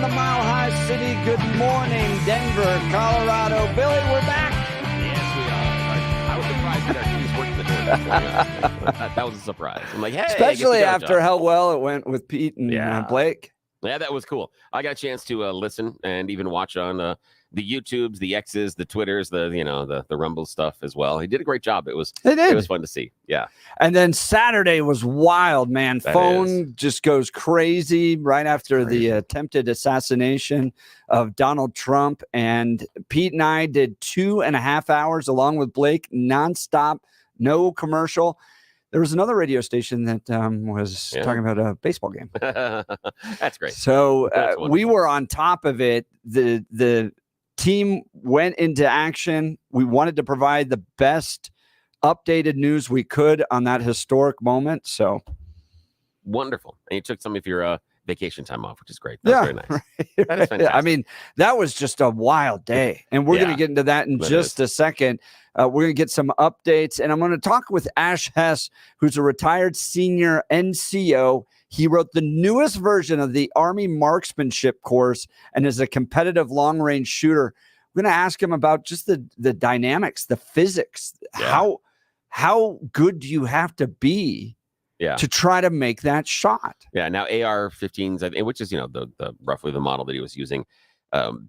the Mile High City. Good morning, Denver, Colorado. Billy, we're back. Yes, we are. I was surprised that our keys worked the door. That was a surprise. I'm like, hey, especially after how well it went with Pete and Blake. Yeah, that was cool. I got a chance to listen and even watch on the YouTubes, the X's, the Twitters, the Rumble stuff as well. He did a great job. It was fun to see. Yeah. And then Saturday was wild, man. Phone just goes crazy right after the attempted assassination of Donald Trump. And Pete and I did 2.5 hours along with Blake, nonstop, no commercial. There was another radio station that was talking about a baseball game. That's great. So we were on top of it. The team went into action. We wanted to provide the best updated news we could on that historic moment. So wonderful. And you took some of your vacation time off, which is great. That's very nice. Right. That is fantastic. I mean, that was just a wild day. And we're going to get into that in just a second. We're going to get some updates. And I'm going to talk with Ash Hess, who's a retired senior NCO. He wrote the newest version of the Army marksmanship course and is a competitive long-range shooter. We're going to ask him about just the dynamics, the physics. Yeah. How good do you have to be to try to make that shot? Yeah. Now AR-15s, which is the roughly the model that he was using.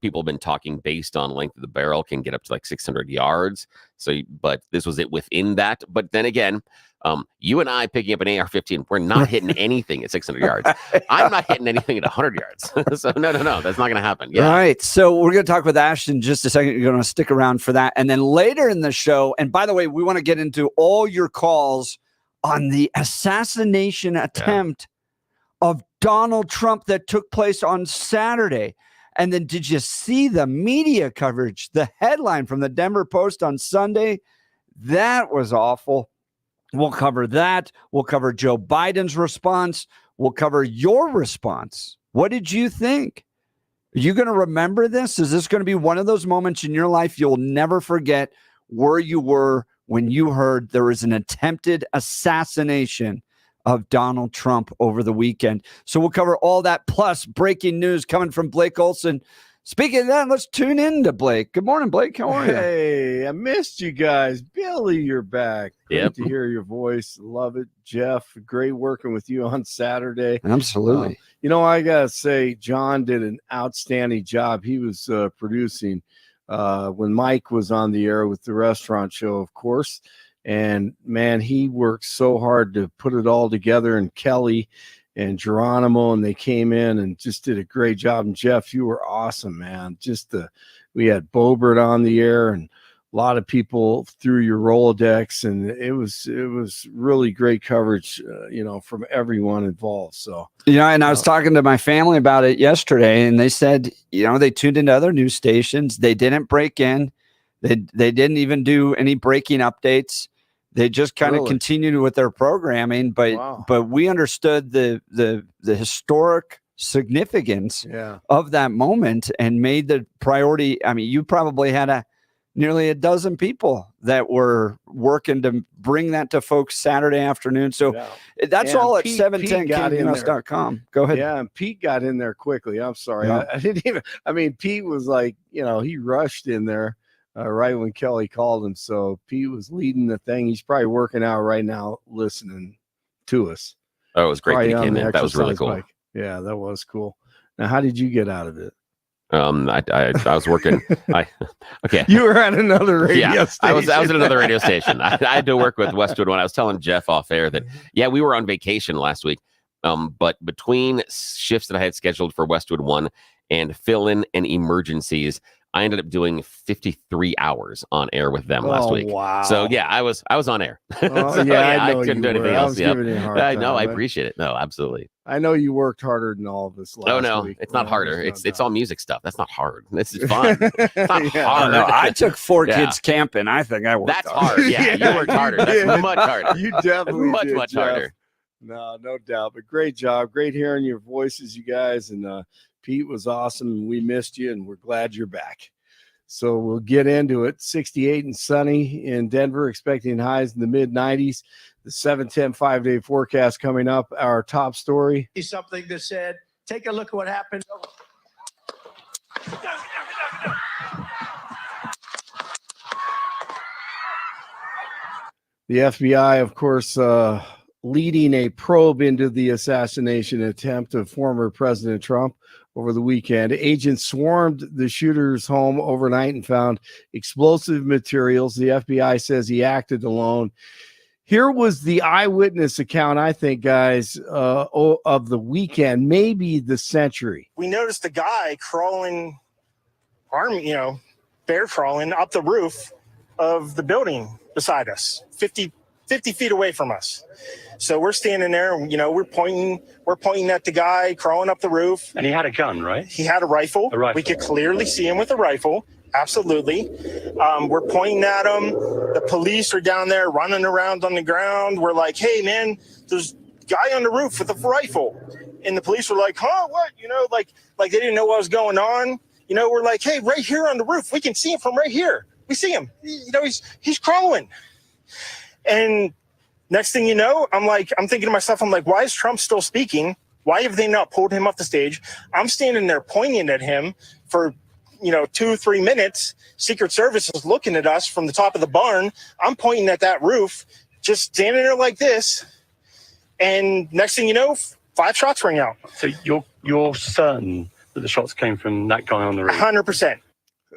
People have been talking based on length of the barrel can get up to like 600 yards. So, but this was it within that. But then again, you and I picking up an AR-15, we're not hitting anything at 600 yards. I'm not hitting anything at 100 yards. So no, that's not going to happen. Yeah. Right. So we're going to talk with Ash in just a second. You're going to stick around for that. And then later in the show, and by the way, we want to get into all your calls on the assassination attempt of Donald Trump that took place on Saturday. And then did you see the media coverage, the headline from the Denver Post on Sunday? That was awful. We'll cover that. We'll cover Joe Biden's response. We'll cover your response. What did you think? Are you going to remember this? Is this going to be one of those moments in your life you'll never forget where you were when you heard there was an attempted assassination of Donald Trump over the weekend? So we'll cover all that, plus breaking news coming from Blake Olson. Speaking of that, let's tune in to Blake. Good morning, Blake. How are you? Hey, I missed you guys. Billy, you're back. Great to hear your voice. Love it. Jeff, great working with you on Saturday. Absolutely. I got to say, John did an outstanding job. He was producing when Mike was on the air with the restaurant show, of course. And man, he worked so hard to put it all together. And Kelly and Geronimo, and they came in and just did a great job. And Jeff, you were awesome, man. We had Bobert on the air and a lot of people through your Rolodex, and it was really great coverage, from everyone involved. So, and I was talking to my family about it yesterday, and they said, they tuned into other news stations. They didn't break in. They didn't even do any breaking updates. They just kind of continued with their programming, but we understood the historic significance of that moment and made the priority. I mean, you probably had nearly a dozen people that were working to bring that to folks Saturday afternoon. So that's all at 710knews.com. Go ahead. Yeah, and Pete got in there quickly. I'm sorry. Yeah. Pete was like, he rushed in there. Right when Kelly called him. So Pete was leading the thing. He's probably working out right now, listening to us. Oh, it was great that he came in. That was really cool. Bike. Yeah, that was cool. Now, how did you get out of it? I was working. Okay. You were at another radio station. I was at another radio station. I had to work with Westwood One. I was telling Jeff off air that, we were on vacation last week. But between shifts that I had scheduled for Westwood One and fill-in and emergencies, I ended up doing 53 hours on air with them last week. Wow. So I was on air. Oh, so, I couldn't do anything else. I know. I appreciate it. No, absolutely. I know you worked harder than all of us last week. It's not harder. It's all music stuff. That's not hard. This is fun. It's not hard. No, I took 4 kids camping. I think I worked That's hard. Yeah, you worked harder. That's much harder. You definitely much harder. No doubt. But great job. Great hearing your voices, you guys. And Pete was awesome. We missed you, and we're glad you're back. So we'll get into it. 68 and sunny in Denver, expecting highs in the mid-90s. The 7-10 5-day forecast coming up. Our top story. Something that said, take a look at what happened The FBI, of course, leading a probe into the assassination attempt of former President Trump over the weekend. Agents swarmed the shooter's home overnight and found explosive materials. The FBI says he acted alone. Here was the eyewitness account, I think, guys, of the weekend, maybe the century. We noticed a guy crawling, bear crawling up the roof of the building beside us, 50 feet away from us. So we're standing there, we're pointing at the guy crawling up the roof. And he had a gun, right? He had a rifle. We could clearly see him with a rifle. Absolutely. We're pointing at him. The police are down there running around on the ground. We're like, hey, man, there's a guy on the roof with a rifle. And the police were like, huh, what? Like they didn't know what was going on. We're like, hey, right here on the roof. We can see him from right here. We see him. He's crawling. And next thing you know, I'm thinking to myself, why is Trump still speaking? Why have they not pulled him off the stage? I'm standing there pointing at him for 2-3 minutes. Secret Service is looking at us from the top of the barn. I'm pointing at that roof, just standing there like this. And next thing you know, 5 shots ring out. So you're certain that the shots came from that guy on the roof? 100%.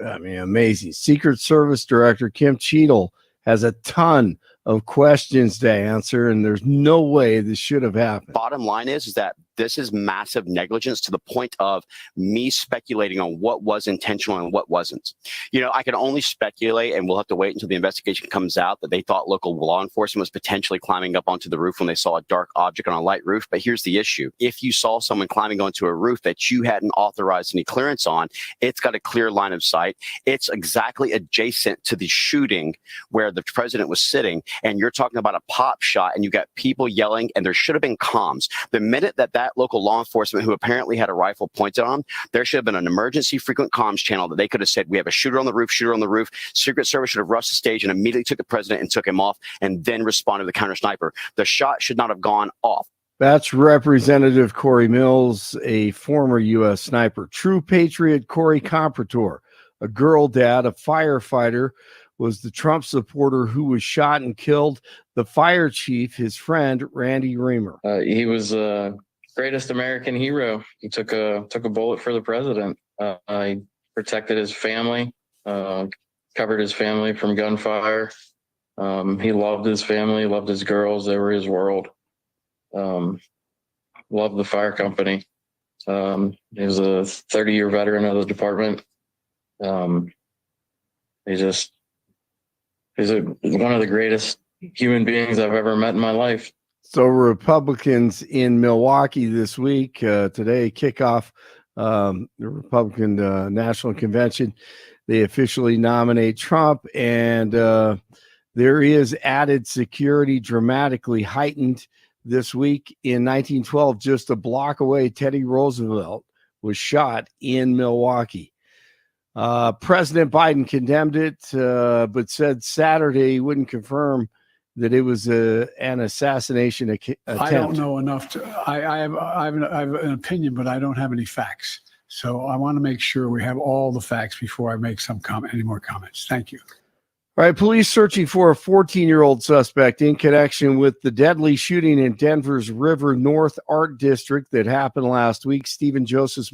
I mean, amazing. Secret Service Director Kim Cheadle has a ton of questions to answer, and there's no way this should have happened. Bottom line is that this is massive negligence to the point of me speculating on what was intentional and what wasn't. I can only speculate, and we'll have to wait until the investigation comes out, that they thought local law enforcement was potentially climbing up onto the roof when they saw a dark object on a light roof. But here's the issue. If you saw someone climbing onto a roof that you hadn't authorized any clearance on, it's got a clear line of sight. It's exactly adjacent to the shooting where the president was sitting, and you're talking about a pop shot, and you got people yelling, and there should have been comms. The minute that local law enforcement, who apparently had a rifle pointed on, there should have been an emergency frequent comms channel that they could have said, we have a shooter on the roof. Secret Service should have rushed the stage and immediately took the president and took him off, and then responded to the counter sniper. The shot should not have gone off. That's Representative Corey Mills, a former U.S. sniper. True patriot Corey Comprator, a girl dad, a firefighter, was the Trump supporter who was shot and killed. The fire chief, his friend, Randy Reamer. He was a greatest American hero. He took a bullet for the president. He protected his family, covered his family from gunfire. He loved his family, loved his girls. They were his world. Loved the fire company. He was a 30-year veteran of the department. He's one of the greatest human beings I've ever met in my life. So Republicans in Milwaukee this week, today, kick off the Republican National Convention. They officially nominate Trump, and there is added security, dramatically heightened this week. In 1912, just a block away, Teddy Roosevelt was shot in Milwaukee. President Biden condemned it, but said Saturday he wouldn't confirm that it was an assassination attempt. I don't know enough to. I have an opinion, but I don't have any facts. So I want to make sure we have all the facts before I make any more comments. Thank you. All right, police searching for a 14-year-old suspect in connection with the deadly shooting in Denver's River North Art District that happened last week. Stephen Joseph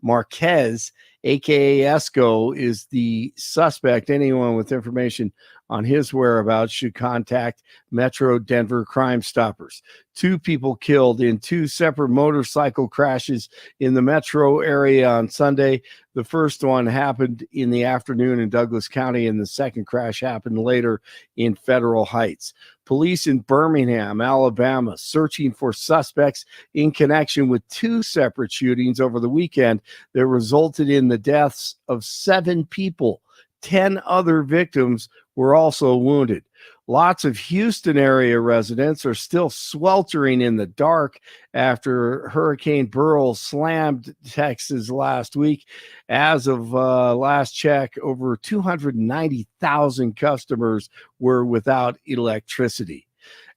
Marquez, a.k.a. Esco, is the suspect. Anyone with information on his whereabouts should contact Metro Denver Crime Stoppers. 2 people killed in 2 separate motorcycle crashes in the metro area on Sunday. The first one happened in the afternoon in Douglas County, and the second crash happened later in Federal Heights. Police in Birmingham, Alabama, searching for suspects in connection with 2 separate shootings over the weekend that resulted in the deaths of 7 people. 10 other victims were also wounded. Lots of Houston area residents are still sweltering in the dark after Hurricane Beryl slammed Texas last week. As of last check, over 290,000 customers were without electricity.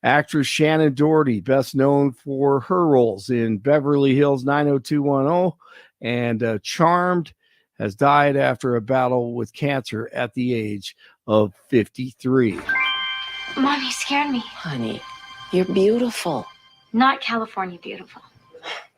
Actress Shannon Doherty, best known for her roles in Beverly Hills 90210 and Charmed, has died after a battle with cancer at the age of 53. Mommy scared me. Honey, you're beautiful. Not California beautiful.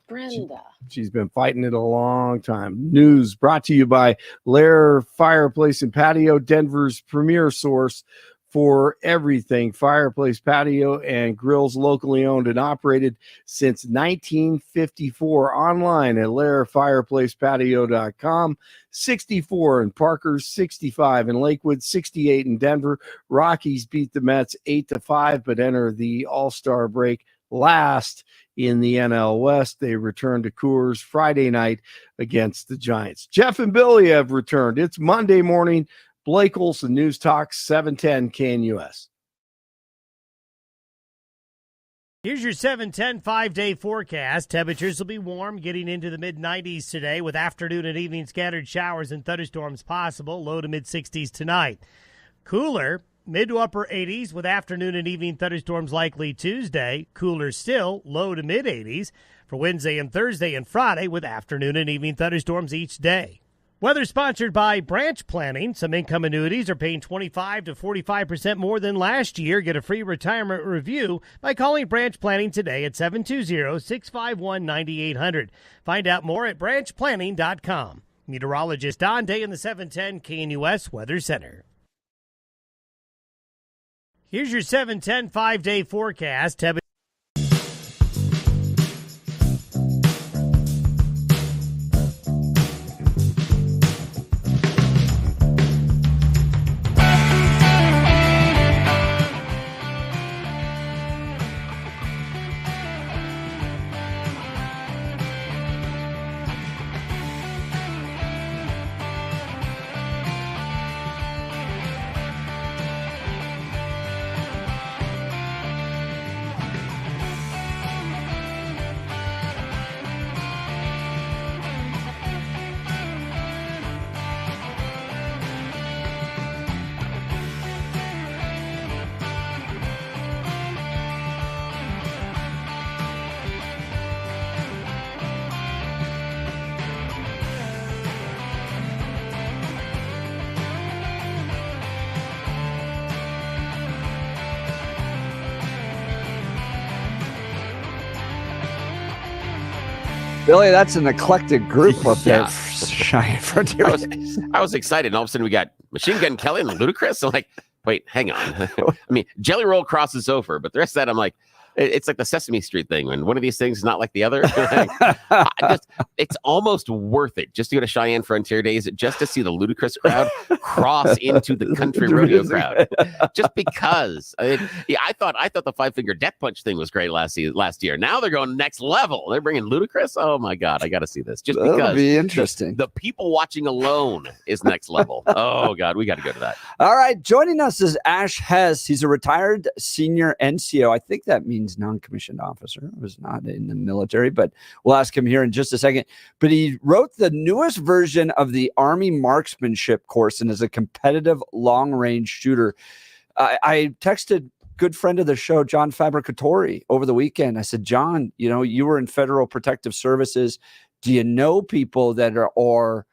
Brenda. She's been fighting it a long time. News brought to you by Lair Fireplace and Patio, Denver's premier source for everything fireplace, patio, and grills, locally owned and operated since 1954. Online at lairfireplacepatio.com. 64 in Parker, 65 in Lakewood, 68 in Denver. Rockies beat the Mets 8-5, but enter the All-Star break last in the NL West. They return to Coors Friday night against the Giants. Jeff and Billy have returned. It's Monday morning. Blake Olson, News Talk 710 KNUS. Here's your 710 5-day forecast. Temperatures will be warm, getting into the mid-90s today with afternoon and evening scattered showers and thunderstorms possible, low to mid-60s tonight. Cooler, mid to upper 80s with afternoon and evening thunderstorms likely Tuesday. Cooler still, low to mid-80s for Wednesday and Thursday and Friday with afternoon and evening thunderstorms each day. Weather sponsored by Branch Planning. Some income annuities are paying 25 to 45% more than last year. Get a free retirement review by calling Branch Planning today at 720-651-9800. Find out more at branchplanning.com. Meteorologist Don Day in the 710 KNUS Weather Center. Here's your 710 5-day forecast. Billy, that's an eclectic group up there. Yeah. Cheyenne Frontier. I was excited, and all of a sudden we got Machine Gun Kelly and Ludacris. I'm like, wait, hang on. I mean, Jelly Roll crosses over, but the rest of that, I'm like, it's like the Sesame Street thing. When one of these things is not like the other, it's almost worth it just to go to Cheyenne Frontier Days, just to see the Ludacris crowd cross into the country rodeo crowd. Just because. I thought the Five Finger Death Punch thing was great last year. Now they're going next level. They're bringing Ludacris. Oh my God, I got to see this. Just That'll because be interesting. The people watching alone is next level. Oh God, we got to go to that. All right, joining us is Ash Hess. He's a retired senior NCO. I think that means non-commissioned officer. Was not in the military, but we'll ask him here in just a second. But he wrote the newest version of the Army marksmanship course and is a competitive long-range shooter. I texted good friend of the show, John Fabricatori, over the weekend. I said, John, you were in Federal Protective Services. Do you know people that are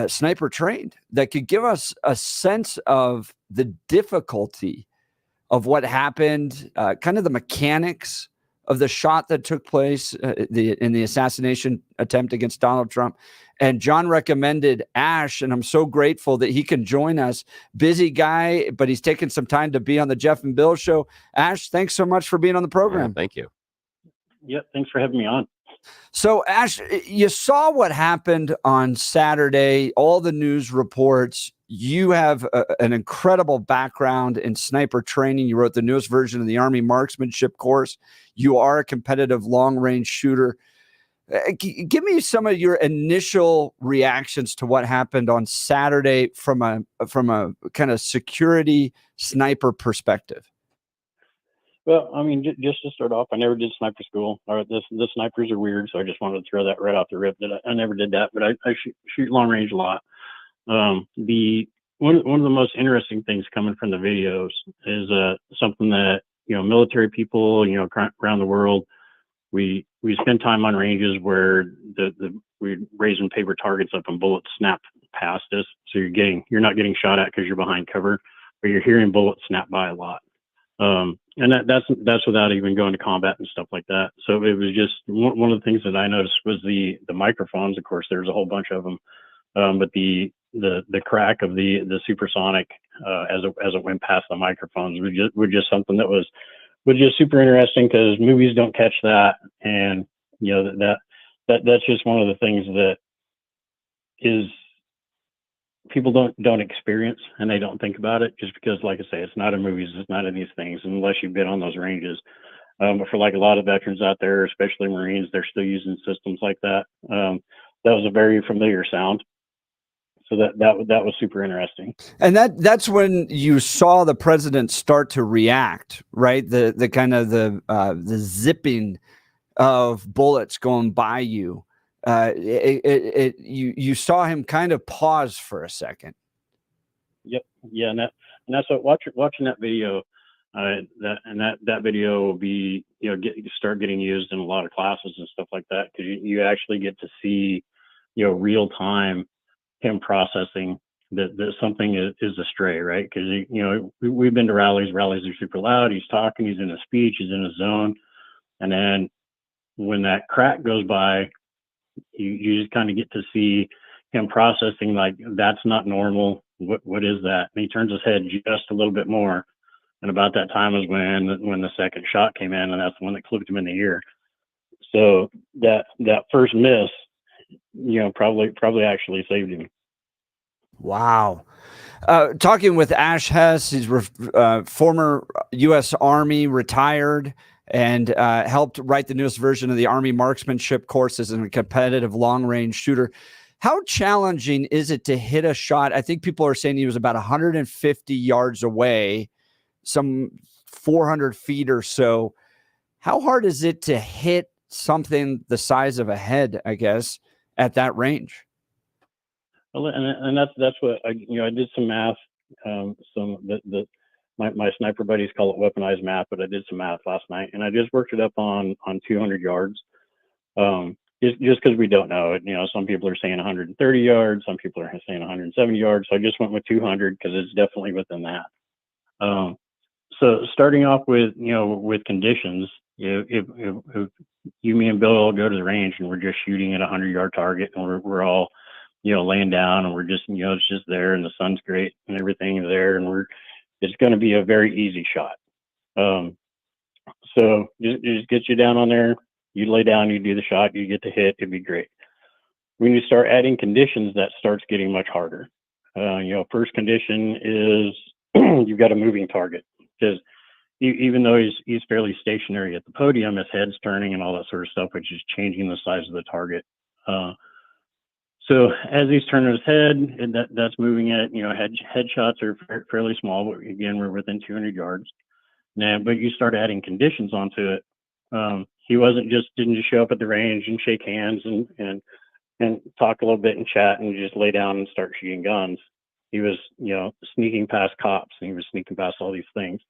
sniper trained that could give us a sense of the difficulty of what happened, kind of the mechanics of the shot that took place in the assassination attempt against Donald Trump? And John recommended Ash, and I'm so grateful that he can join us. Busy guy, but he's taking some time to be on the Jeff and Bill show. Ash, thanks so much for being on the program. Thank you. Yep, thanks for having me on. So, Ash, you saw what happened on Saturday, all the news reports. You have an incredible background in sniper training. You wrote the newest version of the Army marksmanship course. You are a competitive long-range shooter. Give me some of your initial reactions to what happened on Saturday from a kind of security sniper perspective. Well, I mean, just to start off, I never did sniper school. The snipers are weird, so I just wanted to throw that right off the rip. That I never did that, but I shoot long range a lot. One of the most interesting things coming from the videos is something that military people, around the world, we spend time on ranges where we're raising paper targets up and bullets snap past us. So you're not getting shot at because you're behind cover, but you're hearing bullets snap by a lot. And that's without even going to combat and stuff like that. So it was just one of the things that I noticed was the microphones. Of course, there's a whole bunch of them, but the crack of the supersonic as it went past the microphones was just something that was just super interesting, because movies don't catch that, and that's just one of the things that is people don't experience, and they don't think about it, just because, like I say, it's not in movies, it's not in these things unless you've been on those ranges. But for like a lot of veterans out there, especially Marines, they're still using systems like that. That was a very familiar sound. So that was super interesting. And that's when you saw the president start to react, right? The kind of the zipping of bullets going by you. You saw him kind of pause for a second. Yep. Yeah. And that's what watching that video, that video will be, start getting used in a lot of classes and stuff like that. Cause you actually get to see, real time him processing that something is astray, right? Cause we've been to rallies are super loud. He's talking, he's in a speech, he's in a zone. And then when that crack goes by, you just kind of get to see him processing, like, that's not normal. What is that? And he turns his head just a little bit more. And about that time is when the second shot came in, and that's the one that clipped him in the ear. So that first miss, probably actually saved him. Wow. Talking with Ash Hess, he's former U.S. Army, retired, and helped write the newest version of the Army marksmanship course as a competitive long-range shooter. How challenging is it to hit a shot? I think people are saying he was about 150 yards away, some 400 feet or so. How hard is it to hit something the size of a head, I guess, at that range? Well, and that's what I did some math. My sniper buddies call it weaponized math, but I did some math last night, and I just worked it up on 200 yards. Just because we don't know it. Some people are saying 130 yards, some people are saying 170 yards. So I just went with 200 because it's definitely within that. So starting off with conditions, if you, me, and Bill all go to the range and we're just shooting at a 100-yard target, and we're all laying down, and we're just it's just there, and the sun's great and everything is there, and it's going to be a very easy shot. So just get you down on there. You lay down, you do the shot, you get the hit, it'd be great. When you start adding conditions, that starts getting much harder. First condition is you've got a moving target, because even though he's fairly stationary at the podium, his head's turning and all that sort of stuff, which is changing the size of the target. So as he's turning his head, and that's moving it. Headshots are fairly small, but again, we're within 200 yards. Now, but you start adding conditions onto it. He didn't just show up at the range and shake hands and talk a little bit and chat and just lay down and start shooting guns. He was, sneaking past cops, and he was sneaking past all these things.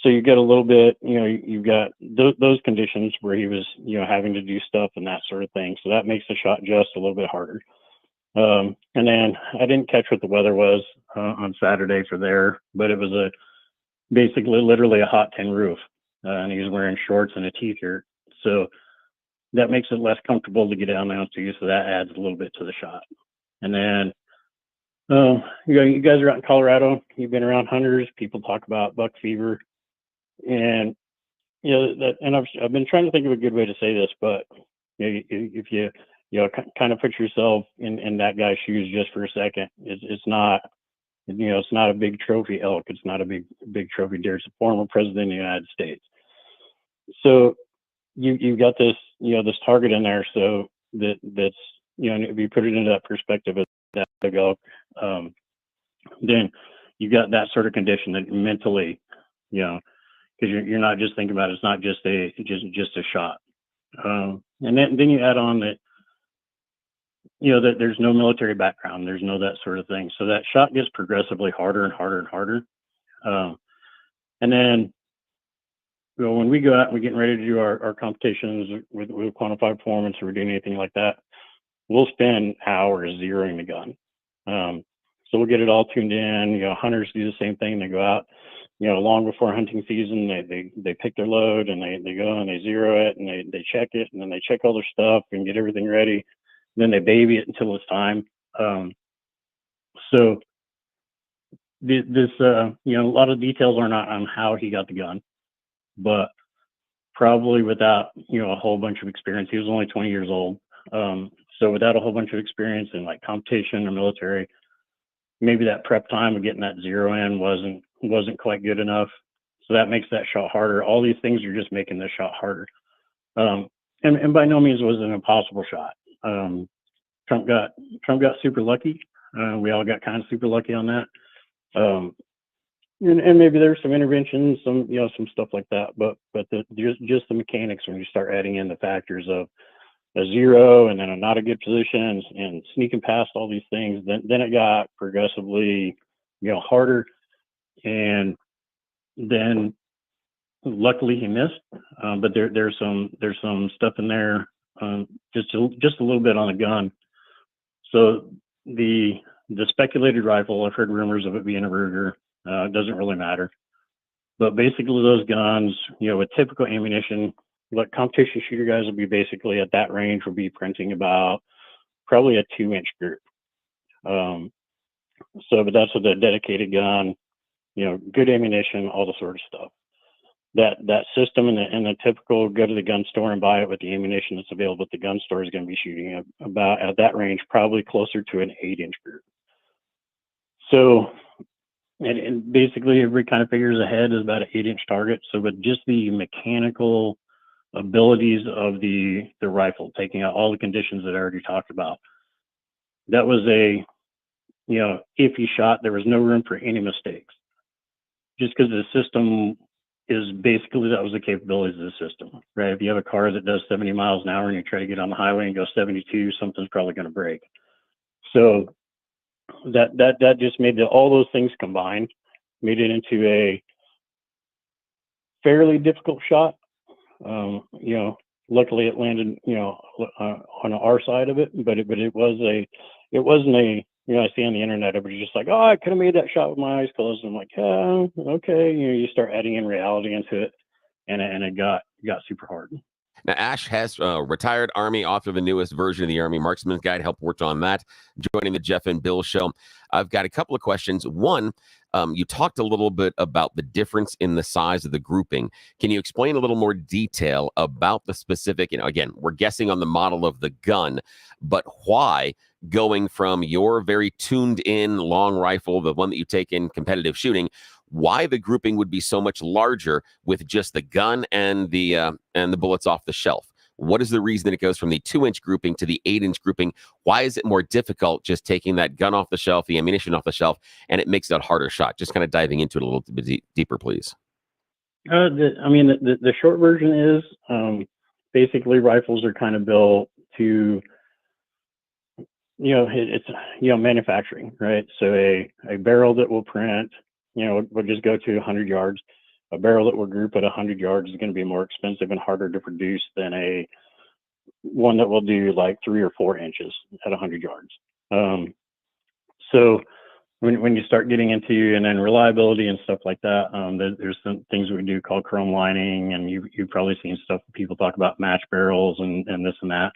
So you get a little bit, you've got those conditions where he was, having to do stuff and that sort of thing. So that makes the shot just a little bit harder. And then I didn't catch what the weather was on Saturday for there, but it was basically literally a hot tin roof. And he was wearing shorts and a t-shirt. So that makes it less comfortable to get down there to, so that adds a little bit to the shot. And then, you guys are out in Colorado, you've been around hunters, people talk about buck fever. And, I've been trying to think of a good way to say this, but if you kind of put yourself in that guy's shoes just for a second, it's not a big trophy elk. It's not a big trophy deer. It's a former president of the United States. So you've got this, this target in there. So that's, if you put it into that perspective of that big elk, then you got that sort of condition that mentally, because you're not just thinking about it. It's not just a shot. And then you add on that, that there's no military background, there's no that sort of thing. So that shot gets progressively harder and harder and harder. And then So when we go out and we're getting ready to do our competitions with quantified performance, or we're doing anything like that, we'll spend hours zeroing the gun. So we'll get it all tuned in. Hunters do the same thing. They go out, long before hunting season, they pick their load and they go and they zero it and they check it, and then they check all their stuff and get everything ready. Then they baby it until it's time. So this, a lot of details are not on how he got the gun, but probably without, a whole bunch of experience. He was only 20 years old. So without a whole bunch of experience in like competition or military, maybe that prep time of getting that zero in wasn't quite good enough. So that makes that shot harder. All these things are just making this shot harder. And by no means was it an impossible shot. Trump got super lucky. We all got kind of super lucky on that. And maybe there's some interventions, some stuff like that, but just the mechanics, when you start adding in the factors of a zero and then a not a good position and sneaking past all these things, then it got progressively, harder. And then luckily he missed, but there's some stuff in there, just a little bit on the gun. So the speculated rifle, I've heard rumors of it being a Ruger. It doesn't really matter. But basically those guns, with typical ammunition, what competition shooter guys will be basically at that range will be printing about probably a 2-inch group. But that's with a dedicated gun, good ammunition, all the sort of stuff. That system and the typical go to the gun store and buy it with the ammunition that's available at the gun store is going to be shooting about at that range, probably closer to an 8-inch group. So, and basically every kind of figures ahead is about an 8-inch target. So with just the mechanical abilities of the rifle, taking out all the conditions that I already talked about, that was if you shot, there was no room for any mistakes. Just because the system is basically, that was the capabilities of the system, right? If you have a car that does 70 miles an hour and you try to get on the highway and go 72, something's probably going to break. So that just made all those things combined, made it into a fairly difficult shot. Luckily it landed, on our side of it, but it wasn't a, I see on the internet, everybody's just like, oh, I could have made that shot with my eyes closed. I'm like, oh, okay. You start adding in reality into it, and it got super hard. Now, Ash Hess, retired Army, author of the newest version of the Army Marksman's Guide, helped work on that, joining the Jeff and Bill show. I've got a couple of questions. One, you talked a little bit about the difference in the size of the grouping. Can you explain a little more detail about the specific, again, we're guessing on the model of the gun, but why going from your very tuned in long rifle, the one that you take in competitive shooting, why the grouping would be so much larger with just the gun and the bullets off the shelf? What is the reason that it goes from the 2-inch grouping to the 8-inch grouping? Why is it more difficult just taking that gun off the shelf, the ammunition off the shelf, and it makes it a harder shot? Just kind of diving into it a little bit deeper, please. The short version is basically rifles are kind of built to, it's manufacturing, right? So a barrel that will print, we'll just go to 100 yards. A barrel that will group at 100 yards is going to be more expensive and harder to produce than a one that will do like 3 or 4 inches at 100 yards. So when you start getting into, and then reliability and stuff like that, there's some things we do called chrome lining, and you've probably seen stuff people talk about match barrels and this and that.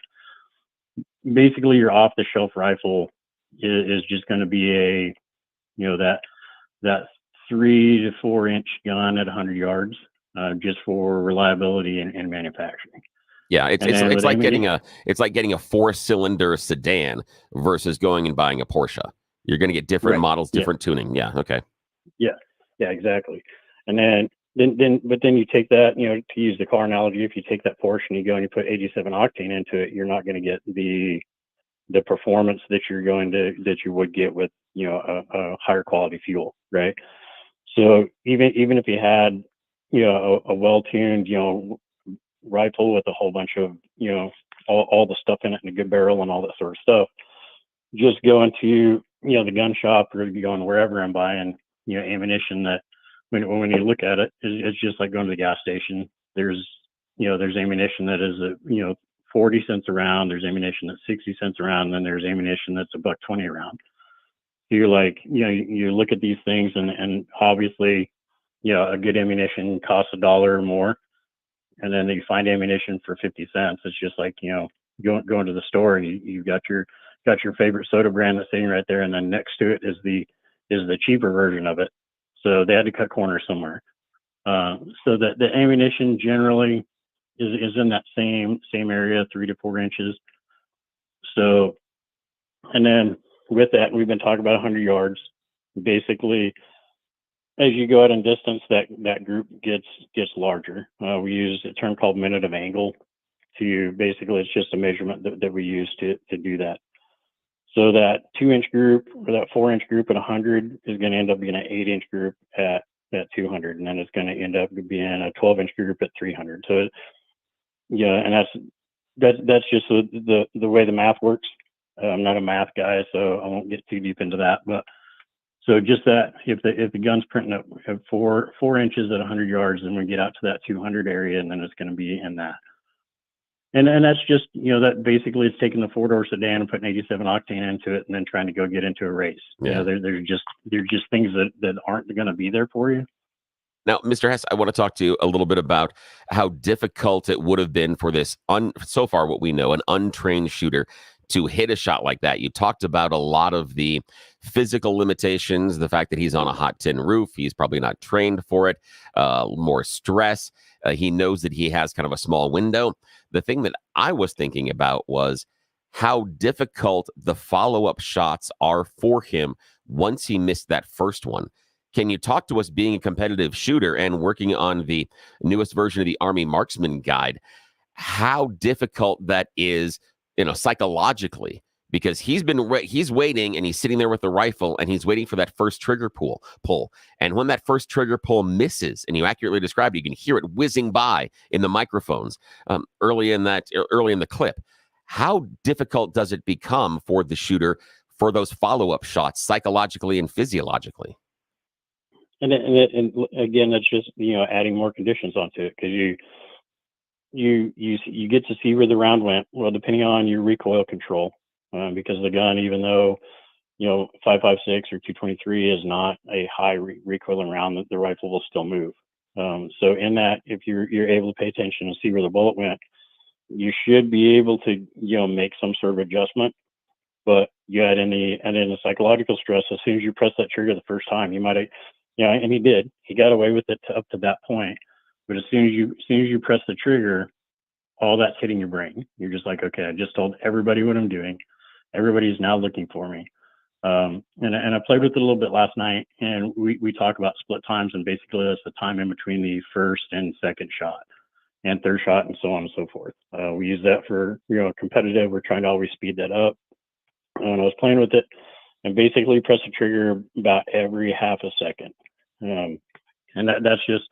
Basically, your off-the-shelf rifle is just going to be that 3 to 4 inch gun at 100 yards, just for reliability and manufacturing. Yeah, it's like getting a 4-cylinder sedan versus going and buying a Porsche. You're going to get different models, different tuning. Yeah. Okay. Yeah, exactly. And then you take that, to use the car analogy, if you take that Porsche and you go and you put 87 octane into it, you're not going to get the performance that you would get with, a higher quality fuel, right? So even if you had, a well-tuned, rifle with a whole bunch of, all the stuff in it and a good barrel and all that sort of stuff, just going to, the gun shop or going wherever and buying, ammunition that when you look at it, it's just like going to the gas station, there's ammunition that is 40 cents a round. There's ammunition that's 60 cents a round. And then there's ammunition that's $1.20 a round. So you're like, you look at these things and obviously, a good ammunition costs $1 or more. And then you find ammunition for 50 cents. It's just like, going to the store and you've got your favorite soda brand that's sitting right there. And then next to it is the cheaper version of it. So they had to cut corners somewhere. So that the ammunition generally is in that same area, 3 to 4 inches. So, and then with that, we've been talking about 100 yards. Basically, as you go out in distance, that group gets larger. We use a term called minute of angle to basically, it's just a measurement that we use to do that. So that 2-inch group or that 4-inch group at 100 is going to end up being an 8-inch group at 200, and then it's going to end up being a 12-inch group at 300. So, and that's just the way the math works. I'm not a math guy, so I won't get too deep into that. But so just that, if the gun's printing at 4 inches at 100 yards, then we get out to that 200 area, and then it's going to be in that. And that's just, that basically it's taking the 4-door sedan and putting 87 octane into it and then trying to go get into a race. Yeah. There's just things that aren't going to be there for you. Now, Mr. Hess, I want to talk to you a little bit about how difficult it would have been for this, so far what we know, an untrained shooter to hit a shot like that. You talked about a lot of the physical limitations, the fact that he's on a hot tin roof. He's probably not trained for it, more stress. He knows that he has kind of a small window. The thing that I was thinking about was how difficult the follow-up shots are for him once he missed that first one. Can you talk to us, being a competitive shooter and working on the newest version of the Army Marksman Guide, how difficult that is, psychologically? Because he's waiting and he's sitting there with the rifle and he's waiting for that first trigger pull. And when that first trigger pull misses, and you accurately described, you can hear it whizzing by in the microphones early in the clip. How difficult does it become for the shooter for those follow-up shots psychologically and physiologically? And again, that's just, adding more conditions onto it, because you get to see where the round went. Well, depending on your recoil control, because the gun, even though 5.56 or 223 is not a high recoiling round, the rifle will still move. So in that, if you're able to pay attention and see where the bullet went, you should be able to make some sort of adjustment. But add in the psychological stress, as soon as you press that trigger the first time, you might have, and he did. He got away with it up to that point. But as soon as you press the trigger, all that's hitting your brain. You're just like, okay, I just told everybody what I'm doing. Everybody's now looking for me. And I played with it a little bit last night, and we talk about split times, and basically that's the time in between the first and second shot and third shot and so on and so forth. We use that for, competitive. We're trying to always speed that up. And I was playing with it and basically press the trigger about every half a second. And that's just,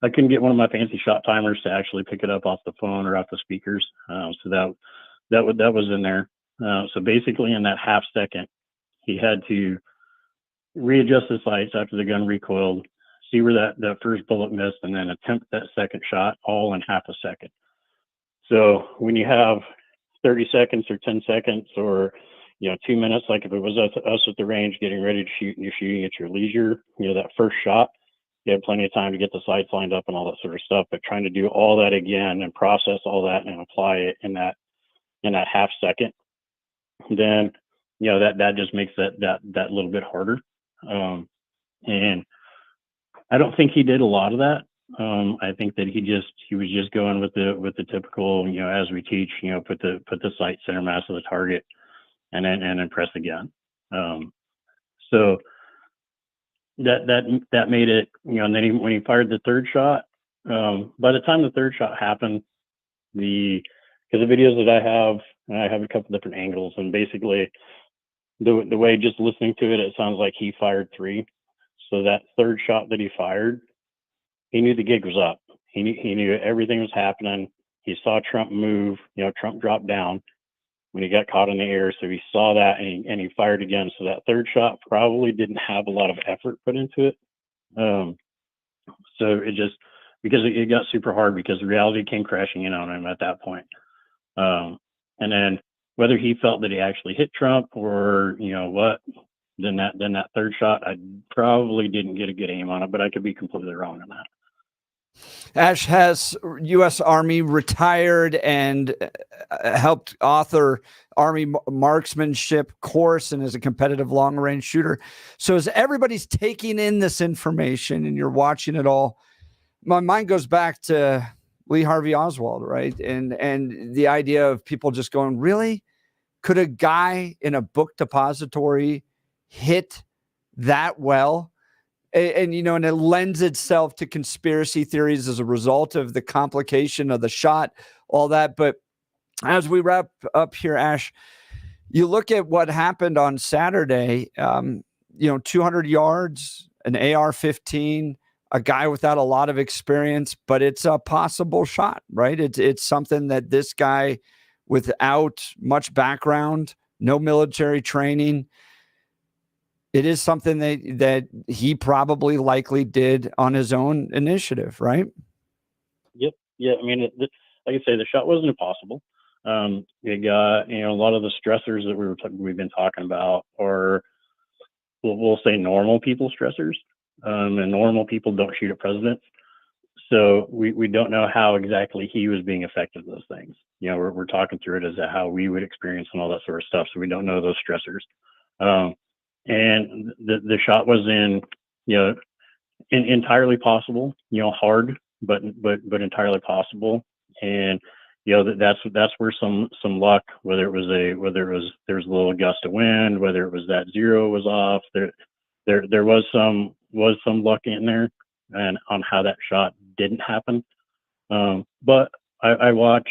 I couldn't get one of my fancy shot timers to actually pick it up off the phone or off the speakers. So that was in there. So basically in that half second, he had to readjust the sights after the gun recoiled, see where that first bullet missed, and then attempt that second shot all in half a second. So when you have 30 seconds or 10 seconds or 2 minutes, like if it was us at the range getting ready to shoot and you're shooting at your leisure, that first shot, you have plenty of time to get the sights lined up and all that sort of stuff. But trying to do all that again and process all that and apply it in that half second, then that just makes that little bit harder. And I don't think he did a lot of that. I think that he was just going with the typical, as we teach, put the sight center mass of the target and then press again. So that made it, and then when he fired the third shot, by the time the third shot happened, because the videos that I have a couple different angles, and basically the way just listening to it sounds like he fired 3. So that third shot that he fired, he knew the gig was up. He knew everything was happening. He saw Trump move, Trump drop down when he got caught in the air. So he saw that and he fired again. So that third shot probably didn't have a lot of effort put into it. So it just, because it got super hard because reality came crashing in on him at that point. And then whether he felt that he actually hit Trump or what, then that third shot, I probably didn't get a good aim on it, but I could be completely wrong on that. Ash Hess, U.S. Army, retired and helped author Army marksmanship course and is a competitive long-range shooter. So as everybody's taking in this information and you're watching it all, my mind goes back to Lee Harvey Oswald, right? And the idea of people just going, really? Could a guy in a book depository hit that well? And it lends itself to conspiracy theories as a result of the complication of the shot, all that. But as we wrap up here, Ash, you look at what happened on Saturday, 200 yards, an AR-15, a guy without a lot of experience, but it's a possible shot, right? It's something that this guy without much background, no military training, it is something that he probably likely did on his own initiative, right? Yep. Yeah. I mean, like I say, the shot wasn't impossible. It got, a lot of the stressors that we've been talking about are, we'll say normal people stressors. And normal people don't shoot at presidents. So we don't know how exactly he was being affected with those things. We're talking through it as to how we would experience and all that sort of stuff. So we don't know those stressors. And the shot was entirely possible, hard, but entirely possible. And, that's where some luck, whether there was a little gust of wind, whether it was that zero was off, there was some luck in there and on how that shot didn't happen. But I watch,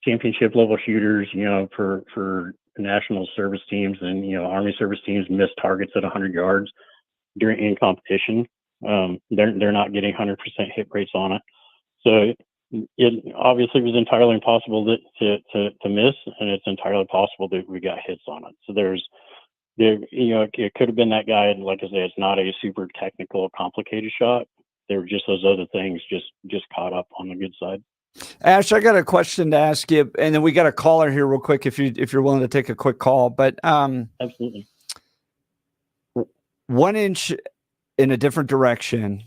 championship level shooters, for national service teams and, Army service teams miss targets at 100 yards in competition. They're not getting 100% hit rates on it. So it obviously was entirely impossible to miss, and it's entirely possible that we got hits on it. So it could have been that guy. And like I say, it's not a super technical, complicated shot. There were just those other things just caught up on the good side. Ash, I got a question to ask you, and then we got a caller here real quick if you're willing to take a quick call. But absolutely, 1 inch in a different direction,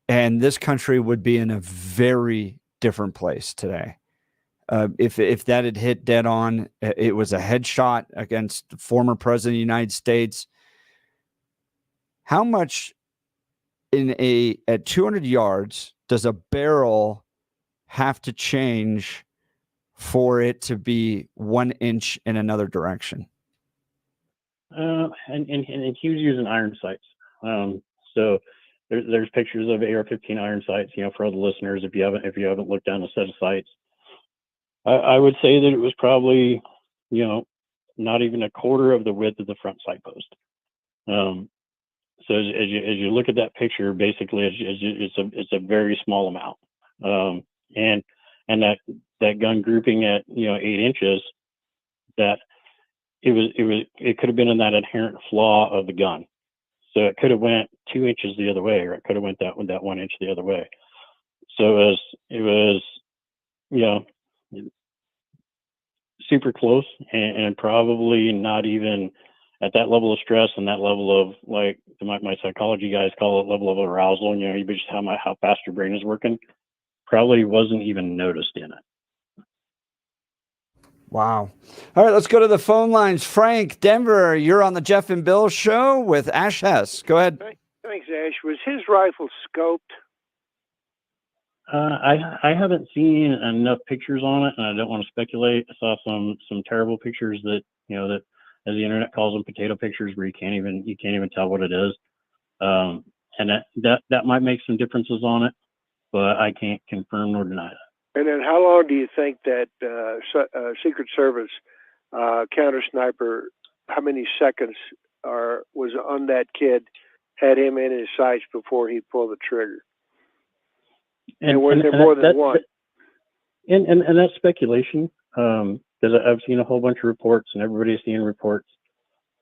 and this country would be in a very different place today. If that had hit dead on, it was a headshot against the former president of the United States. How much at 200 yards does a barrel have to change for it to be 1 inch in another direction? And he was using iron sights. So there's pictures of AR-15 iron sights. For all the listeners, if you haven't looked down a set of sights, I would say that it was probably, not even a quarter of the width of the front sight post. So as you look at that picture, basically it's a very small amount. And that gun grouping at 8 inches, that it could have been in that inherent flaw of the gun. So it could have went 2 inches the other way, or it could have went that 1 inch the other way. So it was super close, and probably not even at that level of stress and that level of, like my psychology guys call it, level of arousal. You just how fast your brain is working. Probably wasn't even noticed in it. Wow. All right, let's go to the phone lines. Frank, Denver, you're on the Jeff and Bill show with Ash Hess. Go ahead. Thanks, Ash. Was his rifle scoped? I haven't seen enough pictures on it, and I don't want to speculate. I saw some terrible pictures that that, as the internet calls them, potato pictures, where you can't even tell what it is. And that might make some differences on it, but I can't confirm nor deny that. And then how long do you think that Secret Service counter sniper, how many seconds was on that kid, had him in his sights before he pulled the trigger? And was there more than one? And that's speculation, because I've seen a whole bunch of reports, and everybody's seeing reports.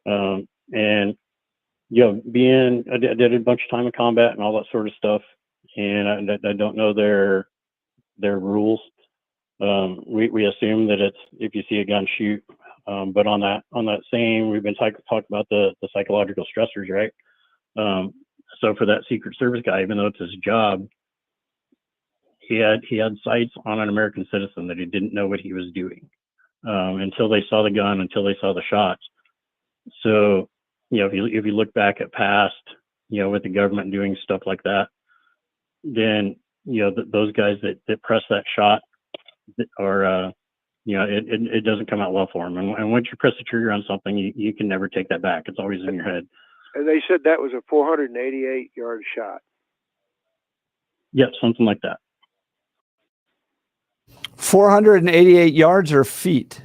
And I did a bunch of time in combat and all that sort of stuff. and I don't know their rules. We assume that it's if you see a gun, shoot. But on that same, we've been talking about the psychological stressors, right? So for that Secret Service guy, even though it's his job, he had sights on an American citizen that he didn't know what he was doing until they saw the gun, until they saw the shots. So, if you look back at past, with the government doing stuff like that, then those guys that press that shot are it doesn't come out well for them. And once you press the trigger on something, you can never take that back. It's always in your head. And they said that was a 488-yard shot. Yep, something like that. 488 yards or feet?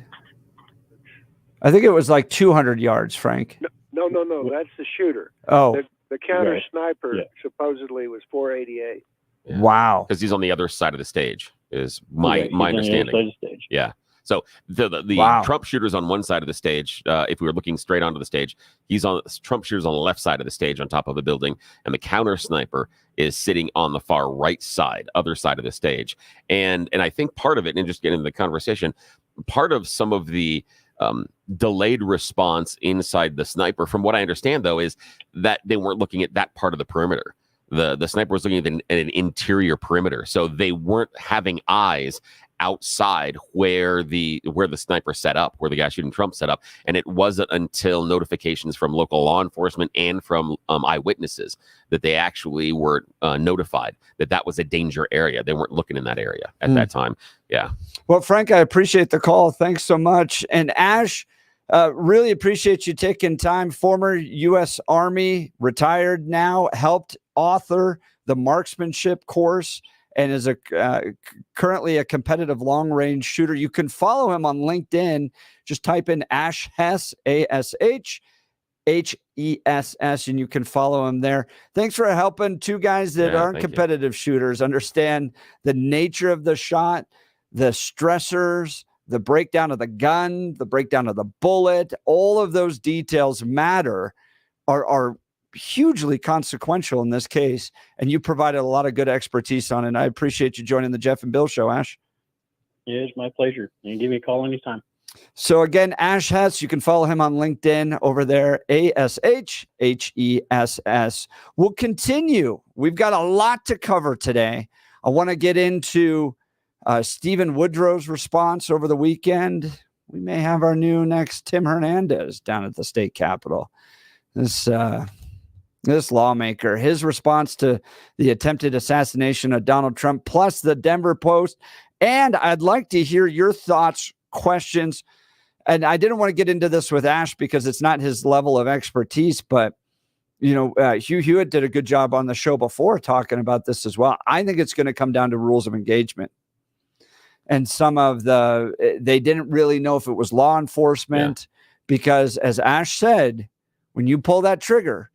I think it was like 200 yards, Frank. No. That's the shooter. Oh. The counter sniper supposedly was 488. Yeah. Wow. Because he's on the other side of the stage, is my understanding. Yeah. So the Trump shooter's on one side of the stage. If we were looking straight onto the stage, Trump shooter's on the left side of the stage on top of the building, and the counter sniper is sitting on the far right side, other side of the stage. And I think part of it, and just getting into the conversation, part of some of the delayed response inside the sniper, from what I understand, though, is that they weren't looking at that part of the perimeter. The sniper was looking at an interior perimeter, so they weren't having eyes outside where the sniper set up, where the guy shooting Trump set up. And it wasn't until notifications from local law enforcement and from eyewitnesses that they actually were notified that was a danger area. They weren't looking in that area at that time. Yeah. Well, Frank, I appreciate the call. Thanks so much. And Ash, really appreciate you taking time. Former U.S. Army, retired now, helped author the marksmanship course, and is currently a competitive long-range shooter. You can follow him on LinkedIn. Just type in Ash Hess, ASHHESS, and you can follow him there. Thanks for helping two guys that aren't competitive shooters understand the nature of the shot, the stressors, the breakdown of the gun, the breakdown of the bullet. All of those details matter, are hugely consequential in this case, and you provided a lot of good expertise on it. And I appreciate you joining the Jeff and Bill Show, Ash. Yeah, it's my pleasure. You can give me a call anytime. So again, Ash Hess, you can follow him on LinkedIn over there, ASHHESS. We'll continue. We've got a lot to cover today. I want to get into Stephen Woodrow's response over the weekend. We may have our new next Tim Hernandez down at the state capitol. This lawmaker, his response to the attempted assassination of Donald Trump, plus the Denver Post. And I'd like to hear your thoughts, questions. And I didn't want to get into this with Ash because it's not his level of expertise, but Hugh Hewitt did a good job on the show before talking about this as well. I think it's going to come down to rules of engagement. And they didn't really know if it was law enforcement because, as Ash said, when you pull that trigger,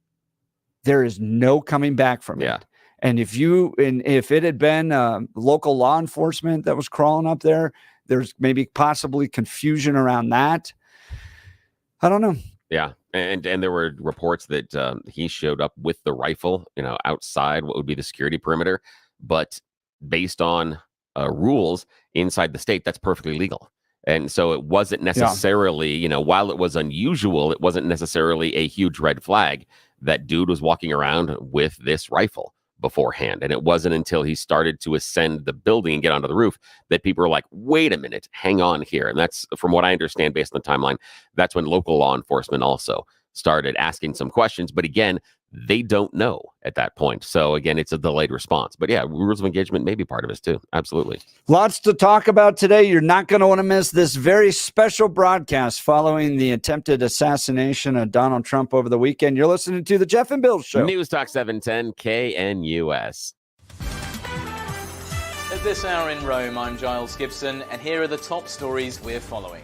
there is no coming back from it. And if it had been local law enforcement that was crawling up there, there's maybe possibly confusion around that. I don't know. Yeah. And there were reports that he showed up with the rifle, outside what would be the security perimeter. But based on rules inside the state, that's perfectly legal. And so it wasn't necessarily, while it was unusual, it wasn't necessarily a huge red flag. That dude was walking around with this rifle beforehand. And it wasn't until he started to ascend the building and get onto the roof that people were like, wait a minute, hang on here. And that's, from what I understand, based on the timeline, that's when local law enforcement also started asking some questions. But again, they don't know at that point. So again, it's a delayed response. But yeah, rules of engagement may be part of this too. Absolutely. Lots to talk about today. You're not going to want to miss this very special broadcast following the attempted assassination of Donald Trump over the weekend. You're listening to the Jeff and Bill Show. News Talk 710 KNUS. At this hour in Rome, I'm Giles Gibson, and here are the top stories we're following.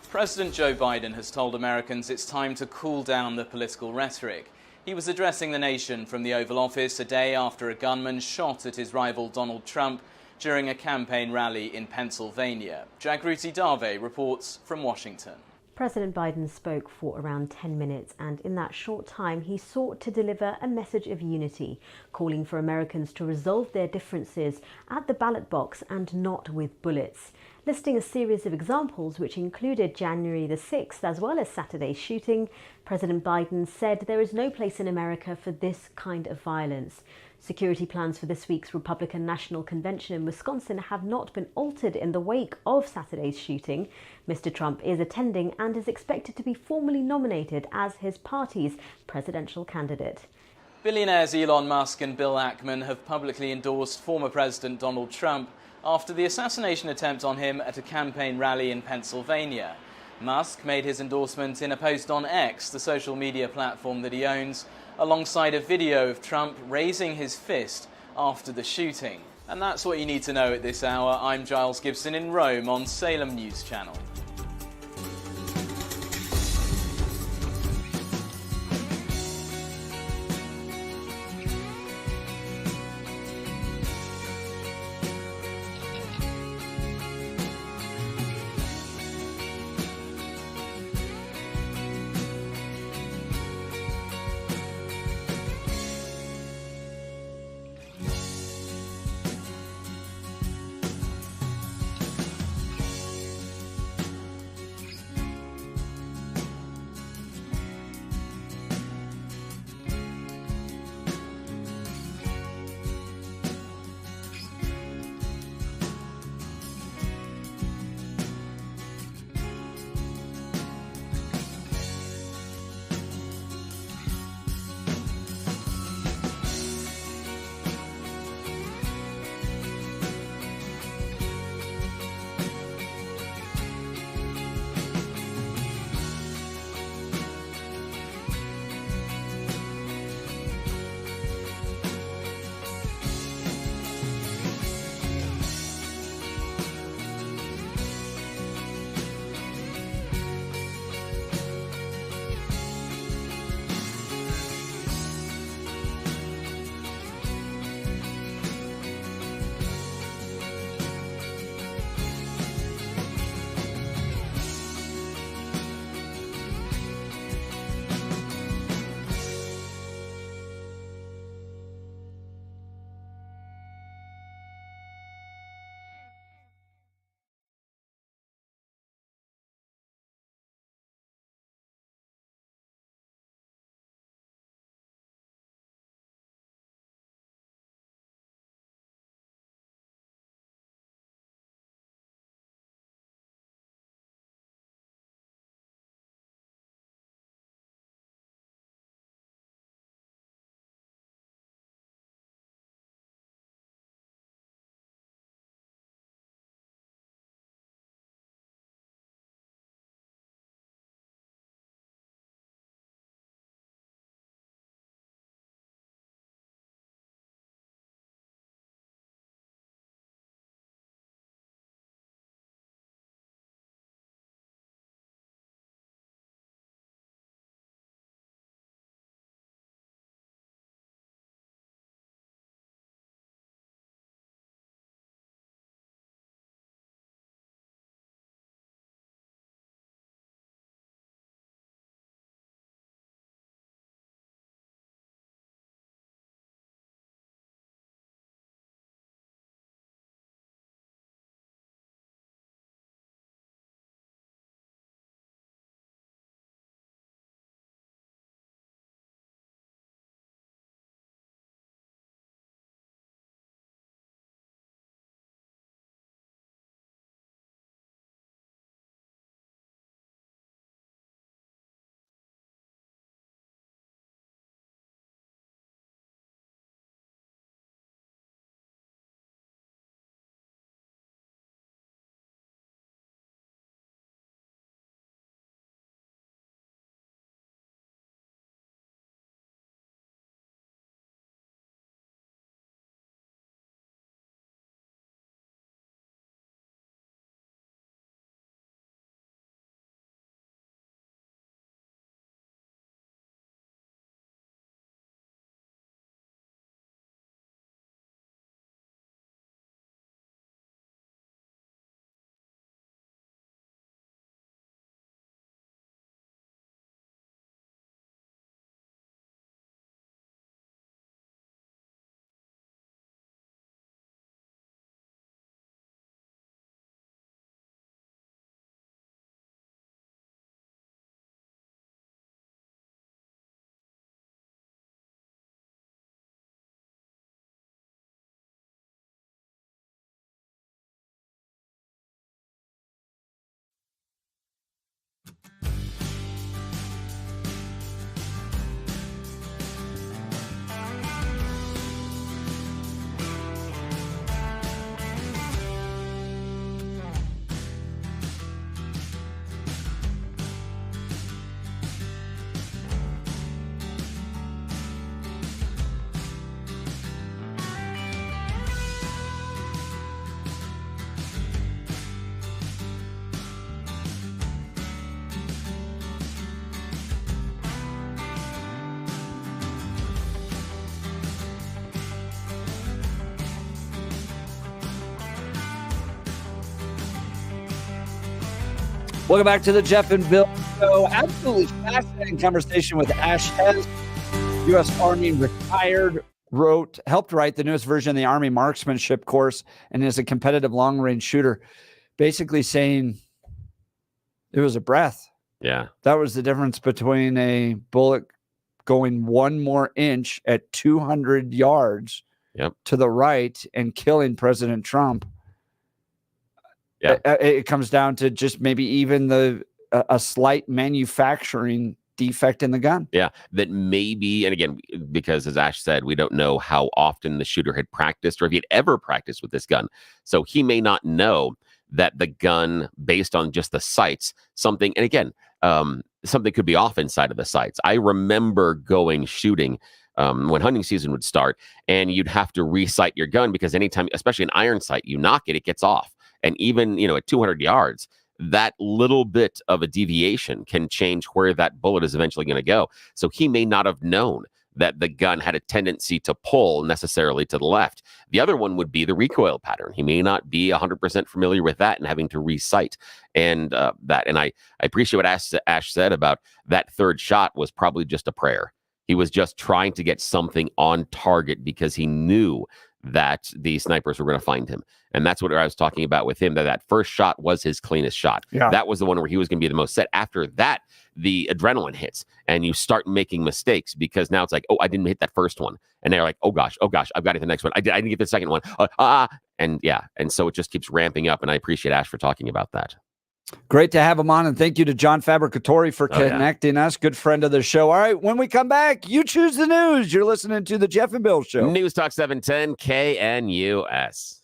President Joe Biden has told Americans it's time to cool down the political rhetoric. He was addressing the nation from the Oval Office a day after a gunman shot at his rival Donald Trump during a campaign rally in Pennsylvania. Jagruti Dave reports from Washington. President Biden spoke for around 10 minutes, and in that short time, he sought to deliver a message of unity, calling for Americans to resolve their differences at the ballot box and not with bullets, listing a series of examples which included January the 6th as well as Saturday's shooting. President Biden said there is no place in America for this kind of violence. Security plans for this week's Republican National Convention in Wisconsin have not been altered in the wake of Saturday's shooting. Mr. Trump is attending and is expected to be formally nominated as his party's presidential candidate. Billionaires Elon Musk and Bill Ackman have publicly endorsed former President Donald Trump after the assassination attempt on him at a campaign rally in Pennsylvania. Musk made his endorsement in a post on X, the social media platform that he owns, alongside a video of Trump raising his fist after the shooting. And that's what you need to know at this hour. I'm Giles Gibson in Rome on Salem News Channel. Welcome back to the Jeff and Bill Show. Absolutely fascinating conversation with Ash Hess, U.S. Army retired, helped write the newest version of the Army marksmanship course, and is a competitive long-range shooter. Basically saying it was a breath. Yeah. That was the difference between a bullet going one more inch at 200 yards to the right and killing President Trump. Yeah. It comes down to just maybe even a slight manufacturing defect in the gun. Yeah, that maybe, and again, because as Ash said, we don't know how often the shooter had practiced or if he had ever practiced with this gun. So he may not know that the gun, based on just the sights, something, and again, something could be off inside of the sights. I remember going shooting when hunting season would start, and you'd have to re-sight your gun because anytime, especially an iron sight, you knock it, it gets off. And even, at 200 yards, that little bit of a deviation can change where that bullet is eventually going to go. So he may not have known that the gun had a tendency to pull necessarily to the left. The other one would be the recoil pattern. He may not be 100% familiar with that and having to re-sight and that. And I appreciate what Ash said about that third shot was probably just a prayer. He was just trying to get something on target because he knew that the snipers were going to find him. And that's what I was talking about with him, that first shot was his cleanest shot. Yeah. That was the one where he was going to be the most set. After that, the adrenaline hits and you start making mistakes because now it's like, oh, I didn't hit that first one. And they're like, oh gosh, I've got to hit the next one. I didn't get the second one. And so it just keeps ramping up. And I appreciate Ash for talking about that. Great to have him on, and thank you to John Fabricatori for connecting us. Good friend of the show. All right, when we come back, you choose the news. You're listening to the Jeff and Bill Show. News Talk 710 KNUS.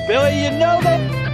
Billy, you know that.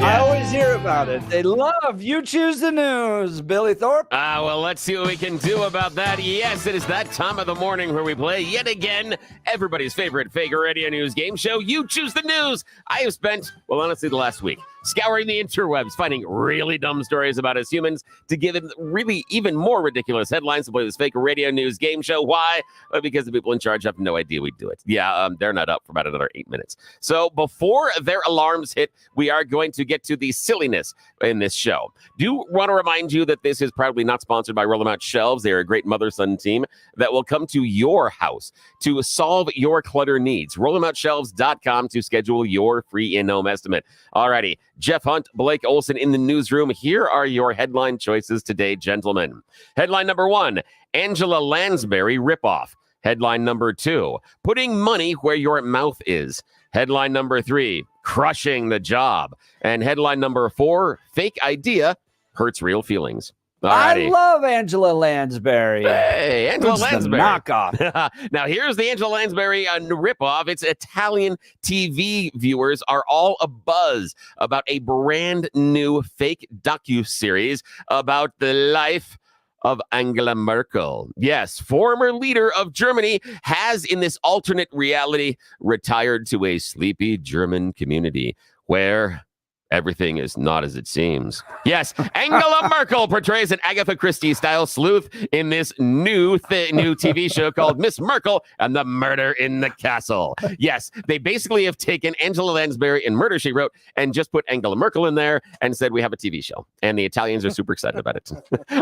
I always hear about it. They love You Choose the News, Billy Thorpe. Well, let's see what we can do about that. Yes, it is that time of the morning where we play yet again everybody's favorite fake radio news game show, You Choose the News. I have spent, well, honestly, the last week scouring the interwebs, finding really dumb stories about us humans to give them really even more ridiculous headlines to play this fake radio news game show. Why? Well, because the people in charge have no idea we do it. Yeah, they're not up for about another 8 minutes. So before their alarms hit, we are going to get to the silliness in this show. Do want to remind you that this is probably not sponsored by Roll 'em Out Shelves. They're a great mother-son team that will come to your house to solve your clutter needs. RollEmOutShelves.com to schedule your free in-home estimate. Alrighty, Jeff Hunt, Blake Olson in the newsroom. Here are your headline choices today, gentlemen. Headline number 1, Angela Lansbury ripoff. Headline number 2, putting money where your mouth is. Headline number 3, crushing the job. And headline number 4, fake idea hurts real feelings. Alrighty. I love Angela Lansbury. Hey, Angela Lansbury. Knockoff. Now, here's the Angela Lansbury ripoff. It's Italian TV viewers are all abuzz about a brand new fake docuseries about the life of Angela Merkel. Yes, former leader of Germany has, in this alternate reality, retired to a sleepy German community where everything is not as it seems. Yes, Angela Merkel portrays an Agatha Christie-style sleuth in this new TV show called Miss Merkel and the Murder in the Castle. Yes, they basically have taken Angela Lansbury in Murder, She Wrote and just put Angela Merkel in there and said, we have a TV show. And the Italians are super excited about it.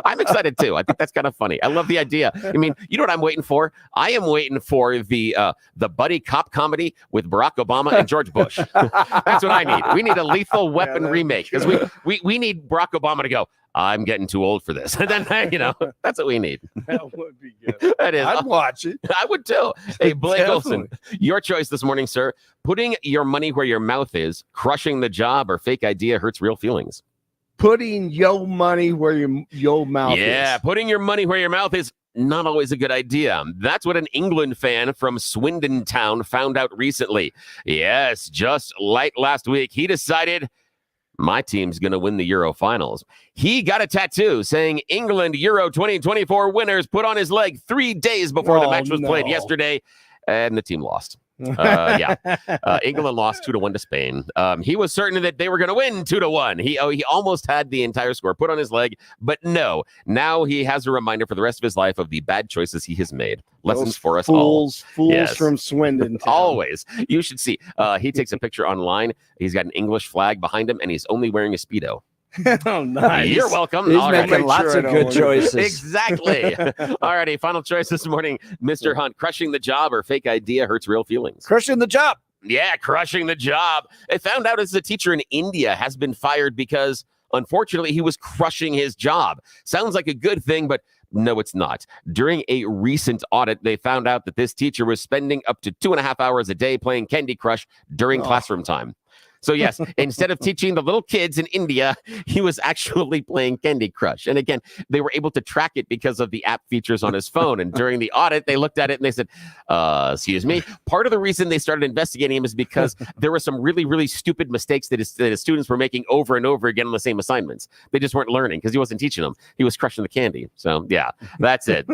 I'm excited too. I think that's kind of funny. I love the idea. I mean, you know what I'm waiting for? I am waiting for the buddy cop comedy with Barack Obama and George Bush. That's what I need. We need a Lethal Weapon remake because we need Barack Obama to go, I'm getting too old for this. And then, that's what we need. That would be good. That is. I'd watch it. I would too. Hey, Blake Olson, your choice this morning, sir. Putting your money where your mouth is, crushing the job, or fake idea hurts real feelings. Putting your money where your mouth is. Yeah, putting your money where your mouth is not always a good idea. That's what an England fan from Swindon Town found out recently. Yes, just late last week, he decided my team's going to win the Euro finals. He got a tattoo saying England Euro 2024 winners put on his leg 3 days before the match was played yesterday, and the team lost. England lost 2-1 to Spain. He was certain that they were going to win 2-1. He almost had the entire score put on his leg, but no. Now he has a reminder for the rest of his life of the bad choices he has made. Lessons for us all. Fools from Swindon. Always. You should see. He takes a picture online. He's got an English flag behind him, and he's only wearing a Speedo. Oh, nice. You're welcome. He's making lots of good choices. Exactly. All righty. Final choice this morning, Mr. Hunt. Crushing the job or fake idea hurts real feelings? Crushing the job. Yeah, crushing the job. I found out as a teacher in India has been fired because, unfortunately, he was crushing his job. Sounds like a good thing, but no, it's not. During a recent audit, they found out that this teacher was spending up to 2.5 hours a day playing Candy Crush during classroom time. So yes, instead of teaching the little kids in India, he was actually playing Candy Crush. And again, they were able to track it because of the app features on his phone. And during the audit, they looked at it and they said, excuse me. Part of the reason they started investigating him is because there were some really, really stupid mistakes that his students were making over and over again on the same assignments. They just weren't learning because he wasn't teaching them. He was crushing the candy. So yeah, that's it.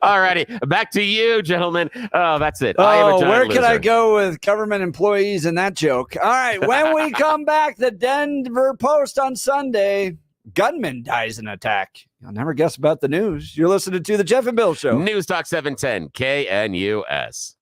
All righty. Back to you, gentlemen. Oh, that's it. I am a giant where can I loser. go with government employees in that joke? All right. When we come back, the Denver Post on Sunday, gunman dies in attack. You'll never guess about the news. You're listening to the Jeff and Bill Show. News Talk 710 KNUS.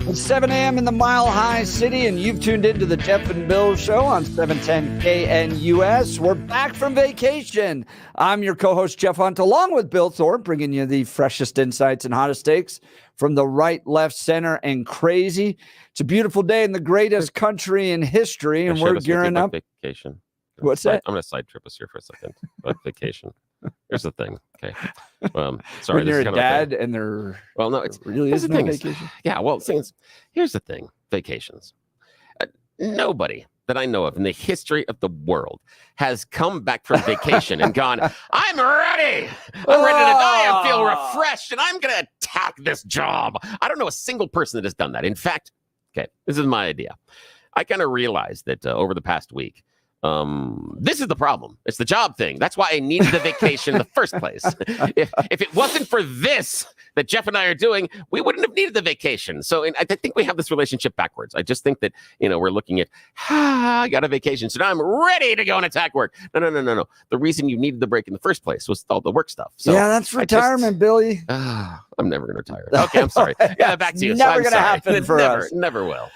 It's 7 a.m. in the Mile High City, and you've tuned into the Jeff and Bill Show on 710 KNUS. We're back from vacation. I'm your co-host, Jeff Hunt, along with Bill Thorpe, bringing you the freshest insights and hottest takes from the right, left, center, and crazy. It's a beautiful day in the greatest country in history, and we're gearing up. Vacation. What's that? I'm going to side trip us here for a second. But vacation. Here's the thing. Okay. Sorry. When you're a dad and they're it's really is no vacation. Here's the thing. Vacations. Nobody that I know of in the history of the world has come back from vacation and gone, I'm ready. I'm ready to die. I feel refreshed and I'm going to attack this job. I don't know a single person that has done that. In fact, okay, this is my idea. I kind of realized that over the past week, this is the problem. It's the job thing. That's why I needed the vacation in the first place. If it wasn't for this that Jeff and I are doing, we wouldn't have needed the vacation. So I think we have this relationship backwards. I just think that, we're looking at, I got a vacation, so now I'm ready to go and attack work. No. The reason you needed the break in the first place was all the work stuff. So yeah, that's retirement, Billy. I'm never going to retire. Okay, I'm sorry. Yeah, back to you. Never going to happen for us. Never will.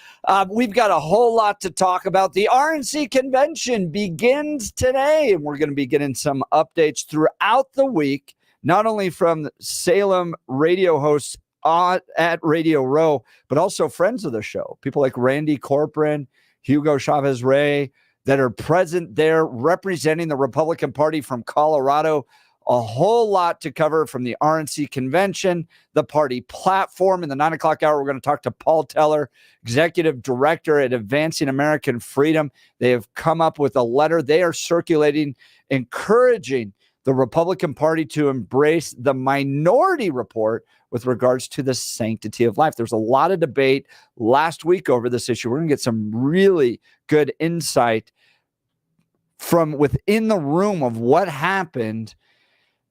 We've got a whole lot to talk about. The RNC convention begins today, and we're going to be getting some updates throughout the week, not only from Salem radio hosts at Radio Row, but also friends of the show, people like Randy Corcoran, Hugo Chavez-Ray, that are present there representing the Republican Party from Colorado. A whole lot to cover from the RNC convention, the party platform. In the 9 o'clock hour, we're going to talk to Paul Teller, executive director at Advancing American Freedom. They have come up with a letter they are circulating, encouraging the Republican Party to embrace the Minority Report with regards to the sanctity of life. There's a lot of debate last week over this issue. We're going to get some really good insight from within the room of what happened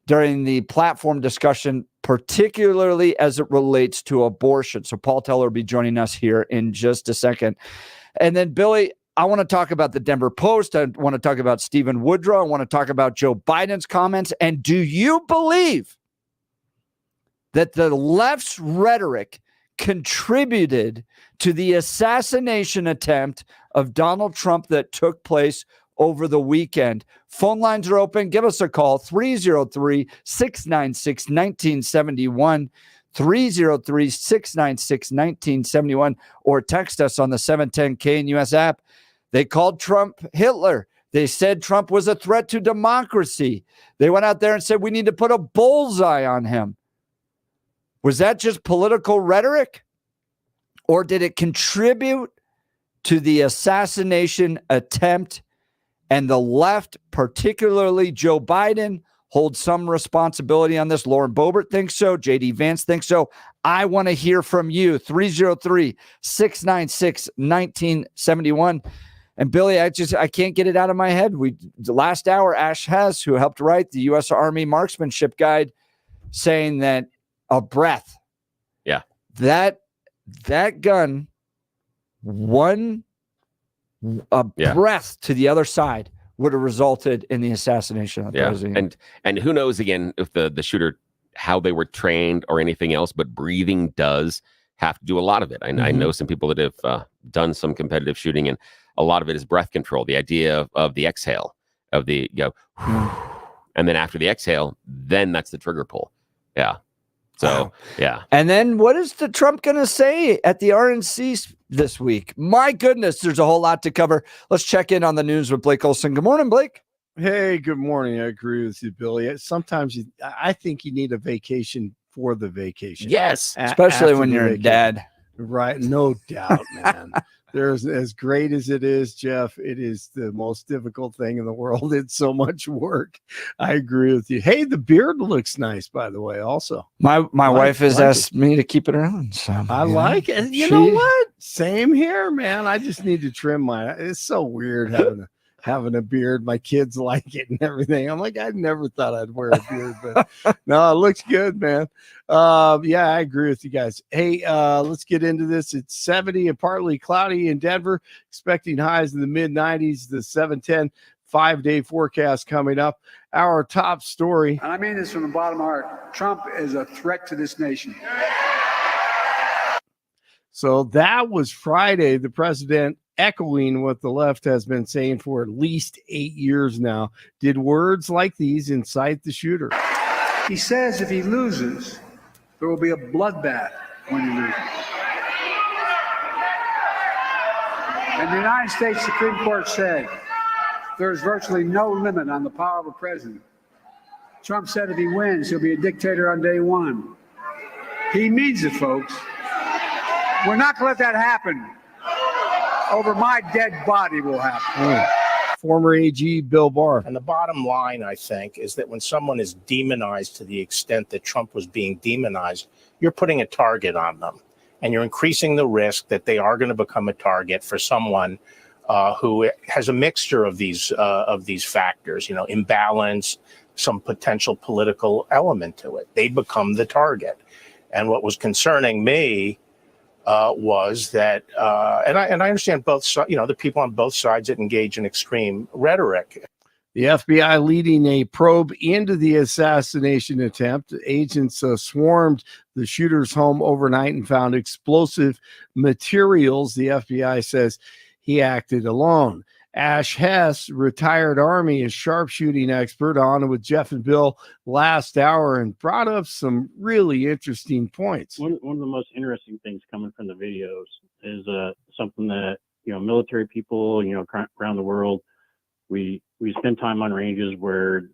during the platform discussion, particularly as it relates to abortion. So Paul Teller will be joining us here in just a second. And then, Billy, I want to talk about the Denver Post. I want to talk about Stephen Woodrow. I want to talk about Joe Biden's comments. And do you believe that the left's rhetoric contributed to the assassination attempt of Donald Trump that took place over the weekend? Phone lines are open. Give us a call, 303-696-1971, 303-696-1971, or text us on the 710 KNUS app. They called Trump Hitler. They said Trump was a threat to democracy. They went out there and said we need to put a bullseye on him. Was that just political rhetoric? Or did it contribute to the assassination attempt? And the left, particularly Joe Biden, holds some responsibility on this. Lauren Boebert thinks so. J.D. Vance thinks so. I want to hear from you. 303-696-1971. And Billy, I can't get it out of my head. The last hour, Ash Hess, who helped write the U.S. Army Marksmanship Guide, saying that a breath. Yeah. That gun, breath to the other side would have resulted in the assassination of the president. And who knows, again, if the shooter, how they were trained or anything else, but breathing does have to do a lot of it. I know some people that have done some competitive shooting, and a lot of it is breath control. The idea of the exhale, of the, and then after the exhale, then that's the trigger pull. Yeah. So, yeah. And then what is the Trump going to say at the RNC this week? My goodness, there's a whole lot to cover. Let's check in on the news with Blake Olson. Good morning, Blake. Hey, good morning. I agree with you, Billy. Sometimes I think you need a vacation for the vacation. Yes. Especially when you're a dad. Right. No doubt, man. There's, as great as it is, Jeff, it is the most difficult thing in the world. It's so much work. I agree with you. Hey, the beard looks nice, by the way, also. My wife has asked me to keep it around. So I like it. You know what? Same here, man. I just need to trim my, it's so weird having a beard. My kids like it and everything. I'm like, I never thought I'd wear a beard, but no, it looks good, man. Yeah, I agree with you guys. Hey, let's get into this. It's 70 and partly cloudy in Denver, expecting highs in the mid 90s. The 710 5-day forecast coming up. Our top story. And I mean this from the bottom of my heart. Trump is a threat to this nation. So that was Friday. The president, echoing what the left has been saying for at least 8 years now, did words like these incite the shooter. He says if he loses, there will be a bloodbath when he loses. And the United States Supreme Court said there's virtually no limit on the power of a president. Trump said if he wins, he'll be a dictator on day one. He means it, folks. We're not going to let that happen. Over my dead body will happen. Former AG Bill Barr. And the bottom line, I think, is that when someone is demonized to the extent that Trump was being demonized, you're putting a target on them. And you're increasing the risk that they are going to become a target for someone who has a mixture of these factors, imbalance, some potential political element to it. They become the target. And what was concerning me was that, and I understand both sides, the people on both sides that engage in extreme rhetoric. The FBI leading a probe into the assassination attempt. Agents swarmed the shooter's home overnight and found explosive materials. The FBI says he acted alone. Ash Hess, retired Army, a sharpshooting expert, on with Jeff and Bill last hour and brought up some really interesting points. One of the most interesting things coming from the videos is something that, military people, around the world, we spend time on ranges where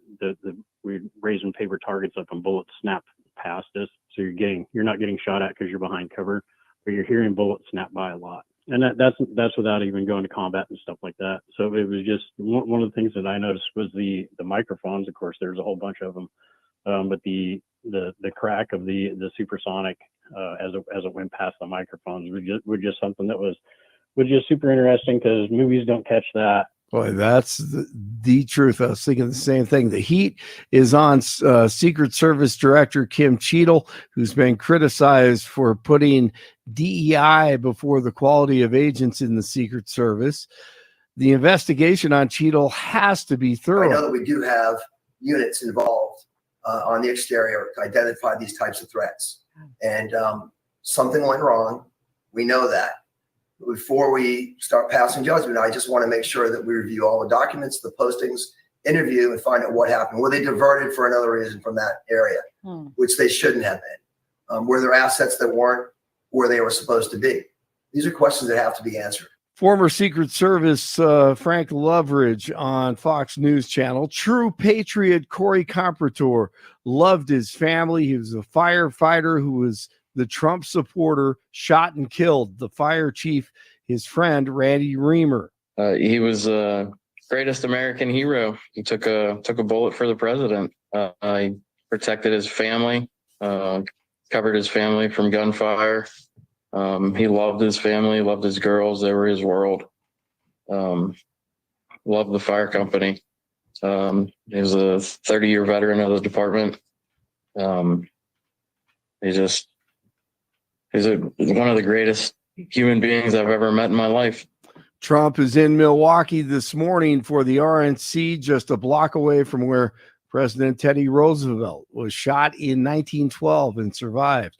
we're raising paper targets up and bullets snap past us. So you're not getting shot at because you're behind cover, but you're hearing bullets snap by a lot. And that's without even going to combat and stuff like that. So it was just one of the things that I noticed was the microphones. Of course, there's a whole bunch of them, but the crack of the supersonic as it went past the microphones was just something that was just super interesting because movies don't catch that. Boy, that's the truth. I was thinking the same thing. The heat is on Secret Service Director Kim Cheadle, who's been criticized for putting DEI before the quality of agents in the Secret Service. The investigation on Cheadle has to be thorough. I know that we do have units involved on the exterior to identify these types of threats. And something went wrong. We know that. Before we start passing judgment, I just want to make sure that we review all the documents, the postings, interview, and find out what happened. Were they diverted for another reason from that area, which they shouldn't have been? Were there assets that weren't where they were supposed to be? These are questions that have to be answered. Former Secret Service Frank Loveridge on Fox News Channel. True patriot Corey Comprator loved his family. He was a firefighter who was the Trump supporter, shot and killed the fire chief, his friend Randy Reamer. He was the greatest American hero. He took a bullet for the president. He protected his family, covered his family from gunfire. He loved his family, loved his girls. They were his world. Loved the fire company. He was a 30-year veteran of the department. He's one of the greatest human beings I've ever met in my life. Trump is in Milwaukee this morning for the RNC, just a block away from where President Teddy Roosevelt was shot in 1912 and survived.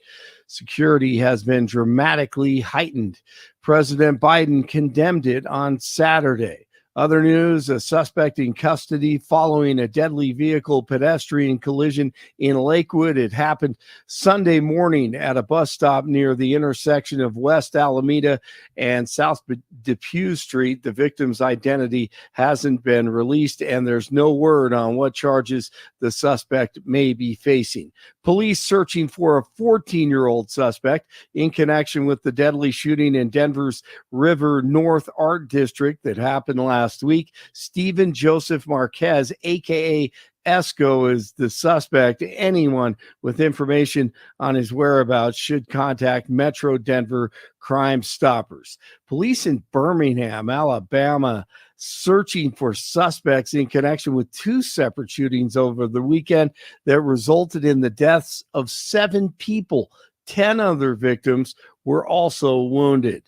Security has been dramatically heightened. President Biden condemned it on Saturday. Other news, a suspect in custody following a deadly vehicle pedestrian collision in Lakewood. It happened Sunday morning at a bus stop near the intersection of West Alameda and South Depew Street. The victim's identity hasn't been released, and there's no word on what charges the suspect may be facing. Police searching for a 14-year-old suspect in connection with the deadly shooting in Denver's River North Art District that happened last week. Stephen Joseph Marquez, a.k.a. Esco, is the suspect. Anyone with information on his whereabouts should contact Metro Denver Crime Stoppers. Police in Birmingham, Alabama, searching for suspects in connection with two separate shootings over the weekend that resulted in the deaths of 7 people. 10 other victims were also wounded.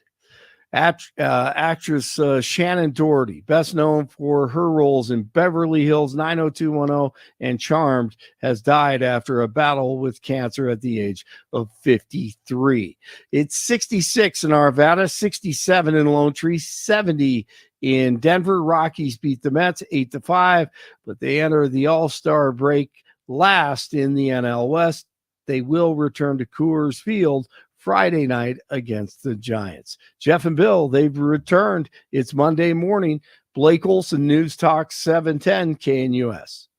Actress Shannon Doherty, best known for her roles in Beverly Hills 90210 and Charmed, has died after a battle with cancer at the age of 53. It's 66 in Arvada, 67 in Lone Tree, 70 in Denver. Rockies beat the Mets 8-5, but they enter the All-Star break last in the NL West. They will return to Coors Field Friday night against the Giants. Jeff and Bill, they've returned. It's Monday morning. Blake Olson, News Talk 710 KNUS.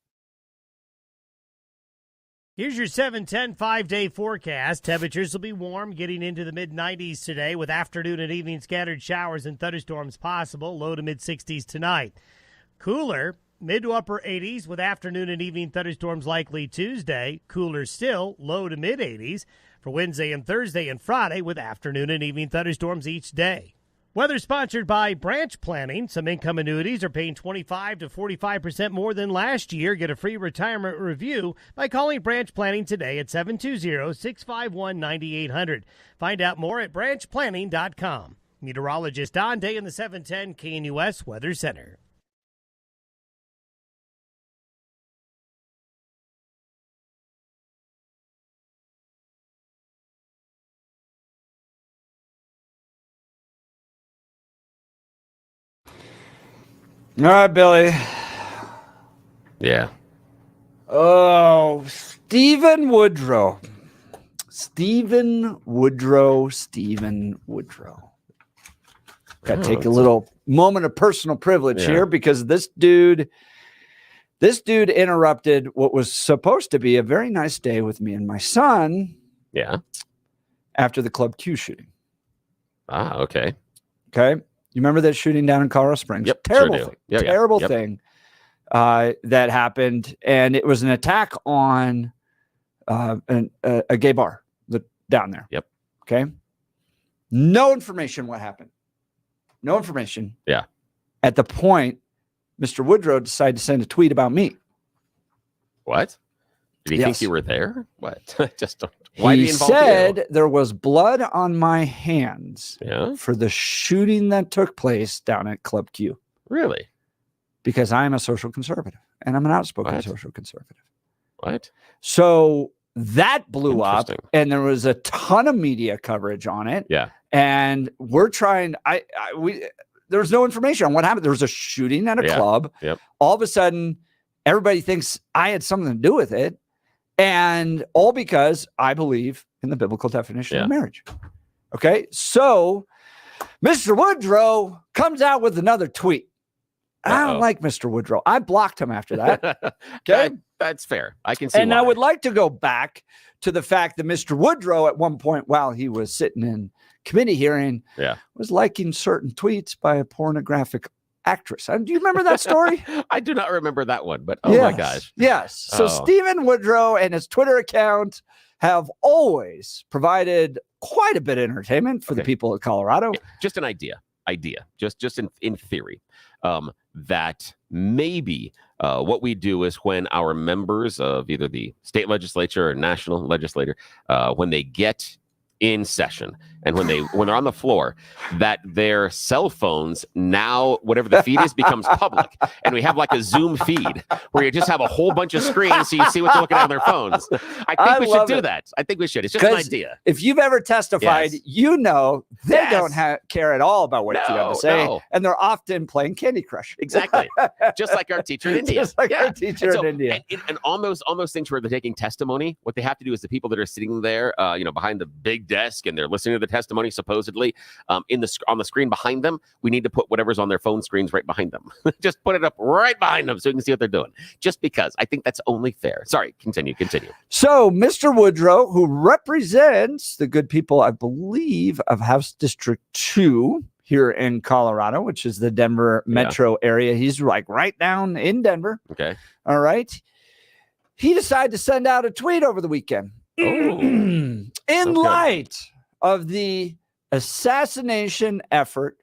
Here's your 7-10 5-day forecast. Temperatures will be warm, getting into the mid-90s today with afternoon and evening scattered showers and thunderstorms possible. Low to mid-60s tonight. Cooler, mid to upper 80s with afternoon and evening thunderstorms likely Tuesday. Cooler still, low to mid-80s for Wednesday and Thursday and Friday with afternoon and evening thunderstorms each day. Weather sponsored by Branch Planning. Some income annuities are paying 25 to 45% more than last year. Get a free retirement review by calling Branch Planning today at 720-651-9800. Find out more at branchplanning.com. Meteorologist Don Day in the 710 KNUS Weather Center. All right, Billy. Yeah. Oh, Stephen Woodrow. Got to take a little moment of personal privilege here because this dude interrupted what was supposed to be a very nice day with me and my son. Yeah. After the Club Q shooting. Ah, okay. Okay. You remember that shooting down in Colorado Springs? Yep. Terrible Sure thing. do. Terrible thing that happened. And it was an attack on a gay bar down there. Yep. Okay. No information what happened. No information. Yeah. At the point, Mr. Woodrow decided to send a tweet about me. What? Did he Yes. think you were there? What? Just don't. Why did He he involve said you? there was blood on my hands Yeah. for the shooting that took place down at Club Q. Really? Because I'm a social conservative and I'm an outspoken What? social conservative. What? So that blew up Interesting. and there was a ton of media coverage on it. Yeah. And we're trying, there was no information on what happened. There was a shooting at a club. Yep. All of a sudden, everybody thinks I had something to do with it. And all because I believe in the biblical definition of marriage. Okay. So Mr. Woodrow comes out with another tweet. I don't like Mr. Woodrow. I blocked him after that. Okay. That's fair. I can see And why. I would like to go back to the fact that Mr. Woodrow at one point while he was sitting in committee hearing was liking certain tweets by a pornographic actress. Do you remember that story? I do not remember that one, but my gosh. Yes. So Stephen Woodrow and his Twitter account have always provided quite a bit of entertainment for the people of Colorado. Just an idea, just in theory, that maybe what we do is when our members of either the state legislature or national legislature, when they get in session and when they're on the floor, that their cell phones now, whatever the feed is, becomes public, and we have like a Zoom feed where you just have a whole bunch of screens so you see what they're looking at on their phones. I think we should do that. I think we should. It's just an idea. If you've ever testified, you know they don't care at all about what you have to say, and they're often playing Candy Crush. Exactly, just like our teacher in India. Just like our teacher in India. And on those things where they're taking testimony, what they have to do is the people that are sitting there, behind the big desk, and they're listening to the testimony supposedly on the screen behind them, we need to put whatever's on their phone screens right behind them. Just put it up right behind them so you can see what they're doing. Just because I think that's only fair. Sorry, continue. So Mr. Woodrow, who represents the good people, I believe, of House District 2 here in Colorado, which is the Denver metro area. He's like right down in Denver. Okay. All right. He decided to send out a tweet over the weekend. In light of the assassination effort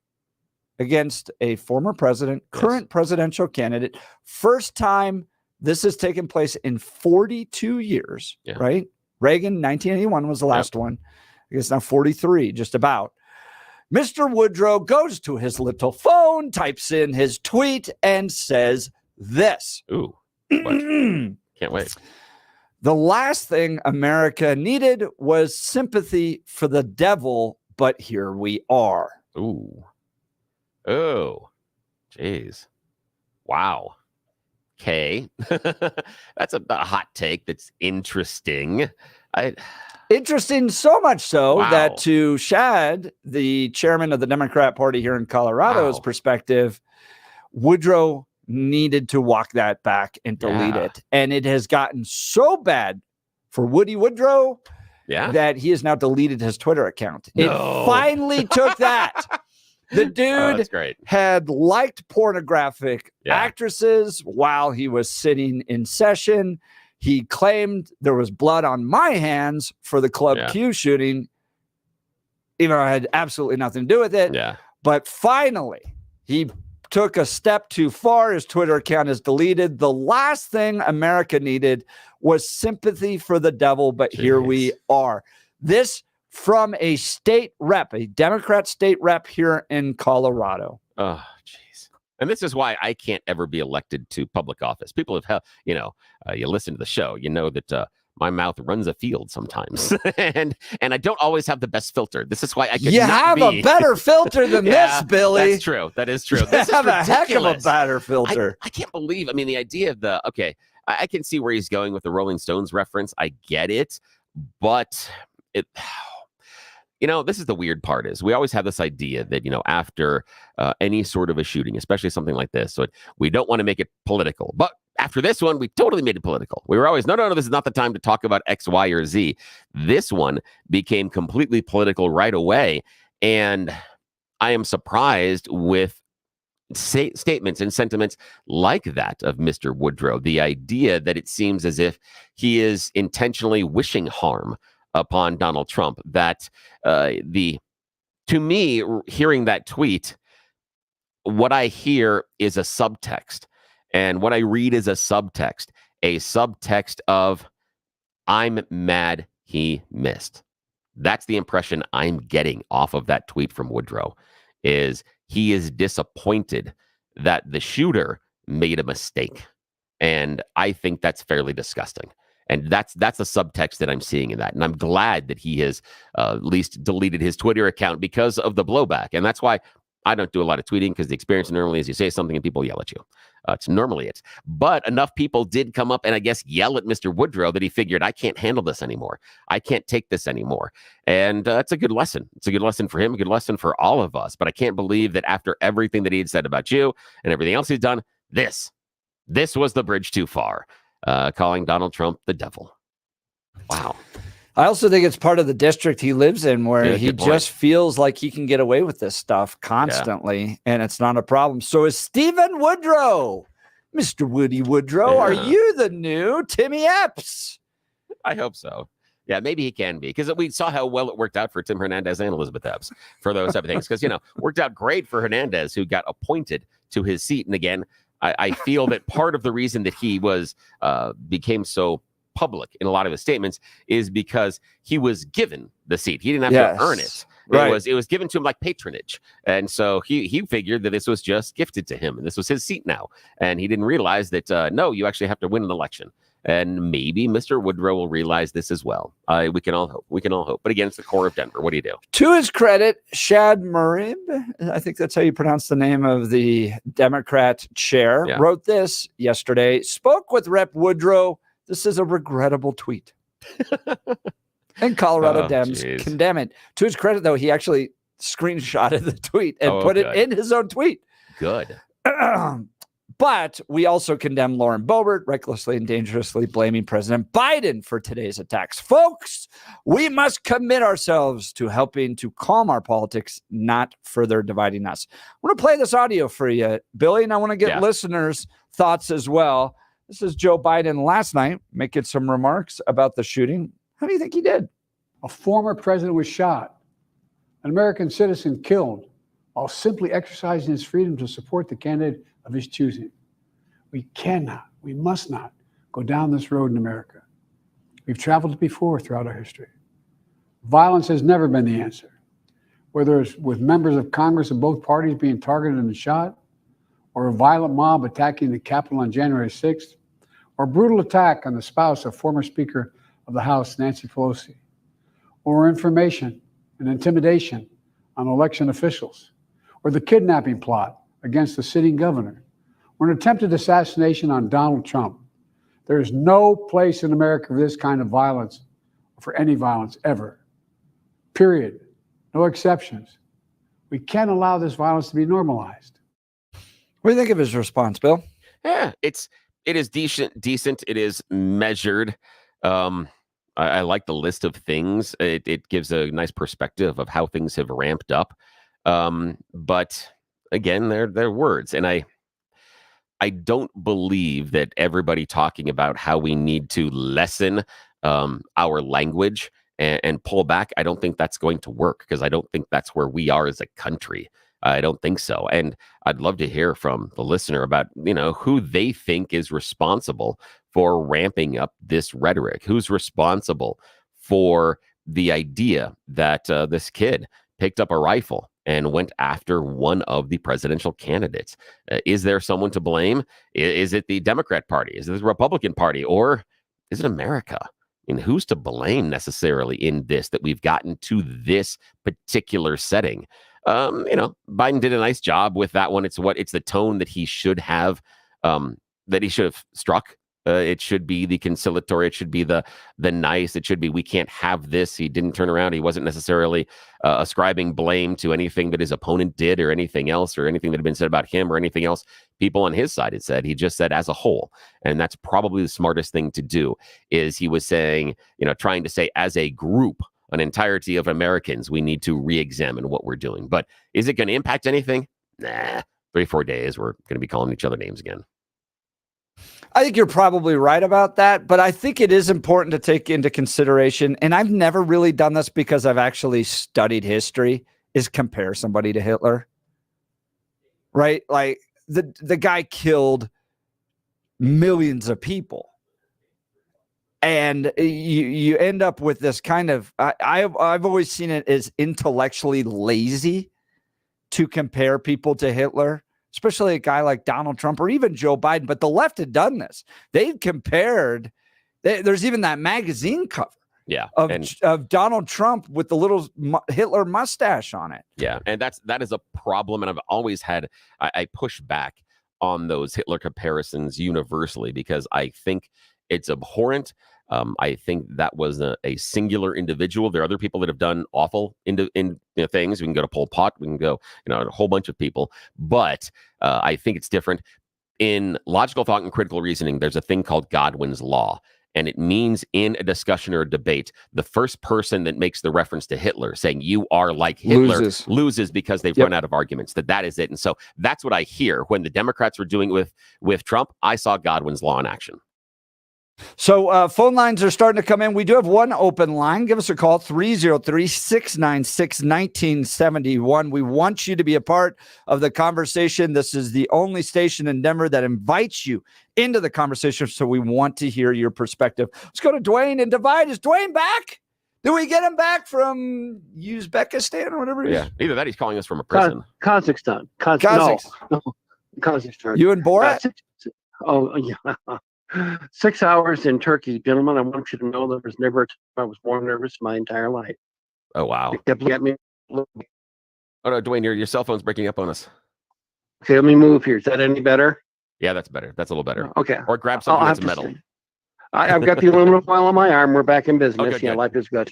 against a former president, current presidential candidate, first time this has taken place in 42 years, right? Reagan, 1981 was the last one. I guess now 43, just about. Mr. Woodrow goes to his little phone, types in his tweet, and says this. Ooh, what? Can't wait. The last thing America needed was sympathy for the devil, but here we are. Ooh. Oh, jeez. Wow. Okay. That's a hot take. That's interesting. Interesting so much so Wow. that to Shad, the chairman of the Democrat Party here in Colorado's Wow. perspective, Woodrow needed to walk that back and delete Yeah. it. And it has gotten so bad for Woody Woodrow that he has now deleted his Twitter account. No. It finally took that. The dude that's great. had liked pornographic actresses while he was sitting in session. He claimed there was blood on my hands for the Club Q shooting, even though I had absolutely nothing to do with it. Yeah. But finally, he took a step too far. His Twitter account is deleted. The last thing America needed was sympathy for the devil, but here we are. This from a state rep, a Democrat state rep here in Colorado. Oh, jeez. And this is why I can't ever be elected to public office. People have, you listen to the show, you know that my mouth runs afield sometimes, and I don't always have the best filter. This is why I could You not have be... a better filter than this, Billy. That's true. That is true. You This have is a heck of a ridiculous. better filter. I can't believe. I mean, the idea of I can see where he's going with the Rolling Stones reference. I get it, but it. This is the weird part is we always have this idea that, after any sort of a shooting, especially something like this, so we don't want to make it political. But after this one, we totally made it political. We were always, no, this is not the time to talk about X, Y, or Z. This one became completely political right away. And I am surprised with statements and sentiments like that of Mr. Woodrow. The idea that it seems as if he is intentionally wishing harm upon Donald Trump, that to me, hearing that tweet, what I hear is a subtext, and what I read is a subtext of I'm mad he missed. That's the impression I'm getting off of that tweet from Woodrow, is he is disappointed that the shooter made a mistake. And I think that's fairly disgusting. And that's the subtext that I'm seeing in that. And I'm glad that he has at least deleted his Twitter account because of the blowback. And that's why I don't do a lot of tweeting, because the experience normally is you say something and people yell at you. It's normally it. But enough people did come up and I guess yell at Mr. Woodrow that he figured, I can't handle this anymore. I can't take this anymore. And it's a good lesson. It's a good lesson for him, a good lesson for all of us. But I can't believe that after everything that he had said about you and everything else he's done, this was the bridge too far. Calling Donald Trump the devil. Wow. I also think it's part of the district he lives in where he good point. just feels like he can get away with this stuff constantly, and it's not a problem. So is Stephen Woodrow, Mr. Woody Woodrow, are you the new Timmy Epps? I hope so. Yeah, maybe he can be, because we saw how well it worked out for Tim Hernandez and Elizabeth Epps for those type of things. Because, worked out great for Hernandez, who got appointed to his seat. And again, I feel that part of the reason that he became so public in a lot of his statements is because he was given the seat. He didn't have to earn it. It was given to him like patronage. And so he figured that this was just gifted to him and this was his seat now. And he didn't realize that, no, you actually have to win an election. And maybe Mr. Woodrow will realize this as well. We can all hope. We can all hope. But again, it's the core of Denver. What do you do? To his credit, Shad Murib, I think that's how you pronounce the name of the Democrat chair, wrote this yesterday. Spoke with Rep. Woodrow. This is a regrettable tweet. And Colorado Dems condemn it. To his credit, though, he actually screenshotted the tweet and put it in his own tweet. Good. But we also condemn Lauren Boebert recklessly and dangerously blaming President Biden for today's attacks. Folks, we must commit ourselves to helping to calm our politics, not further dividing us. I want to play this audio for you, Billy, and I want to get listeners' thoughts as well. This is Joe Biden last night making some remarks about the shooting. How do you think he did? A former president was shot, an American citizen killed, while simply exercising his freedom to support the candidate of his choosing. We must not go down this road in America. We've traveled it before throughout our history. Violence has never been the answer. whether it's with members of Congress of both parties being targeted and shot, or a violent mob attacking the Capitol on January 6th, or a brutal attack on the spouse of former Speaker of the House, Nancy Pelosi, or information and intimidation on election officials, or the kidnapping plot against the sitting governor, or an attempted assassination on Donald Trump. There is no place in America for this kind of violence, or for any violence ever. Period. No exceptions. We can't allow this violence to be normalized. What do you think of his response, Bill? Yeah, it is decent. It is measured. I like the list of things. It gives a nice perspective of how things have ramped up. But again, they're words, and I don't believe that everybody talking about how we need to lessen our language and pull back. I don't think that's going to work, because I don't think that's where we are as a country. I don't think so. And I'd love to hear from the listener about, who they think is responsible for ramping up this rhetoric. Who's responsible for the idea that this kid picked up a rifle and went after one of the presidential candidates? Is there someone to blame? Is it the Democrat Party? Is it the Republican Party? Or is it America? I mean, who's to blame necessarily in this, that we've gotten to this particular setting? Biden did a nice job with that one. It's the tone that he should have, struck. It should be the conciliatory. It should be the nice. It should be, we can't have this. He didn't turn around. He wasn't necessarily ascribing blame to anything that his opponent did, or anything else, or anything that had been said about him, or anything else people on his side had said. He just said as a whole. And that's probably the smartest thing to do, is he was saying, trying to say as a group, an entirety of Americans, we need to re-examine what we're doing. But is it going to impact anything? Nah, 3-4 days, we're going to be calling each other names again. I think you're probably right about that, but I think it is important to take into consideration, and I've never really done this because I've actually studied history, is compare somebody to Hitler. Right? Like the guy killed millions of people. And you end up with this kind of, I've always seen it as intellectually lazy to compare people to Hitler, especially a guy like Donald Trump or even Joe Biden. But the left had done this. They've compared. There's even that magazine cover. Yeah, of Donald Trump with the little Hitler mustache on it. Yeah, and that is a problem. And I've always had, I push back on those Hitler comparisons universally, because I think it's abhorrent. I think that was a singular individual. There are other people that have done awful things. We can go to Pol Pot. We can go, a whole bunch of people. But I think it's different. In logical thought and critical reasoning, there's a thing called Godwin's law. And it means in a discussion or a debate, the first person that makes the reference to Hitler, saying you are like Hitler, loses because they've run out of arguments. That is it. And so that's what I hear when the Democrats were doing with Trump. I saw Godwin's law in action. So phone lines are starting to come in. We do have one open line. Give us a call, 303-696-1971. We want you to be a part of the conversation. This is the only station in Denver that invites you into the conversation, so we want to hear your perspective. Let's go to Dwayne and Divide. Is Dwayne back? Did we get him back from Uzbekistan or whatever? Yeah, either that, he's calling us from a prison. Kazakhstan. No. Kazakhstan. You and Borat? Yeah. 6 hours in Turkey, gentlemen. I want you to know there was never a time I was more nervous my entire life. Oh, wow. It kept getting me. Oh, no, Dwayne, your cell phone's breaking up on us. Okay, let me move here. Is that any better? Yeah, that's better. That's a little better. Okay. Or grab something that's metal. I've got the aluminum foil on my arm. We're back in business. Okay, good. Life is good.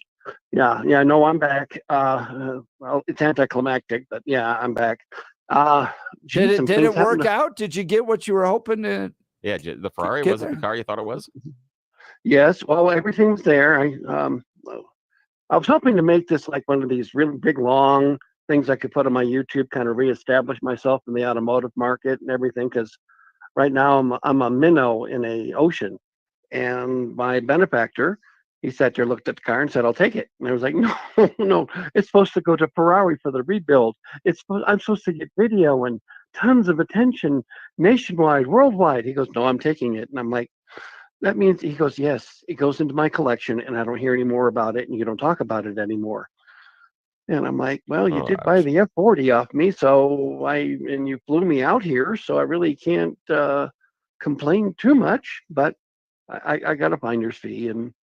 Yeah, no, I'm back. Well, it's anticlimactic, but yeah, I'm back. Did it work out? Did you get what you were hoping to? Yeah, the Ferrari wasn't the car you thought it was? Yes, well, everything's there. I was hoping to make this like one of these really big, long things I could put on my YouTube, kind of reestablish myself in the automotive market and everything, because right now I'm a minnow in a ocean. And my benefactor, he sat there, looked at the car and said, I'll take it. And I was like, no, it's supposed to go to Ferrari for the rebuild. I'm supposed to get video and tons of attention nationwide, worldwide. He goes, no, I'm taking it. And I'm like, that means, he goes, yes, it goes into my collection and I don't hear any more about it and you don't talk about it anymore. And I'm like, well, you did buy the F-40 off me, and you flew me out here, so I really can't complain too much, but I got a finder's fee, and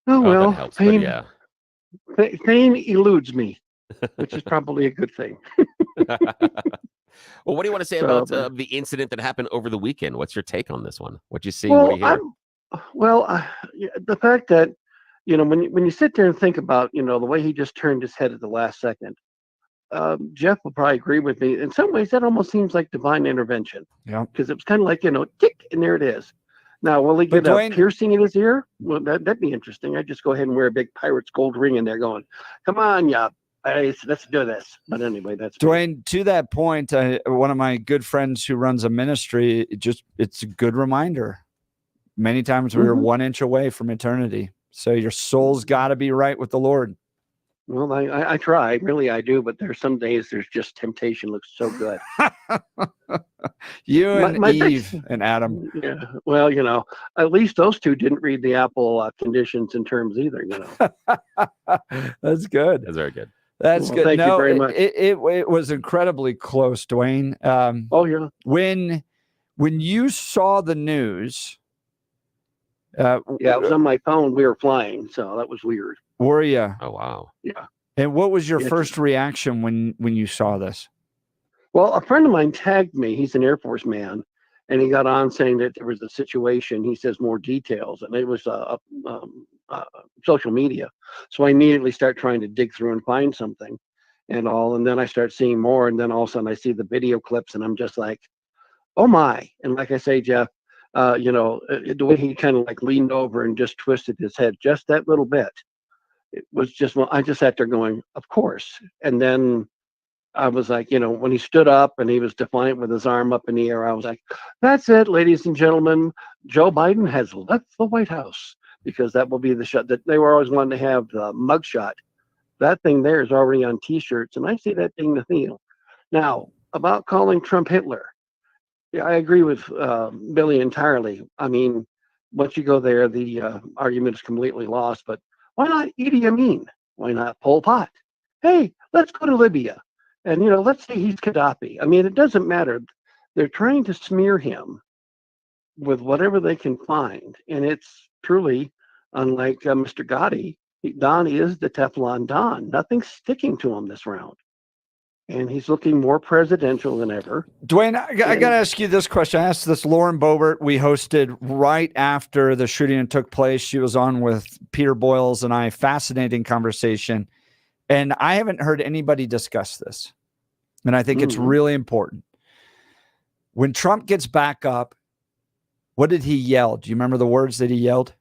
that helps, but yeah. Fame eludes me, which is probably a good thing. Well, what do you want to say about the incident that happened over the weekend? What's your take on this one? What you see? Well, what do you hear? The fact that, when you sit there and think about, the way he just turned his head at the last second, Jeff will probably agree with me. In some ways, that almost seems like divine intervention. Yeah. Because it was kind of like, tick, and there it is. Now, will he get a piercing in his ear? Well, that'd be interesting. I'd just go ahead and wear a big pirate's gold ring in there going, come on, yeah, let's do this. But anyway, that's Dwayne, to that point, one of my good friends who runs a ministry, it's a good reminder. Many times we were 1 inch away from eternity. So your soul's got to be right with the Lord. Well, I try, really I do, but there's some days there's just temptation looks so good. You and Eve and Adam. Yeah. Well, at least those two didn't read the Apple conditions and terms either, That's good. That's very good. That's good. Thank you very much. It was incredibly close, Dwayne. Oh, yeah. When you saw the news, it was on my phone. We were flying, so that was weird. Were you? Oh, wow. Yeah. And what was your first reaction when you saw this? Well, a friend of mine tagged me. He's an Air Force man, and he got on saying that there was a situation. He says more details, and it was social media. So I immediately start trying to dig through and find something and all. And then I start seeing more, and then all of a sudden I see the video clips, and I'm just like, oh my. And like I say, Jeff, the way he kind of like leaned over and just twisted his head just that little bit, it was just, I just sat there going, of course. And then I was like, when he stood up and he was defiant with his arm up in the air, I was like, that's it, ladies and gentlemen, Joe Biden has left the White House, because that will be the shot that they were always wanting to have, the mug shot. That thing there is already on t-shirts, and I see that thing to feel. Now, about calling Trump Hitler. Yeah, I agree with Billy entirely. I mean, once you go there, the argument is completely lost. But why not Idi Amin? Why not Pol Pot? Hey, let's go to Libya. And, let's say he's Gaddafi. I mean, it doesn't matter. They're trying to smear him with whatever they can find. And it's truly, unlike Mr. Gotti, Don is the Teflon Don. Nothing's sticking to him this round. And he's looking more presidential than ever. Dwayne, I got to ask you this question. I asked this Lauren Boebert. We hosted right after the shooting took place. She was on with Peter Boyles and I. Fascinating conversation. And I haven't heard anybody discuss this. And I think it's really important. When Trump gets back up, what did he yell? Do you remember the words that he yelled?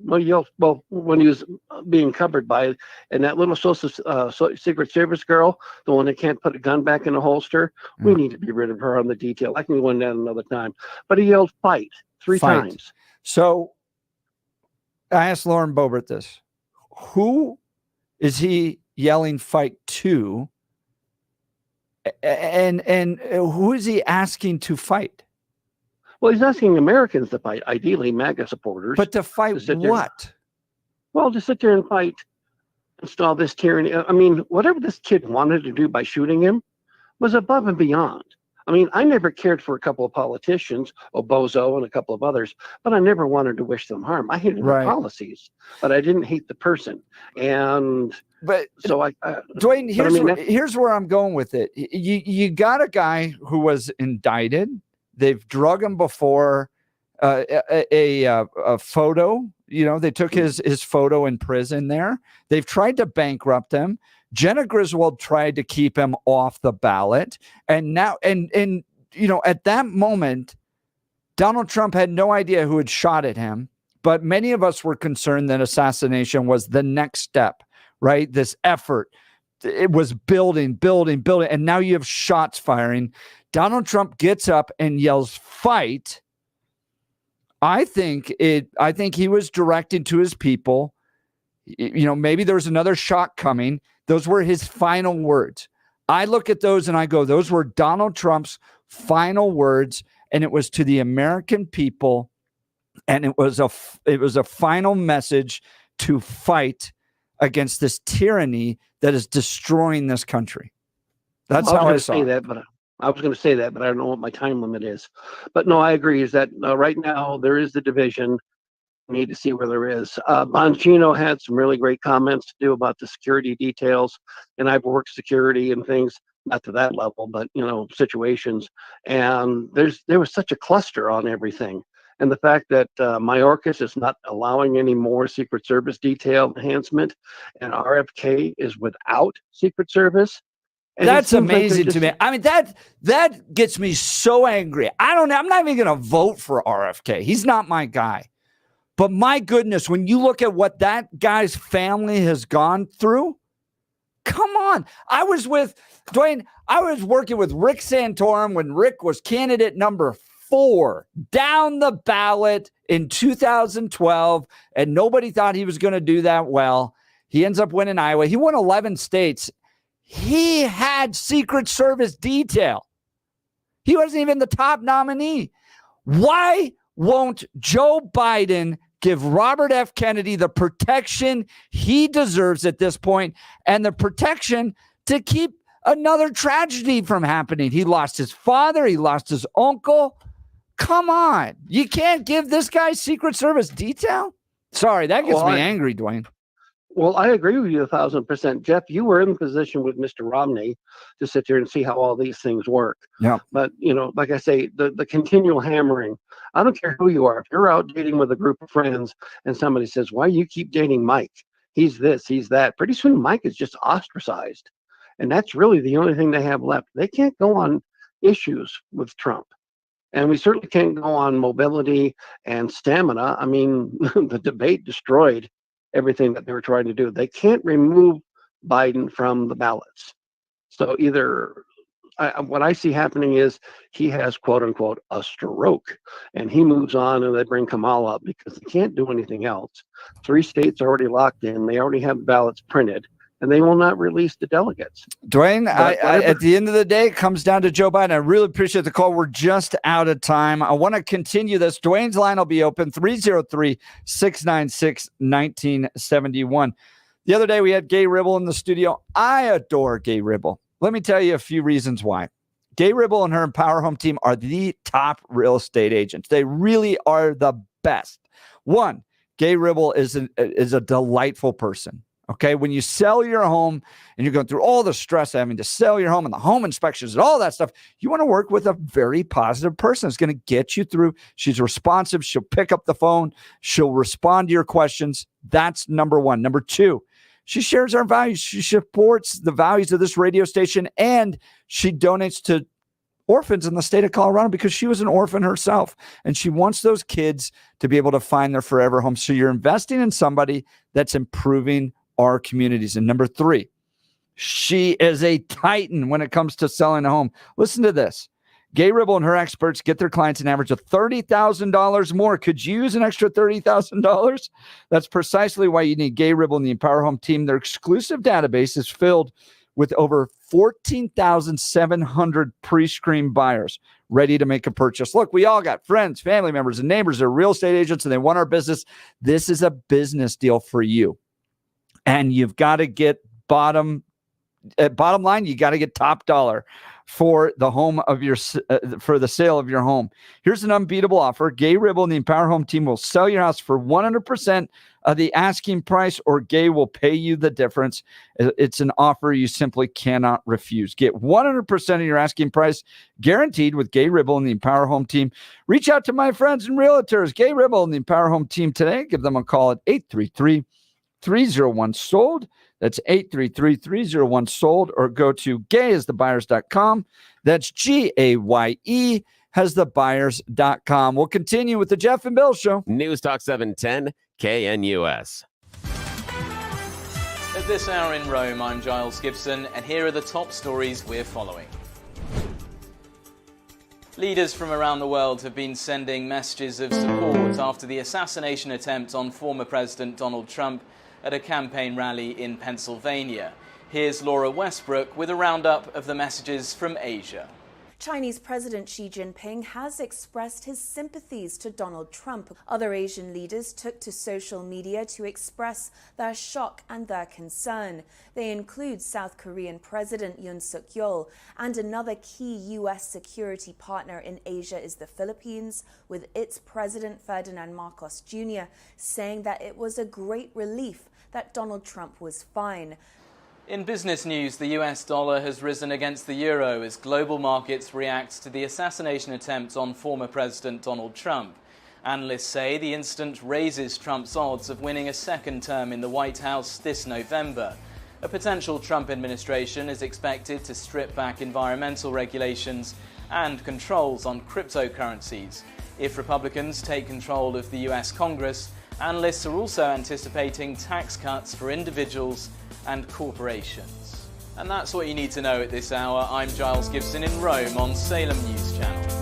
Well, when he was being covered by, and that little Secret Service girl, the one that can't put a gun back in a holster, we need to be rid of her on the detail. I can go into that another time. But he yelled fight three times. So I asked Lauren Boebert this. Who is he yelling fight to? And who is he asking to fight? Well, he's asking Americans to fight, ideally MAGA supporters. But to fight what? Well, to sit there and fight, install this tyranny. I mean, whatever this kid wanted to do by shooting him was above and beyond. I mean, I never cared for a couple of politicians, Obozo and a couple of others, but I never wanted to wish them harm. I hated their policies, but I didn't hate the person. And so Dwayne, here's where I'm going with it. You got a guy who was indicted. They've drug him before a photo. They took his photo in prison there. They've tried to bankrupt him. Jenna Griswold tried to keep him off the ballot. And now, and at that moment, Donald Trump had no idea who had shot at him. But many of us were concerned that assassination was the next step, right? This effort. It was building. And now you have shots firing. Donald Trump gets up and yells, fight. I think he was directed to his people. Maybe there's another shot coming. Those were his final words. I look at those and I go, those were Donald Trump's final words. And it was to the American people. And it was a final message to fight against this tyranny that is destroying this country. That's Well, how I I was saw going to say it. that, but I was going to say that, but I don't know what my time limit is. But no, I agree. Is that right now there is the division. We need to see where there is. Bongino had some really great comments to do about the security details, and I've worked security and things, not to that level, but situations. And there was such a cluster on everything. And the fact that Mayorkas is not allowing any more Secret Service detail enhancement, and RFK is without Secret Service. And That's amazing to me. I mean, that gets me so angry. I'm not even going to vote for RFK. He's not my guy. But my goodness, when you look at what that guy's family has gone through, come on. I was working with Rick Santorum when Rick was candidate number 4 down the ballot in 2012, and nobody thought he was going to do that well. He ends up winning Iowa. He won 11 states. He had Secret Service detail. He wasn't even the top nominee. Why won't Joe Biden give Robert F. Kennedy the protection he deserves at this point and the protection to keep another tragedy from happening? He lost his father. He lost his uncle. Come on. You can't give this guy Secret Service detail? Sorry, that gets me angry, Dwayne. Well, I agree with you 1,000%. Jeff, you were in position with Mr. Romney to sit here and see how all these things work. Yeah. But, like I say, the continual hammering, I don't care who you are. If you're out dating with a group of friends and somebody says, why you keep dating Mike? He's this, he's that. Pretty soon, Mike is just ostracized. And that's really the only thing they have left. They can't go on issues with Trump. And we certainly can't go on mobility and stamina. I mean, the debate destroyed everything that they were trying to do. They can't remove Biden from the ballots. So either what I see happening is he has, quote unquote, a stroke, and he moves on and they bring Kamala up because they can't do anything else. 3 states are already locked in. They already have ballots printed, and they will not release the delegates. Dwayne, at the end of the day, it comes down to Joe Biden. I really appreciate the call. We're just out of time. I want to continue this. Dwayne's line will be open, 303-696-1971. The other day, we had Gay Ribble in the studio. I adore Gay Ribble. Let me tell you a few reasons why. Gay Ribble and her Empower Home team are the top real estate agents. They really are the best. One, Gay Ribble is a delightful person. Okay, when you sell your home and you're going through all the stress of having to sell your home and the home inspections and all that stuff, you want to work with a very positive person that's going to get you through. She's responsive. She'll pick up the phone. She'll respond to your questions. That's number one. Number two, she shares our values. She supports the values of this radio station, and she donates to orphans in the state of Colorado because she was an orphan herself, and she wants those kids to be able to find their forever home. So you're investing in somebody that's improving our communities. And number three, she is a titan when it comes to selling a home. Listen to this. Gay Ribble and her experts get their clients an average of $30,000 more. Could you use an extra $30,000? That's precisely why you need Gay Ribble and the Empower Home team. Their exclusive database is filled with over 14,700 pre-screened buyers ready to make a purchase. Look, we all got friends, family members, and neighbors that are real estate agents, and they want our business. This is a business deal for you. And you've got to get bottom line, you got to get top dollar for the home of your for the sale of your home. Here's an unbeatable offer. Gay Ribble and the Empower Home team will sell your house for 100% of the asking price, or Gay will pay you the difference. It's an offer you simply cannot refuse. Get 100% of your asking price guaranteed with Gay Ribble and the Empower Home team. Reach out to my friends and realtors, Gay Ribble and the Empower Home team today. Give them a call at 833-301-SOLD. That's 833-301-SOLD, or go to gayasthebuyers.com. That's GAYE hasthebuyers.com. We'll continue with the Jeff and Bill Show. News Talk 710 KNUS. At this hour in Rome, I'm Giles Gibson, and here are the top stories we're following. Leaders from around the world have been sending messages of support after the assassination attempt on former President Donald Trump at a campaign rally in Pennsylvania. Here's Laura Westbrook with a roundup of the messages from Asia. Chinese President Xi Jinping has expressed his sympathies to Donald Trump. Other Asian leaders took to social media to express their shock and their concern. They include South Korean President Yoon Suk Yeol, and another key U.S. security partner in Asia is the Philippines, with its President Ferdinand Marcos Jr. saying that it was a great relief that Donald Trump was fine. In business news, the US dollar has risen against the euro as global markets react to the assassination attempt on former President Donald Trump. Analysts say the incident raises Trump's odds of winning a second term in the White House this November. A potential Trump administration is expected to strip back environmental regulations and controls on cryptocurrencies. If Republicans take control of the US Congress, analysts are also anticipating tax cuts for individuals and corporations. And that's what you need to know at this hour. I'm Giles Gibson in Rome on Salem News Channel.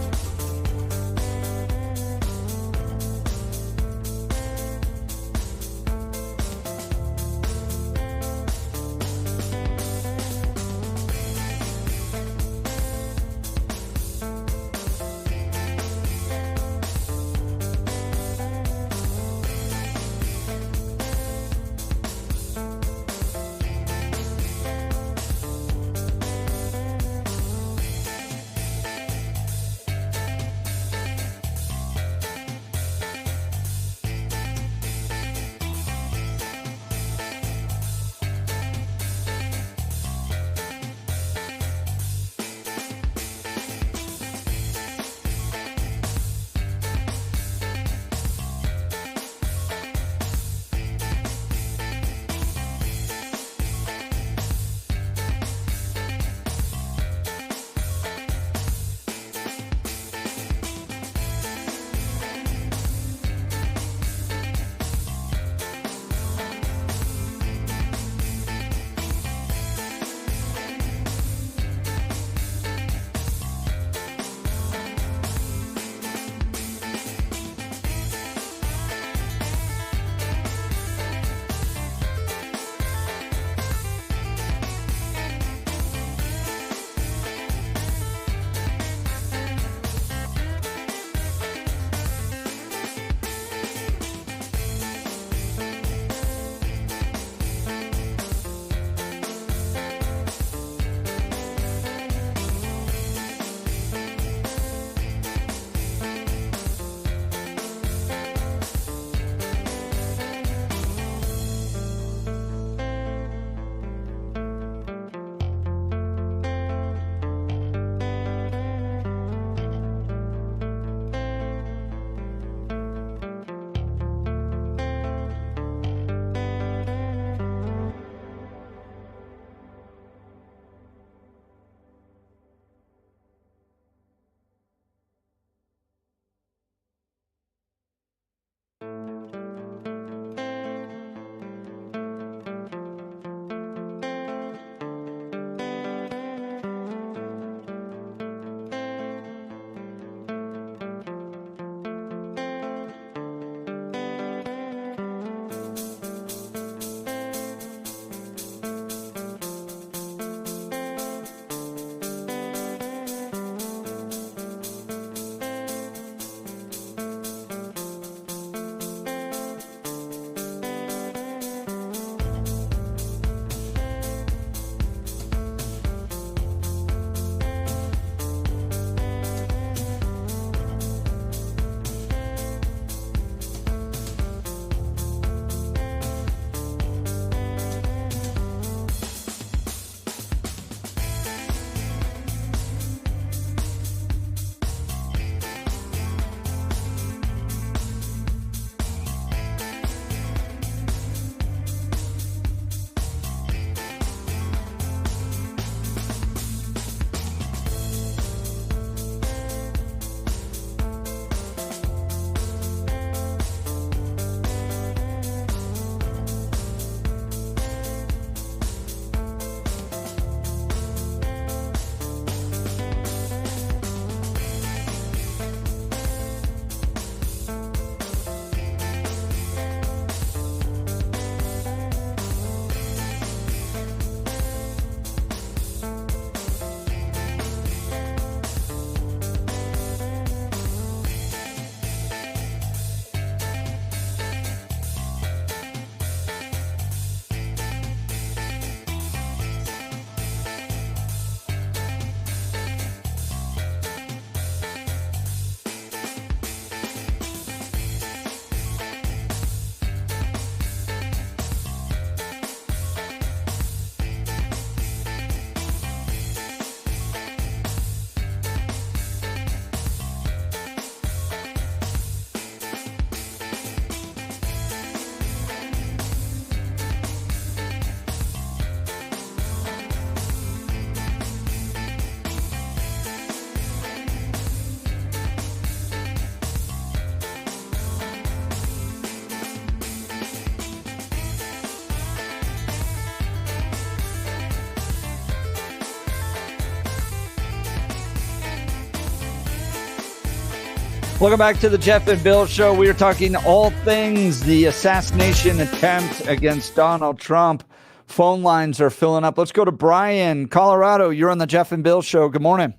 Welcome back to the Jeff and Bill Show. We are talking all things the assassination attempt against Donald Trump. Phone lines are filling up. Let's go to Brian, Colorado. You're on the Jeff and Bill Show. Good morning.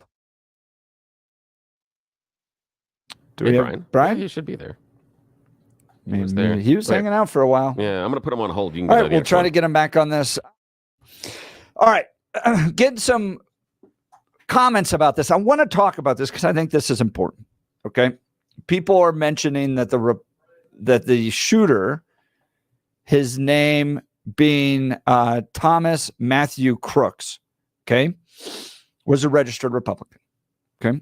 Do we have Brian? Yeah, he should be there. He was there. He was hanging out for a while. Yeah, I'm going to put him on hold. You can All get right, we'll try to get him back on this. All right, get some comments about this. I want to talk about this because I think this is important. Okay, people are mentioning that the shooter, his name being Thomas Matthew Crooks, okay, was a registered Republican. Okay,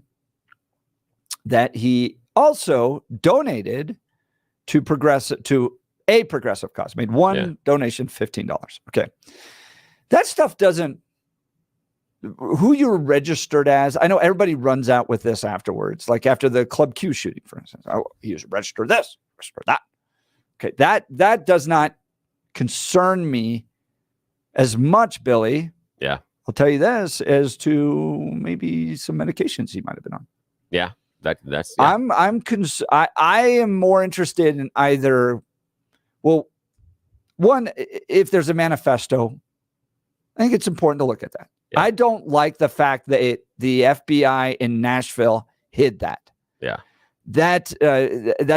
that he also donated to a progressive cause, made one donation, $15. Okay, that stuff doesn't. Who you're registered as, I know everybody runs out with this afterwards, like after the Club Q shooting, for instance. Oh, he was registered this, registered that. Okay, that does not concern me as much, Billy. Yeah. I'll tell you this, as to maybe some medications he might have been on. Yeah, that's. Yeah. I am more interested in either. Well, one, if there's a manifesto, I think it's important to look at that. Yeah. I don't like the fact that the FBI in Nashville hid that. Yeah, that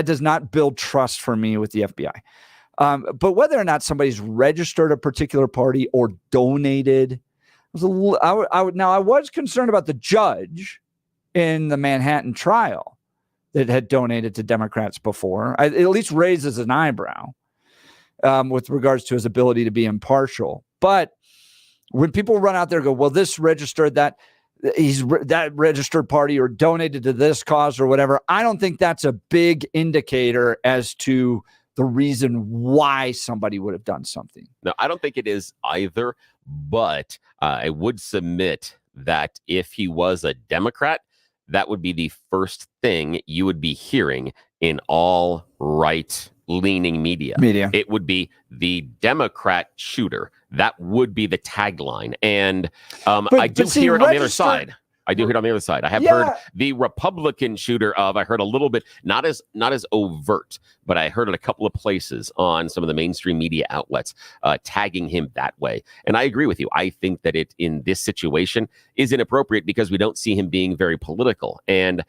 does not build trust for me with the FBI. But whether or not somebody's registered a particular party or donated, I was concerned about the judge in the Manhattan trial that had donated to Democrats before. It at least raises an eyebrow with regards to his ability to be impartial. But when people run out there and go, well, this registered that registered party or donated to this cause or whatever, I don't think that's a big indicator as to the reason why somebody would have done something. No, I don't think it is either, but I would submit that if he was a Democrat, that would be the first thing you would be hearing in all right-leaning media. It would be the Democrat shooter. That would be the tagline. And I do hear it on the other side. I have heard the Republican shooter I heard a little bit, not as overt, but I heard it a couple of places on some of the mainstream media outlets tagging him that way. And I agree with you. I think that it in this situation is inappropriate because we don't see him being very political. And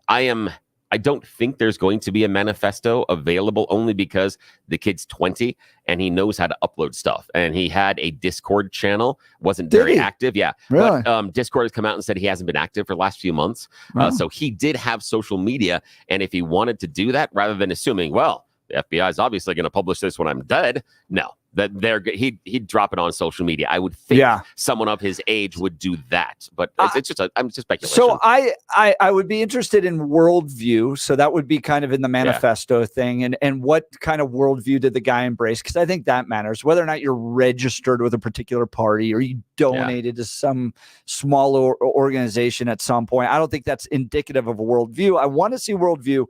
I don't think there's going to be a manifesto available only because the kid's 20 and he knows how to upload stuff. And he had a Discord channel, wasn't very active. Yeah. Really? But Discord has come out and said he hasn't been active for the last few months. Wow. So he did have social media. And if he wanted to do that, rather than assuming, well, the FBI is obviously going to publish this when I'm dead. No, that he'd drop it on social media. I would think someone of his age would do that, but it's just I'm just speculation. So I would be interested in worldview. So that would be kind of in the manifesto thing, and what kind of worldview did the guy embrace? Because I think that matters. Whether or not you're registered with a particular party or you donated to some smaller organization at some point, I don't think that's indicative of a worldview. I want to see worldview.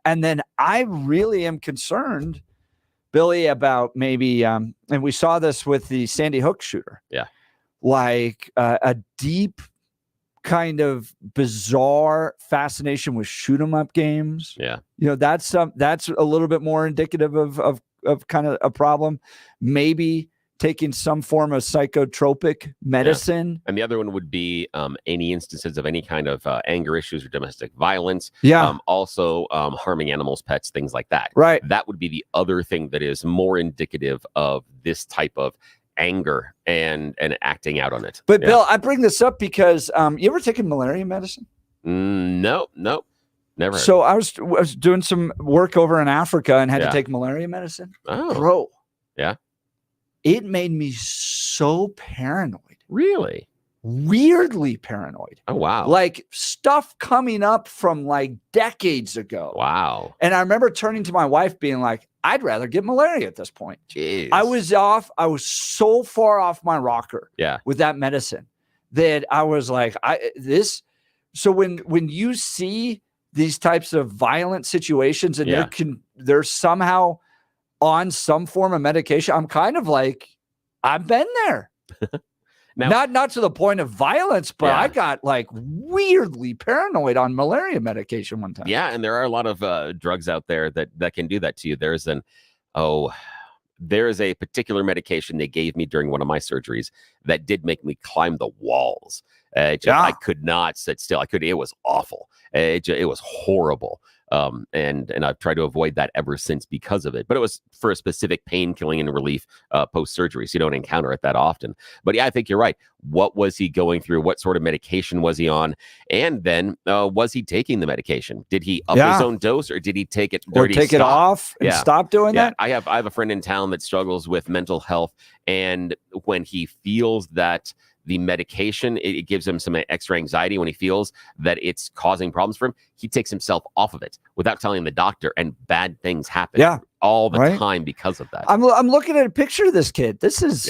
And then I really am concerned, Billy, about maybe, and we saw this with the Sandy Hook shooter. Yeah. Like a deep kind of bizarre fascination with shoot 'em up games. Yeah. You know, that's a little bit more indicative of kind of a problem. Maybe taking some form of psychotropic medicine. Yeah. And the other one would be any instances of any kind of anger issues or domestic violence. Yeah. Also harming animals, pets, things like that. Right. That would be the other thing that is more indicative of this type of anger and acting out on it. But Bill, I bring this up because you ever taken malaria medicine? No, never. So I was doing some work over in Africa and had to take malaria medicine. Oh. Bro. Yeah. It made me so paranoid. Really? Weirdly paranoid. Oh, wow. Like stuff coming up from like decades ago. Wow. And I remember turning to my wife being like, I'd rather get malaria at this point. Jeez. I was so far off my rocker with that medicine that I was like, so when you see these types of violent situations and they're somehow on some form of medication, I'm kind of like, I've been there. Not to the point of violence, but Yeah. I got like weirdly paranoid on malaria medication one time. Yeah, and there are a lot of drugs out there that can do that to you. There is a particular medication they gave me during one of my surgeries that did make me climb the walls. I could not sit still. It was awful. It was horrible. And I've tried to avoid that ever since because of it. But it was for a specific pain killing and relief post surgery. So you don't encounter it that often. But yeah, I think you're right. What was he going through? What sort of medication was he on? And then was he taking the medication? Did he up his own dose, or did he take it? Or take it off and stop doing that? I have a friend in town that struggles with mental health, and when he feels that the medication, it gives him some extra anxiety. When he feels that it's causing problems for him, he takes himself off of it without telling the doctor, and bad things happen all the time because of that. I'm looking at a picture of this kid. This is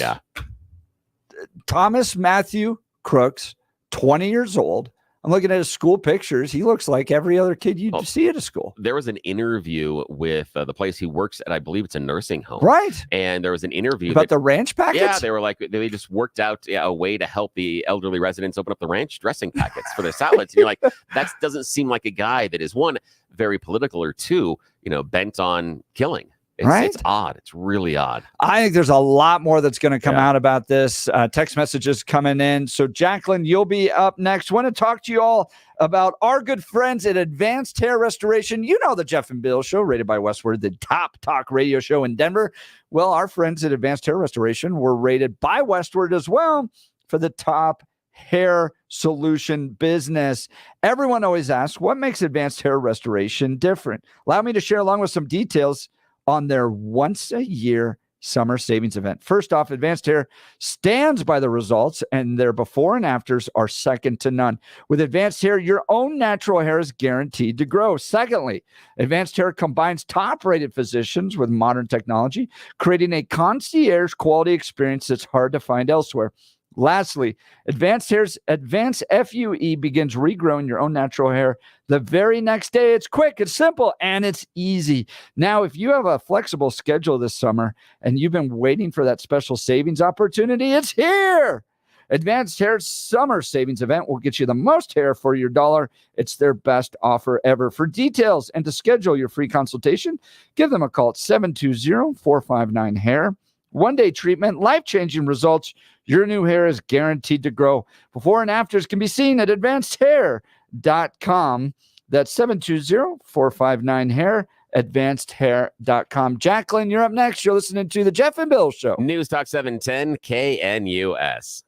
Thomas Matthew Crooks, 20 years old. I'm looking at his school pictures. He looks like every other kid you'd see at a school. There was an interview with the place he works at. I believe it's a nursing home. Right. And there was an interview about the ranch packets. Yeah, they were like, they just worked out a way to help the elderly residents open up the ranch dressing packets for their salads. And you're like, that doesn't seem like a guy that is, one, very political, or two, bent on killing. It's odd. It's really odd. I think there's a lot more that's going to come out about this. Text messages coming in. So, Jacqueline, you'll be up next. Want to talk to you all about our good friends at Advanced Hair Restoration. You know the Jeff and Bill Show, rated by Westward, the top talk radio show in Denver. Well, our friends at Advanced Hair Restoration were rated by Westward as well for the top hair solution business. Everyone always asks, what makes Advanced Hair Restoration different? Allow me to share along with some details on their once-a-year summer savings event. First off, Advanced Hair stands by the results, and their before and afters are second to none. With Advanced Hair, your own natural hair is guaranteed to grow. Secondly, Advanced Hair combines top-rated physicians with modern technology, creating a concierge quality experience that's hard to find elsewhere. Lastly, Advanced Hair's Advanced FUE begins regrowing your own natural hair the very next day. It's quick, it's simple, and it's easy. Now, if you have a flexible schedule this summer and you've been waiting for that special savings opportunity, it's here. Advanced Hair's summer savings event will get you the most hair for your dollar. It's their best offer ever. For details and to schedule your free consultation, give them a call at 720-459-HAIR. One-day treatment, life-changing results. Your new hair is guaranteed to grow. Before and afters can be seen at advancedhair.com. That's 720-459-HAIR, advancedhair.com. Jacqueline, you're up next. You're listening to the Jeff and Bill Show. News Talk 710 KNUS.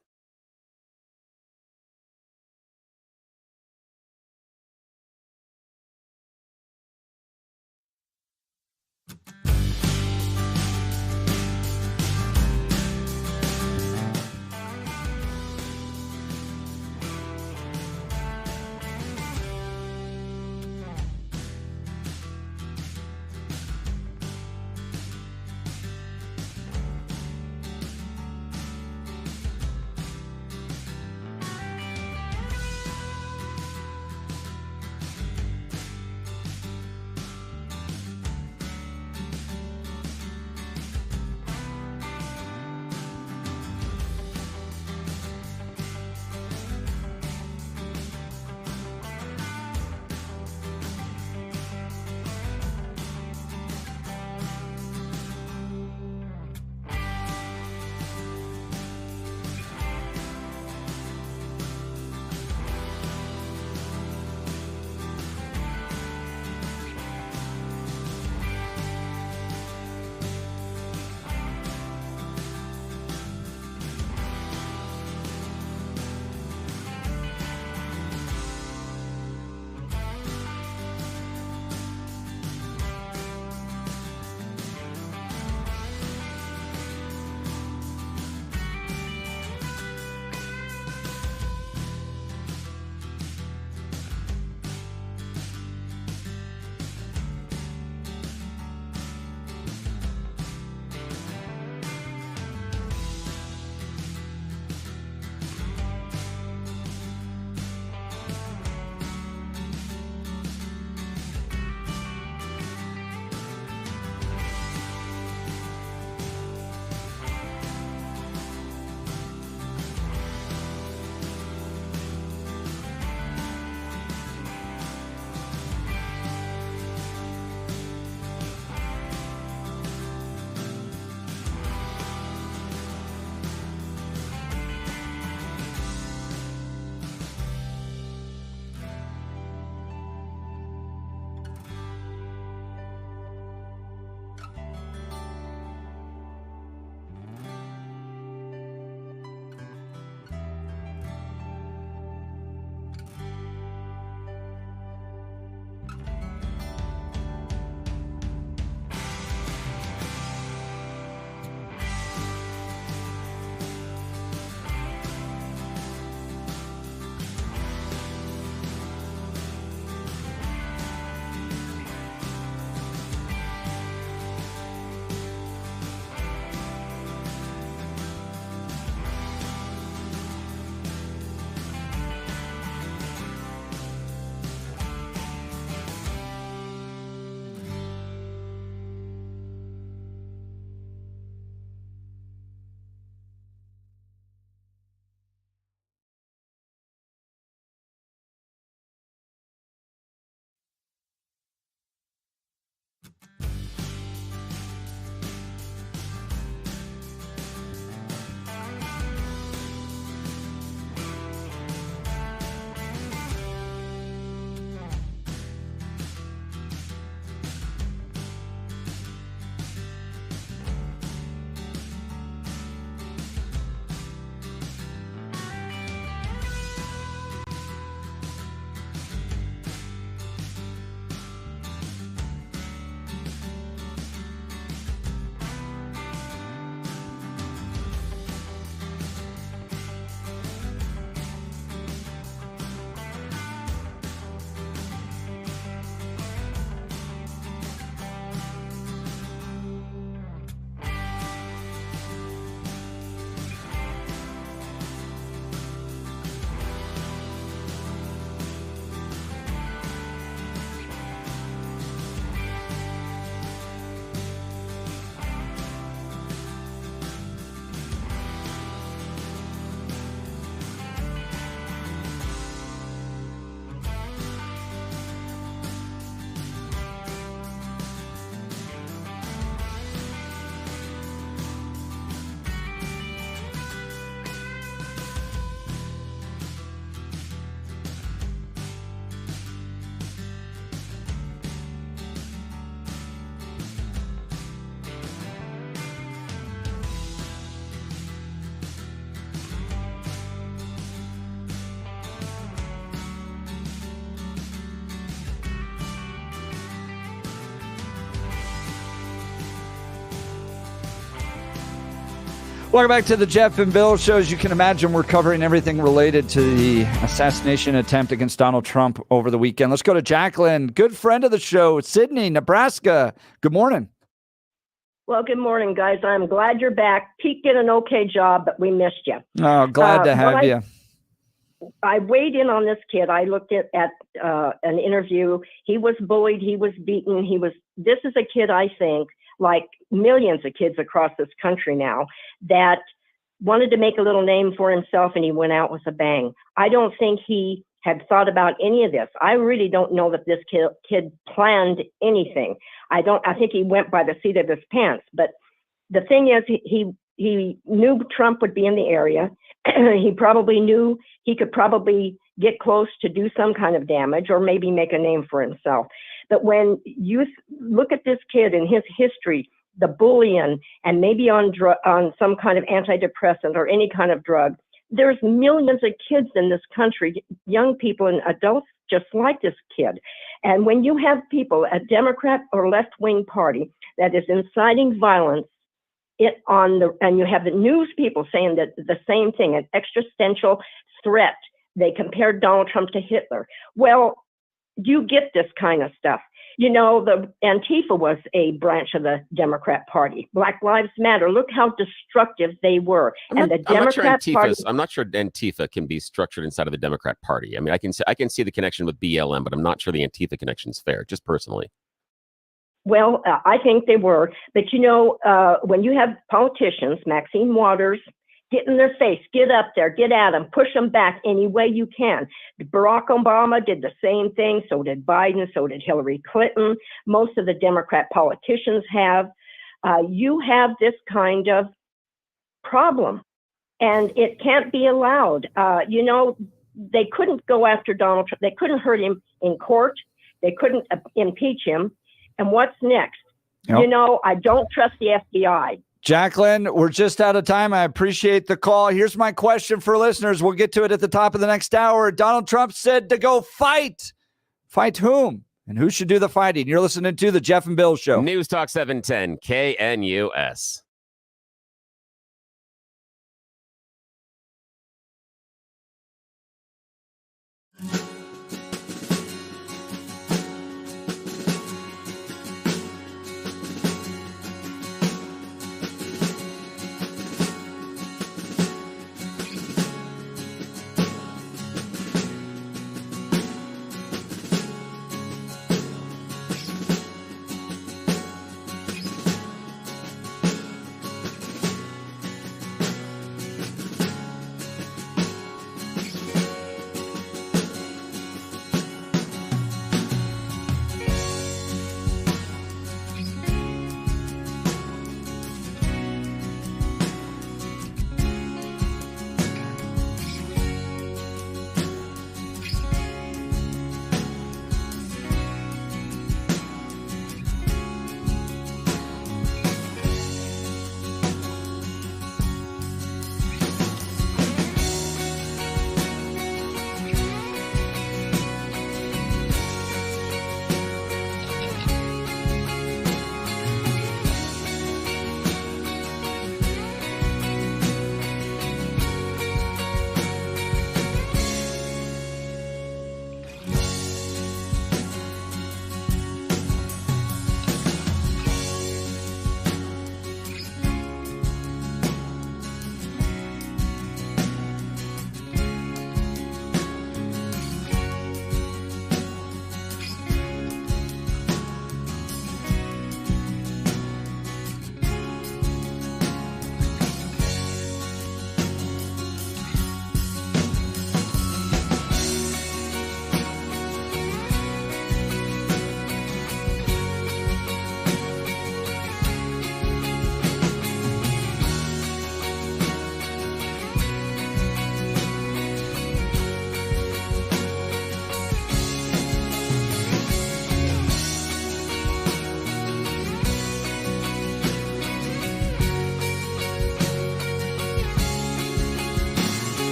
Welcome back to the Jeff and Bill Show. As you can imagine, we're covering everything related to the assassination attempt against Donald Trump over the weekend. Let's go to Jacqueline, good friend of the show, Sydney, Nebraska. Good morning. Well, good morning, guys. I'm glad you're back. Pete did an okay job, but we missed you. Oh, glad to have you. I weighed in on this kid. I looked at an interview. He was bullied. He was beaten. This is a kid, I think, like millions of kids across this country now, that wanted to make a little name for himself, and he went out with a bang. I don't think he had thought about any of this. I really don't know that this kid planned anything. I think he went by the seat of his pants. But the thing is, he knew Trump would be in the area. He probably knew he could probably get close to do some kind of damage or maybe make a name for himself. But when you look at this kid and his history, the bullying, and maybe on some kind of antidepressant or any kind of drug, there's millions of kids in this country, young people and adults just like this kid. And when you have people, a Democrat or left-wing party that is inciting violence, and you have the news people saying that the same thing, an existential threat. They compared Donald Trump to Hitler. Well, you get this kind of stuff. You know, the Antifa was a branch of the Democrat Party. Black Lives Matter. Look how destructive they were. I'm not sure Antifa can be structured inside of the Democrat Party. I mean, I can see the connection with BLM, but I'm not sure the Antifa connection is fair, just personally. Well, I think they were. But, you know, when you have politicians, Maxine Waters, get in their face, get up there, get at them, push them back any way you can. Barack Obama did the same thing. So did Biden. So did Hillary Clinton. Most of the Democrat politicians have. You have this kind of problem, and it can't be allowed. You know, they couldn't go after Donald Trump. They couldn't hurt him in court. They couldn't impeach him. And what's next? Yep. You know, I don't trust the FBI. Jacqueline, we're just out of time. I appreciate the call. Here's my question for listeners. We'll get to it at the top of the next hour. Donald Trump said to go fight. Fight whom? And who should do the fighting? You're listening to the Jeff and Bill Show. News Talk 710 KNUS.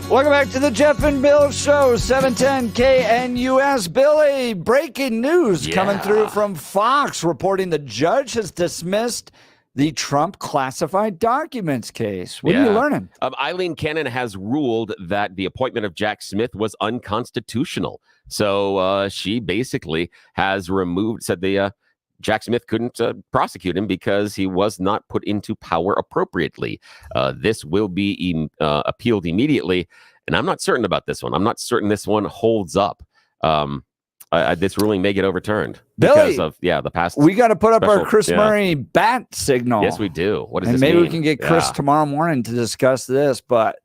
Welcome back to the Jeff and Bill Show, 710 KNUS. Billy, breaking news coming through from Fox reporting the judge has dismissed the Trump classified documents case. What are you learning? Eileen Cannon has ruled that the appointment of Jack Smith was unconstitutional. So she basically has said Jack Smith couldn't prosecute him because he was not put into power appropriately. This will be appealed immediately, and I'm not certain about this one. I'm not certain this one holds up. This ruling may get overturned because of the past. We got to put up our Chris Murray bat signal. Yes, we do. What does and this maybe mean? we can get Chris tomorrow morning to discuss this, but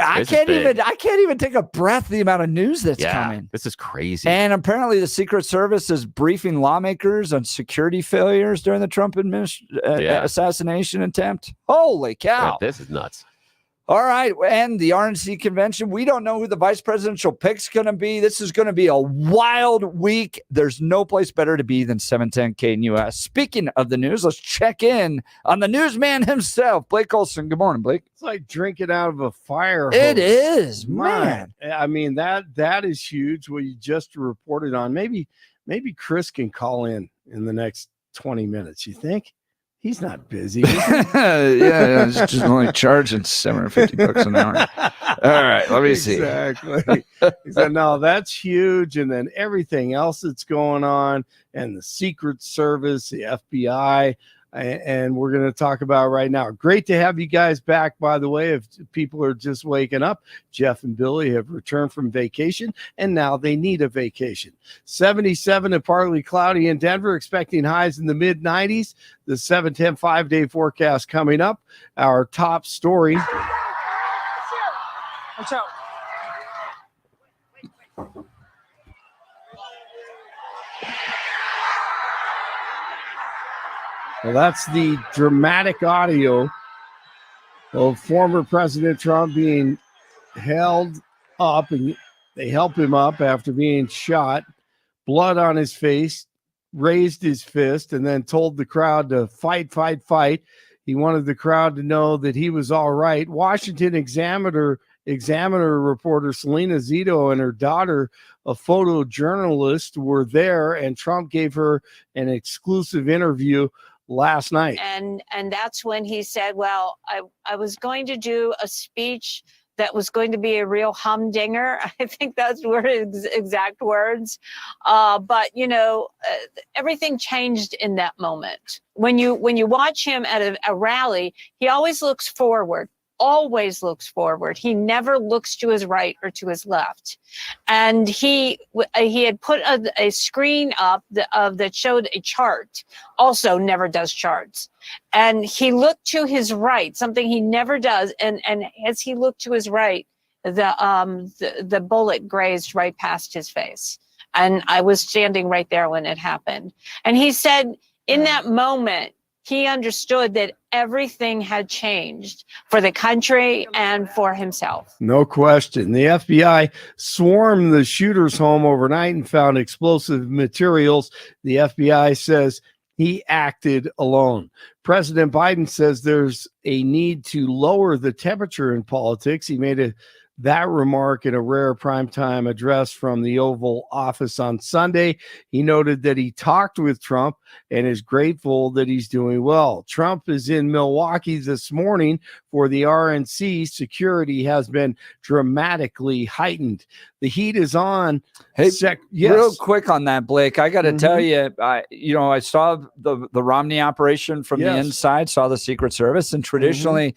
I can't even take a breath. The amount of news that's coming. This is crazy. And apparently, the Secret Service is briefing lawmakers on security failures during the Trump assassination attempt. Holy cow! This is nuts. All right, and the RNC convention, we don't know who the vice presidential pick's going to be. This is going to be a wild week. There's no place better to be than 710 KNUS. Speaking of the news, let's check in on the newsman himself, Blake Olson. Good morning, Blake. It's like drinking out of a fire hose. It is, man. I mean, that is huge. What you just reported on. Maybe Chris can call in the next 20 minutes. You think? He's not busy. yeah, it's just only charging $750 an hour. All right, let me see. Exactly. He said, no, that's huge. And then everything else that's going on, and the Secret Service, the FBI, and we're going to talk about right now. Great to have you guys back, by the way. If people are just waking up, Jeff and Billy have returned from vacation, and now they need a vacation. 77 and partly cloudy in Denver, expecting highs in the mid-90s. The 710 5-day forecast coming up. Our top story. Watch out. Well, that's the dramatic audio of former President Trump being held up, and they help him up after being shot, blood on his face, raised his fist, and then told the crowd to fight, fight, fight. He wanted the crowd to know that he was all right. Washington Examiner reporter Selena Zito and her daughter, a photojournalist, were there, and Trump gave her an exclusive interview last night. And that's when he said, well, I was going to do a speech that was going to be a real humdinger. I think those were his exact words. But, everything changed in that moment. When you watch him at a rally, he always looks forward. He never looks to his right or to his left. And he had put a screen up that showed a chart, also never does charts. And he looked to his right, something he never does. And as he looked to his right, the bullet grazed right past his face. And I was standing right there when it happened. And he said in that moment, he understood that everything had changed for the country and for himself. No question. The FBI swarmed the shooter's home overnight and found explosive materials. The FBI says he acted alone. President Biden says there's a need to lower the temperature in politics. He made that remark in a rare primetime address from the Oval Office on Sunday. He noted that he talked with Trump and is grateful that he's doing well. Trump is in Milwaukee this morning for the RNC. Security has been dramatically heightened. The heat is on. Hey, real quick on that, Blake, I got to tell you, I saw the Romney operation from the inside, saw the Secret Service, and traditionally,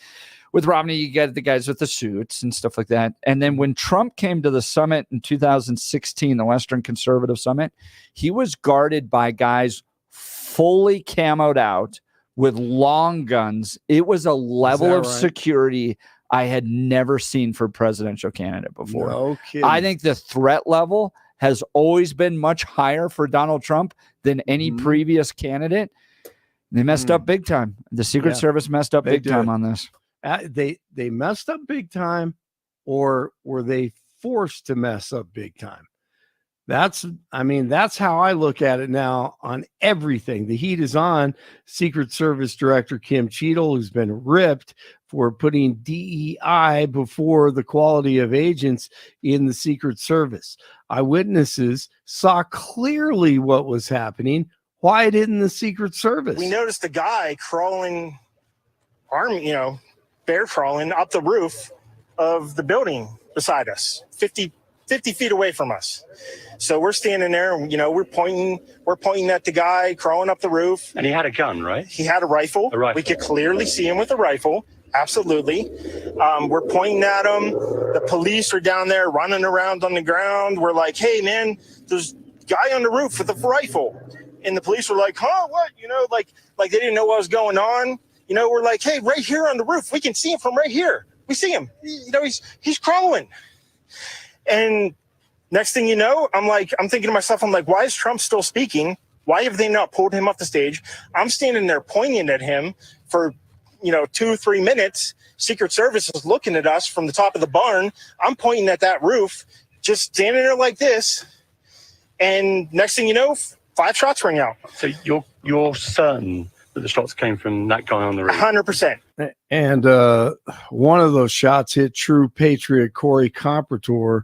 with Romney, you get the guys with the suits and stuff like that. And then when Trump came to the summit in 2016, the Western Conservative Summit, he was guarded by guys fully camoed out with long guns. It was a level of security I had never seen for a presidential candidate before. No kidding. I think the threat level has always been much higher for Donald Trump than any previous candidate. They messed up big time. The Secret Service messed up big time on this. They messed up big time, or were they forced to mess up big time? That's how I look at it now on everything. The heat is on Secret Service Director Kim Cheadle, who's been ripped for putting DEI before the quality of agents in the Secret Service. Eyewitnesses saw clearly what was happening. Why didn't the Secret Service? We noticed a guy crawling, bear crawling up the roof of the building beside us, 50 feet away from us. So we're standing there, we're pointing at the guy crawling up the roof. And he had a gun, right? He had a rifle. We could clearly see him with a rifle. Absolutely. We're pointing at him. The police are down there running around on the ground. We're like, hey, man, there's a guy on the roof with a rifle. And the police were like, huh, what? Like they didn't know what was going on. We're like, hey, right here on the roof. We can see him from right here. We see him. He's crawling. And next thing you know, I'm thinking to myself, why is Trump still speaking? Why have they not pulled him off the stage? I'm standing there pointing at him for 2-3 minutes. Secret Service is looking at us from the top of the barn. I'm pointing at that roof, just standing there like this. And next thing you know, 5 shots ring out. So you're certain that the shots came from that guy on the roof? 100%. And one of those shots hit true patriot Corey Comprator.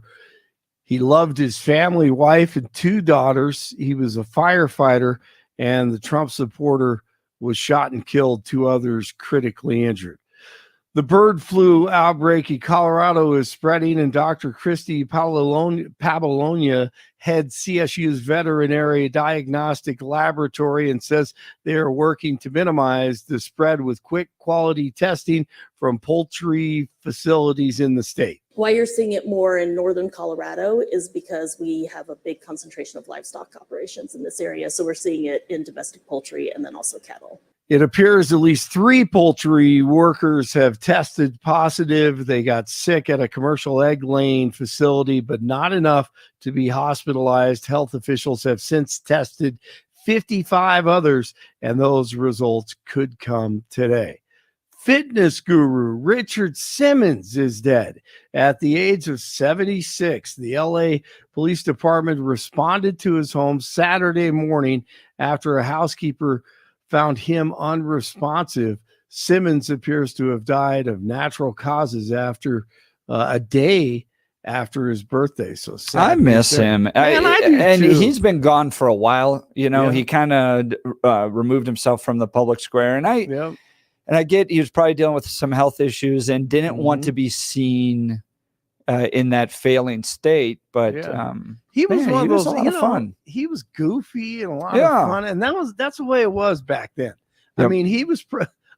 He loved his family, wife, and 2 daughters. He was a firefighter, and the Trump supporter was shot and killed, 2 others critically injured. The bird flu outbreak in Colorado is spreading, and Dr. Christy Pavolonia heads CSU's veterinary diagnostic laboratory and says they are working to minimize the spread with quick quality testing from poultry facilities in the state. Why you're seeing it more in northern Colorado is because we have a big concentration of livestock operations in this area. So we're seeing it in domestic poultry and then also cattle. It appears at least 3 poultry workers have tested positive. They got sick at a commercial egg laying facility, but not enough to be hospitalized. Health officials have since tested 55 others, and those results could come today. Fitness guru Richard Simmons is dead at the age of 76. The LA Police Department responded to his home Saturday morning after a housekeeper found him unresponsive. Simmons appears to have died of natural causes after a day after his birthday. So I miss him. Man, I do and too. he's been gone for a while. Yeah. He kind of removed himself from the public square. And I get he was probably dealing with some health issues and didn't want to be seen in that failing state. But he was one of those, a lot of fun. He was goofy and a lot of fun, and that's the way it was back then. Yep. I mean, he was.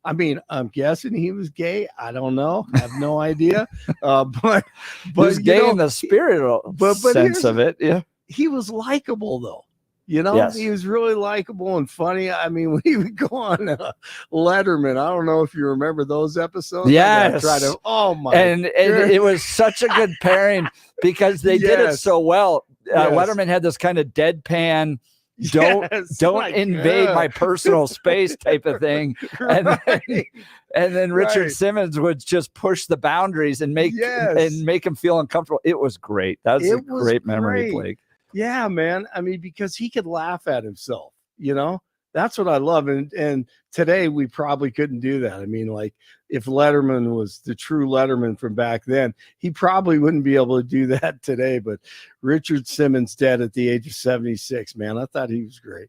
I'm guessing he was gay. I don't know. I have no idea. But he was gay in the spiritual sense of it. Yeah, he was likable though. He was really likable and funny. I mean, when he would go on Letterman, I don't know if you remember those episodes. Yes. And goodness. it was such a good pairing because they did it so well. Letterman had this kind of deadpan, don't invade my personal space type of thing. And then Richard Simmons would just push the boundaries and make him feel uncomfortable. It was great. That was a great memory, Blake. Yeah, man. I mean, because he could laugh at himself, that's what I love. And today we probably couldn't do that. I mean, like if Letterman was the true Letterman from back then, he probably wouldn't be able to do that today. But Richard Simmons dead at the age of 76, man. I thought he was great.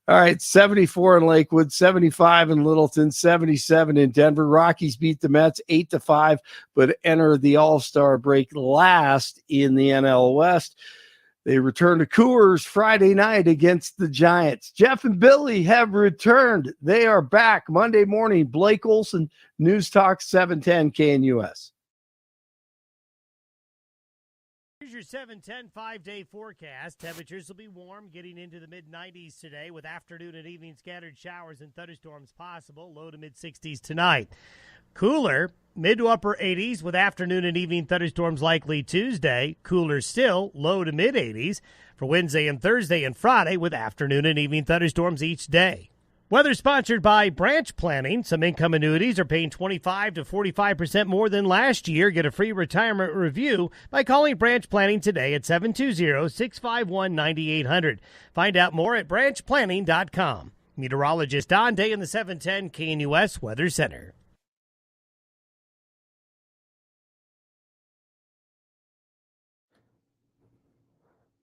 All right. 74 in Lakewood, 75 in Littleton, 77 in Denver. Rockies beat the Mets 8-5, but enter the All-Star break last in the NL West. They return to Coors Friday night against the Giants. Jeff and Billy have returned. They are back Monday morning. Blake Olson, News Talk 710 KNUS. Here's your 710 5-day forecast. Temperatures will be warm, getting into the mid-90s today with afternoon and evening scattered showers and thunderstorms possible. Low to mid-60s tonight. Cooler, mid to upper 80s with afternoon and evening thunderstorms likely Tuesday. Cooler still, low to mid 80s for Wednesday and Thursday and Friday with afternoon and evening thunderstorms each day. Weather sponsored by Branch Planning. Some income annuities are paying 25 to 45% more than last year. Get a free retirement review by calling Branch Planning today at 720-651-9800. Find out more at branchplanning.com. Meteorologist Don Day in the 710 KNUS Weather Center.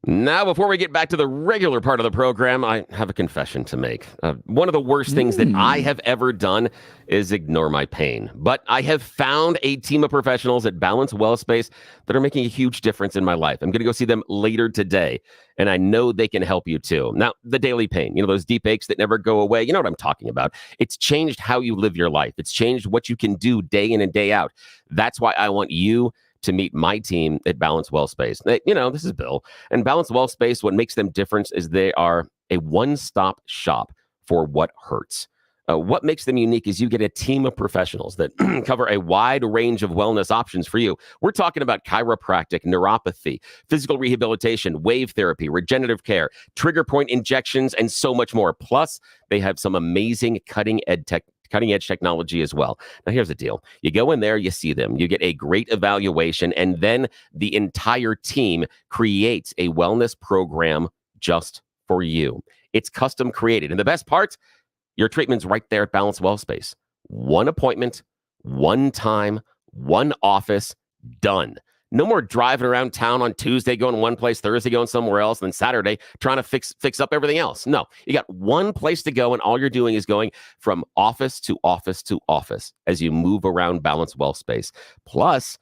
Now, before we get back to the regular part of the program, I have a confession to make. One of the worst things that I have ever done is ignore my pain. But I have found a team of professionals at Balance Wellspace that are making a huge difference in my life. I'm going to go see them later today, and I know they can help you too. Now, the daily pain, those deep aches that never go away, you know what I'm talking about. It's changed how you live your life. It's changed what you can do day in and day out. That's why I want you to meet my team at Balance Wellspace. This is Bill. And Balance Wellspace, what makes them different is they are a one-stop shop for what hurts. What makes them unique is you get a team of professionals that cover a wide range of wellness options for you. We're talking about chiropractic, neuropathy, physical rehabilitation, wave therapy, regenerative care, trigger point injections, and so much more. Plus, they have some amazing cutting-edge technology as well. Now, here's the deal. You go in there, you see them, you get a great evaluation, and then the entire team creates a wellness program just for you. It's custom created. And the best part, your treatment's right there at Balance Wellspace. One appointment, one time, one office, done. No more driving around town on Tuesday, going one place, Thursday going somewhere else, and then Saturday trying to fix up everything else. No, you got one place to go, and all you're doing is going from office to office to office as you move around Balance Wellspace. Plus,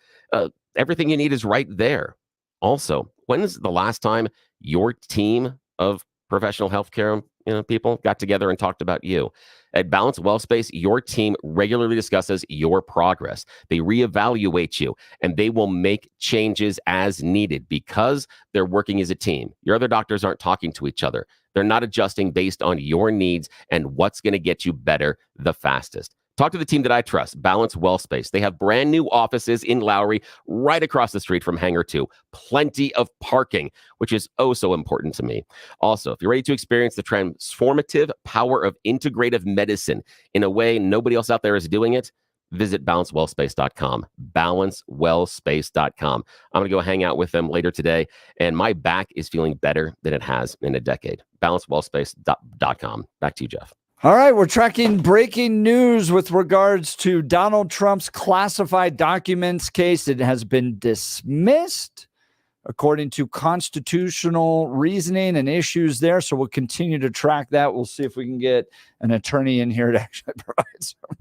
everything you need is right there. Also, when's the last time your team of professional healthcare people got together and talked about you? At Balance Wellspace, your team regularly discusses your progress. They reevaluate you, and they will make changes as needed because they're working as a team. Your other doctors aren't talking to each other. They're not adjusting based on your needs and what's going to get you better the fastest. Talk to the team that I trust, Balance Wellspace. They have brand new offices in Lowry, right across the street from Hangar 2. Plenty of parking, which is oh so important to me. Also, if you're ready to experience the transformative power of integrative medicine in a way nobody else out there is doing it, visit balancewellspace.com, balancewellspace.com. I'm going to go hang out with them later today, and my back is feeling better than it has in a decade. balancewellspace.com. Back to you, Jeff. All right, we're tracking breaking news with regards to Donald Trump's classified documents case. It has been dismissed according to constitutional reasoning and issues there. So we'll continue to track that. We'll see if we can get an attorney in here to actually provide some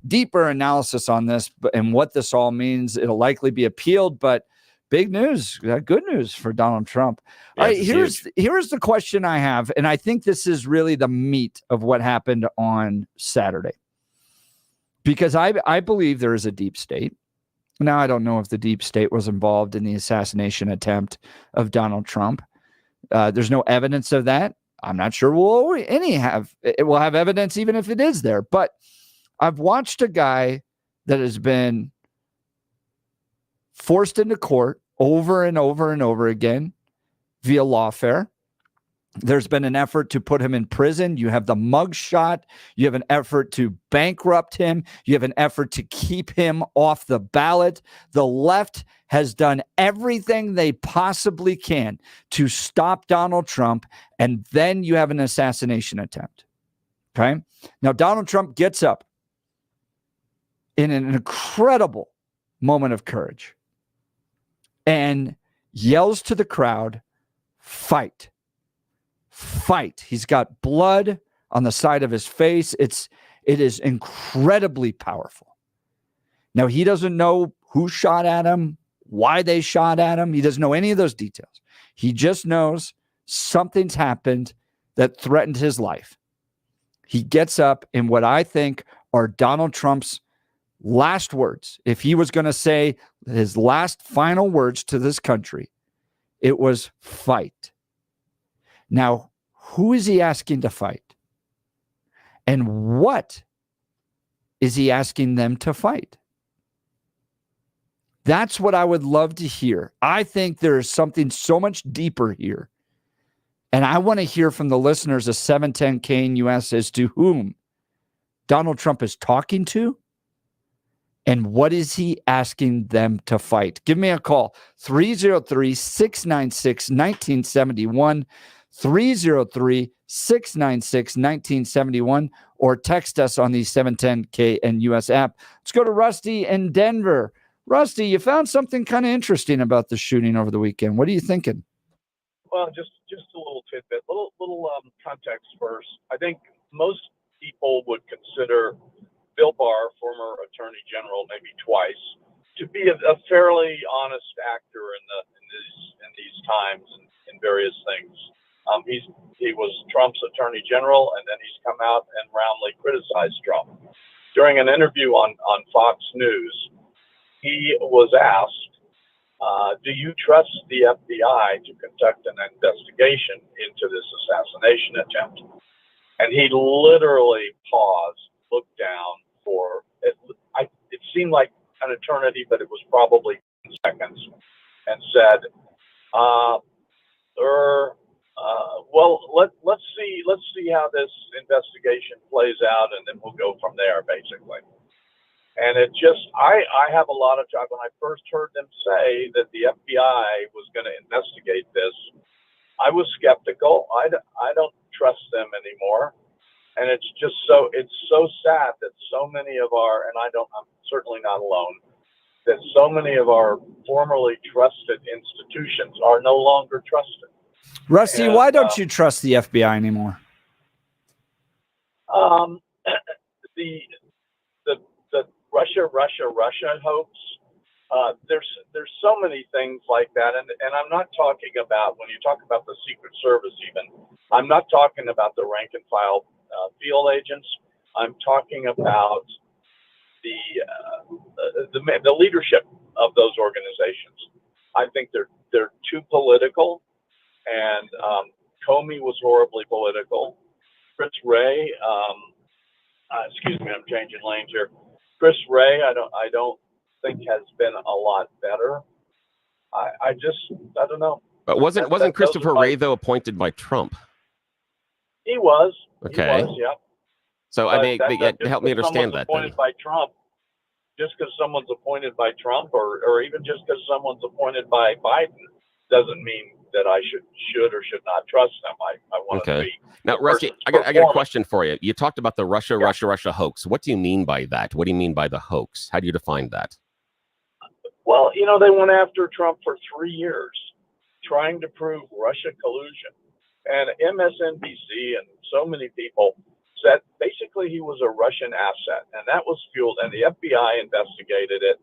deeper analysis on this and what this all means. It'll likely be appealed, but big news, good news for Donald Trump. All right, here's the question I have, and I think this is really the meat of what happened on Saturday, because I believe there is a deep state. Now, I don't know if the deep state was involved in the assassination attempt of Donald Trump. There's no evidence of that. I'm not sure we'll have evidence even if it is there. But I've watched a guy that has been forced into court over and over and over again via lawfare. There's been an effort to put him in prison. You have the mugshot. You have an effort to bankrupt him. You have an effort to keep him off the ballot. The left has done everything they possibly can to stop Donald Trump, and then you have an assassination attempt. Okay? Now, Donald Trump gets up in an incredible moment of courage and yells to the crowd, "Fight. Fight." He's got blood on the side of his face. It is incredibly powerful. Now, he doesn't know who shot at him, why they shot at him. He doesn't know any of those details. He just knows something's happened that threatened his life. He gets up in what I think are Donald Trump's last words. If he was going to say his last final words to this country, it was fight. Now, who is he asking to fight? And what is he asking them to fight? That's what I would love to hear. I think there is something so much deeper here. And I want to hear from the listeners of 710 KNUS as to whom Donald Trump is talking to and what is he asking them to fight. Give me a call, 303-696-1971, 303-696-1971, or text us on the 710 KNUS app. Let's go to Rusty in Denver. Rusty, you found something kind of interesting about the shooting over the weekend. What are you thinking? Well, just a little tidbit, little context first. I think most people would consider Bill Barr, former Attorney General, maybe twice, to be a fairly honest actor in these times and in various things. He was Trump's Attorney General, and then he's come out and roundly criticized Trump. During an interview on Fox News, he was asked, do you trust the FBI to conduct an investigation into this assassination attempt? And he literally paused, looked down for it. It seemed like an eternity, but it was probably 10 seconds, and said, well, let's see how this investigation plays out, and then we'll go from there, basically. And it just, I have a lot of time. When I first heard them say that the FBI was going to investigate this, I was skeptical. I don't trust them anymore. And it's just so sad that so many of our, and I'm certainly not alone, that so many of our formerly trusted institutions are no longer trusted. Rusty, why don't you trust the FBI anymore? The Russia hoax. There's so many things like that, and I'm not talking about, when you talk about the Secret Service, even I'm not talking about the rank and file field agents. I'm talking about the leadership of those organizations. I think they're too political, and Comey was horribly political. Chris Wray, excuse me, I'm changing lanes here. Chris Wray, I don't think has been a lot better. I don't know. But wasn't Christopher Wray though appointed by Trump? He was. Okay. He was, yeah. So But I mean, help me understand that. Then. Appointed by Trump, just because someone's appointed by Trump, or even just because someone's appointed by Biden, doesn't mean that I should or should not trust them. I want to be. Now, Rusty, I got a question for you. You talked about the Russia hoax. What do you mean by that? What do you mean by the hoax? How do you define that? Well, they went after Trump for 3 years, trying to prove Russia collusion. And MSNBC and so many people said basically he was a Russian asset, and that was fueled. And the FBI investigated it,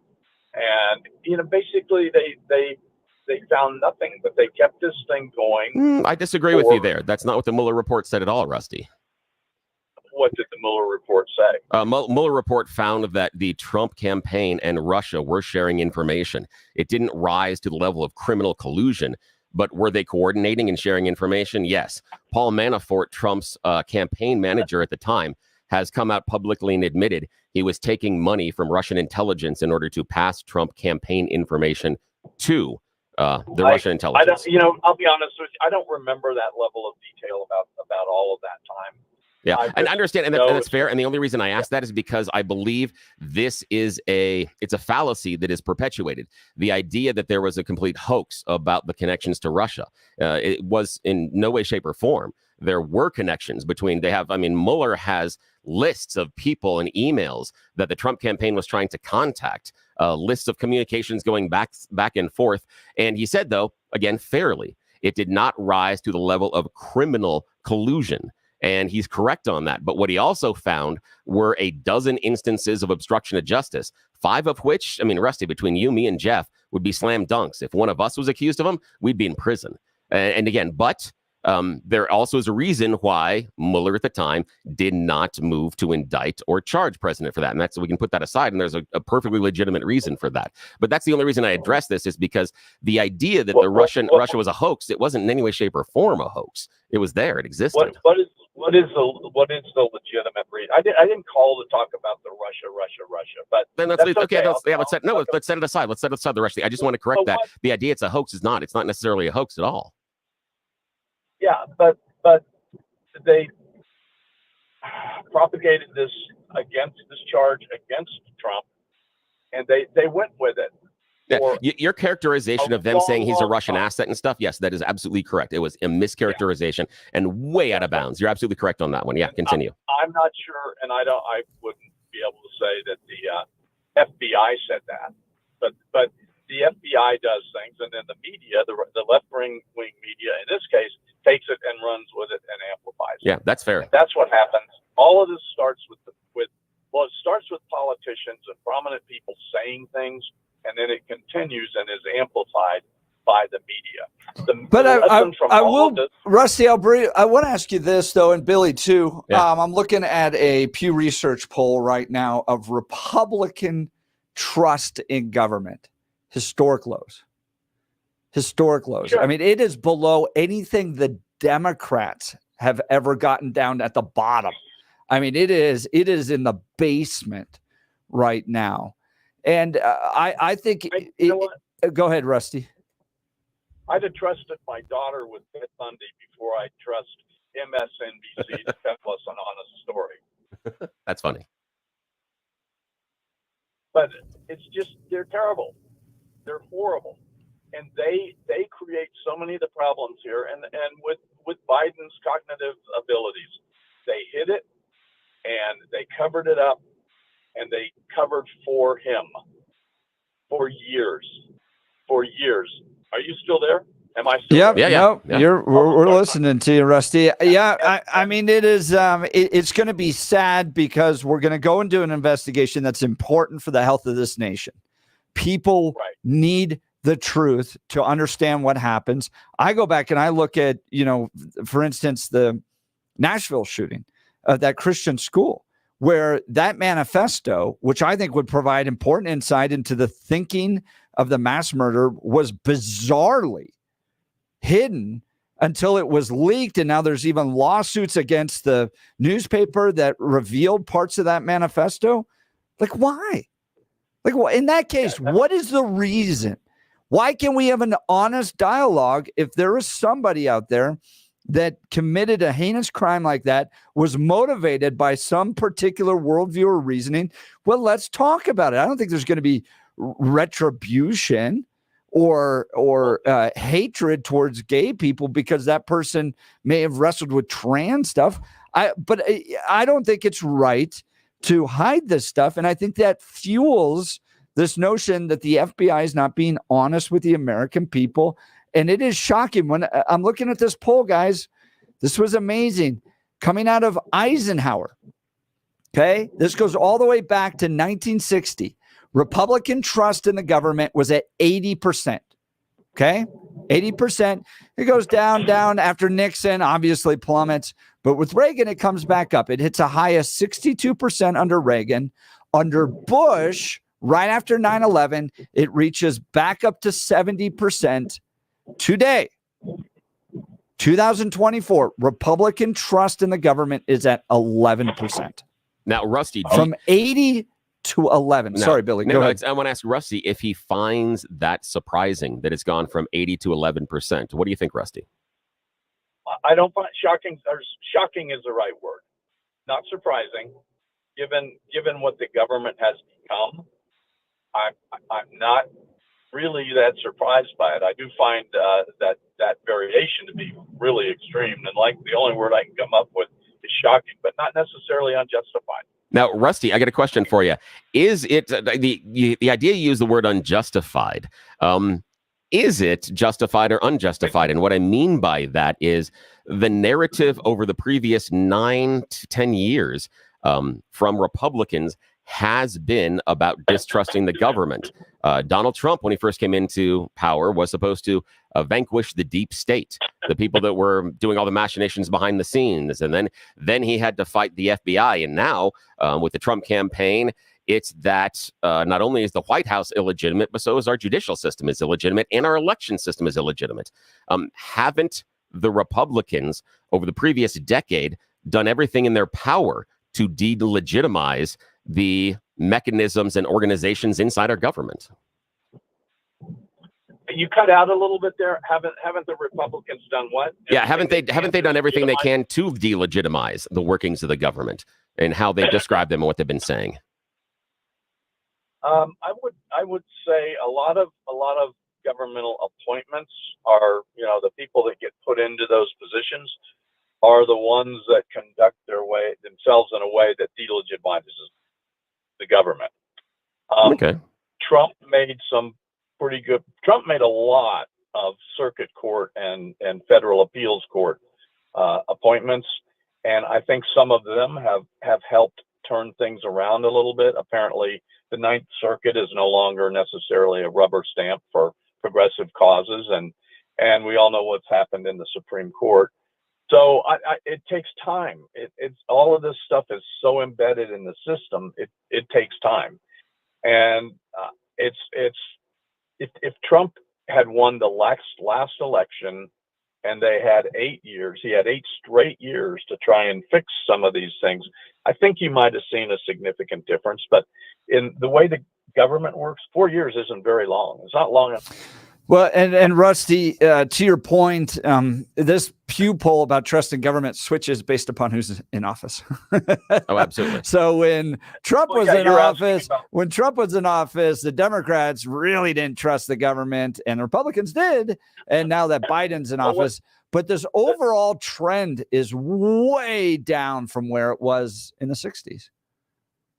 and basically they found nothing, but they kept this thing going. I disagree with you there. That's not what the Mueller report said at all, Rusty. What did the Mueller report say? Mueller report found that the Trump campaign and Russia were sharing information. It didn't rise to the level of criminal collusion, but were they coordinating and sharing information? Yes. Paul Manafort, Trump's campaign manager at the time, has come out publicly and admitted he was taking money from Russian intelligence in order to pass Trump campaign information to the Russian intelligence. I'll be honest with you. I don't remember that level of detail about all of that time. Yeah, and I understand, and that's fair. And the only reason I ask that is because I believe this is it's a fallacy that is perpetuated. The idea that there was a complete hoax about the connections to Russia, it was in no way, shape, or form. There were connections between. Mueller has lists of people and emails that the Trump campaign was trying to contact, lists of communications going back and forth. And he said, though, again, fairly, it did not rise to the level of criminal collusion. And he's correct on that. But what he also found were a dozen instances of obstruction of justice, 5 of which, Rusty, between you, me, and Jeff, would be slam dunks. If one of us was accused of them, we'd be in prison. And again, but there also is a reason why Mueller at the time did not move to indict or charge president for that. And we can put that aside. And there's a perfectly legitimate reason for that. But that's the only reason I address this, is because the idea that Russia was a hoax, it wasn't in any way, shape, or form a hoax. It was there. It existed. What is the legitimate reason? I didn't call to talk about the Russia, but then let's set it aside. Let's set aside the Russia. I just want to correct that. The idea it's a hoax is not. It's not necessarily a hoax at all. Yeah, but they propagated this charge against Trump, and they went with it. Yeah. Your characterization of them saying he's a Russian asset and stuff, yes, that is absolutely correct. It was a mischaracterization and way out of bounds. You're absolutely correct on that one. Yeah, continue. I'm not sure, and I wouldn't be able to say that the FBI said that, but the FBI does things, and then the media, the left-wing media in this case, takes it and runs with it and amplifies it. Yeah, that's fair. And that's what happens. All of this starts with it starts with politicians and prominent people saying things, and then it continues and is amplified by the media. But I will, Rusty, I want to ask you this, though, and Billy, too. Yeah. I'm looking at a Pew Research poll right now of Republican trust in government. Historic lows. Sure. I mean, it is below anything the Democrats have ever gotten down at the bottom. I mean, it is in the basement right now. And I think go ahead, Rusty. I'd have trusted my daughter with Ted Bundy before I trust MSNBC to tell us an honest story. That's funny. But it's just, they're terrible. They're horrible. And they create so many of the problems here. And with Biden's cognitive abilities, they hid it and they covered it up and they covered for him for years. Are you still there? Am I still there? Yeah. We're listening to you, Rusty. Yeah, I mean, it is. It's going to be sad because we're going to go and do an investigation that's important for the health of this nation. People need the truth to understand what happens. I go back and I look at, for instance, the Nashville shooting of that Christian school, where that manifesto, which I think would provide important insight into the thinking of the mass murder, was bizarrely hidden until it was leaked. And now there's even lawsuits against the newspaper that revealed parts of that manifesto. Like, why? Like, in that case, what is the reason? Why can't we have an honest dialogue if there is somebody out there that committed a heinous crime like that, was motivated by some particular worldview or reasoning? Well, let's talk about it. I don't think there's going to be retribution or hatred towards gay people because that person may have wrestled with trans stuff. But I don't think it's right to hide this stuff. And I think that fuels this notion that the FBI is not being honest with the American people. And it is shocking. When I'm looking at this poll, guys, this was amazing. Coming out of Eisenhower. Okay. This goes all the way back to 1960. Republican trust in the government was at 80%. Okay. 80%. It goes down after Nixon, obviously plummets. But with Reagan, it comes back up. It hits a high of 62% under Reagan. Under Bush, right after 9/11, it reaches back up to 70%. Today, 2024, Republican trust in the government is at 11%. Now, Rusty, from 80 to 11. Sorry, Billy. Go ahead. I want to ask Rusty if he finds that surprising that it's gone from 80 to 11%. What do you think, Rusty? I don't find shocking is the right word. Not surprising, given what the government has become. I'm not really that surprised by it. I do find that variation to be really extreme, and like the only word I can come up with is shocking, but not necessarily unjustified. Now, Rusty, I got a question for you. Is it the idea you use the word unjustified? Is it justified or unjustified? And what I mean by that is the narrative over the previous 9 to 10 years from Republicans has been about distrusting the government. Donald Trump, when he first came into power, was supposed to vanquish the deep state, the people that were doing all the machinations behind the scenes. And then he had to fight the FBI. And now with the Trump campaign, it's that not only is the White House illegitimate, but so is our judicial system is illegitimate and our election system is illegitimate. Haven't the Republicans over the previous decade done everything in their power to delegitimize the mechanisms and organizations inside our government? You cut out a little bit there. Haven't the Republicans done what? Yeah, haven't they done everything they can to delegitimize the workings of the government and how they describe them and what they've been saying? I would say a lot of governmental appointments are, the people that get put into those positions are the ones that conduct themselves in a way that delegitimizes the government. Okay. Trump made a lot of circuit court and federal appeals court appointments, and I think some of them have helped turn things around a little bit. Apparently, the Ninth Circuit is no longer necessarily a rubber stamp for progressive causes, and we all know what's happened in the Supreme Court. So it takes time. It's all of this stuff is so embedded in the system. It takes time, and if Trump had won the last election and they had 8 years, he had 8 straight years to try and fix some of these things, I think you might have seen a significant difference. But in the way the government works, 4 years isn't very long. It's not long enough. Well, and Rusty, to your point, this Pew poll about trust in government switches based upon who's in office. Oh, absolutely. So when Trump was in office, the Democrats really didn't trust the government, and the Republicans did. And now that Biden's in office, but this overall trend is way down from where it was in the 60s.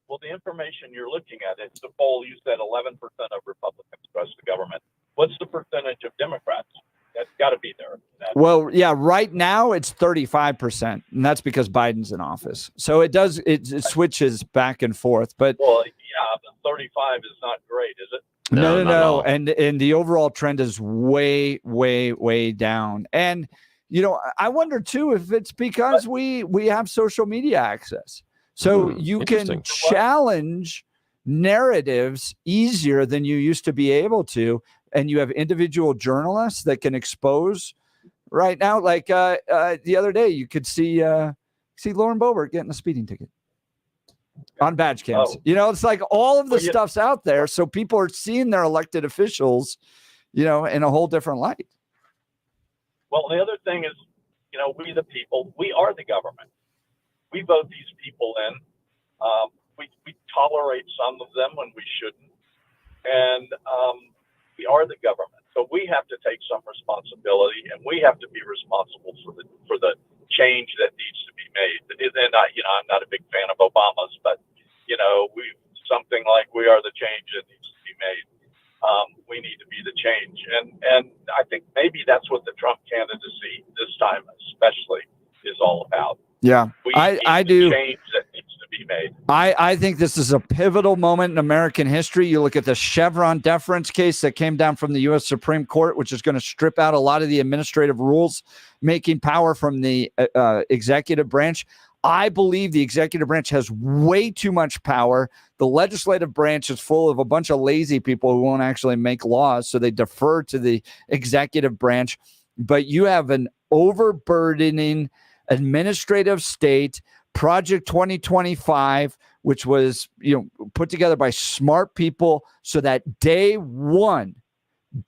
Well, the information you're looking at, it's the poll. You said 11% of Republicans trust the government. What's the percentage of Democrats? That's got to be there. Well, yeah, right now it's 35%, and that's because Biden's in office. So it switches back and forth. But well, yeah, the 35 is not great, is it? No. And the overall trend is way, way, way down. And I wonder too if it's because we have social media access, so you can challenge narratives easier than you used to be able to. And you have individual journalists that can expose right now. Like the other day, you could see Lauren Boebert getting a speeding ticket on badge cams. Oh. It's like all of the stuff's out there. So people are seeing their elected officials, in a whole different light. Well, the other thing is, we the people, we are the government. We vote these people in. We tolerate some of them when we shouldn't. And we are the government, so we have to take some responsibility, and we have to be responsible for the change that needs to be made. And I'm not a big fan of Obama's, but something like we are the change that needs to be made. We need to be the change, and I think maybe that's what the Trump candidacy this time, especially, is all about. Yeah, I do. Change that needs to be made. I think this is a pivotal moment in American history. You look at the Chevron deference case that came down from the U.S. Supreme Court, which is going to strip out a lot of the administrative rules, making power from the executive branch. I believe the executive branch has way too much power. The legislative branch is full of a bunch of lazy people who won't actually make laws, so they defer to the executive branch. But you have an overburdening administrative state. Project 2025, which was put together by smart people so that day one,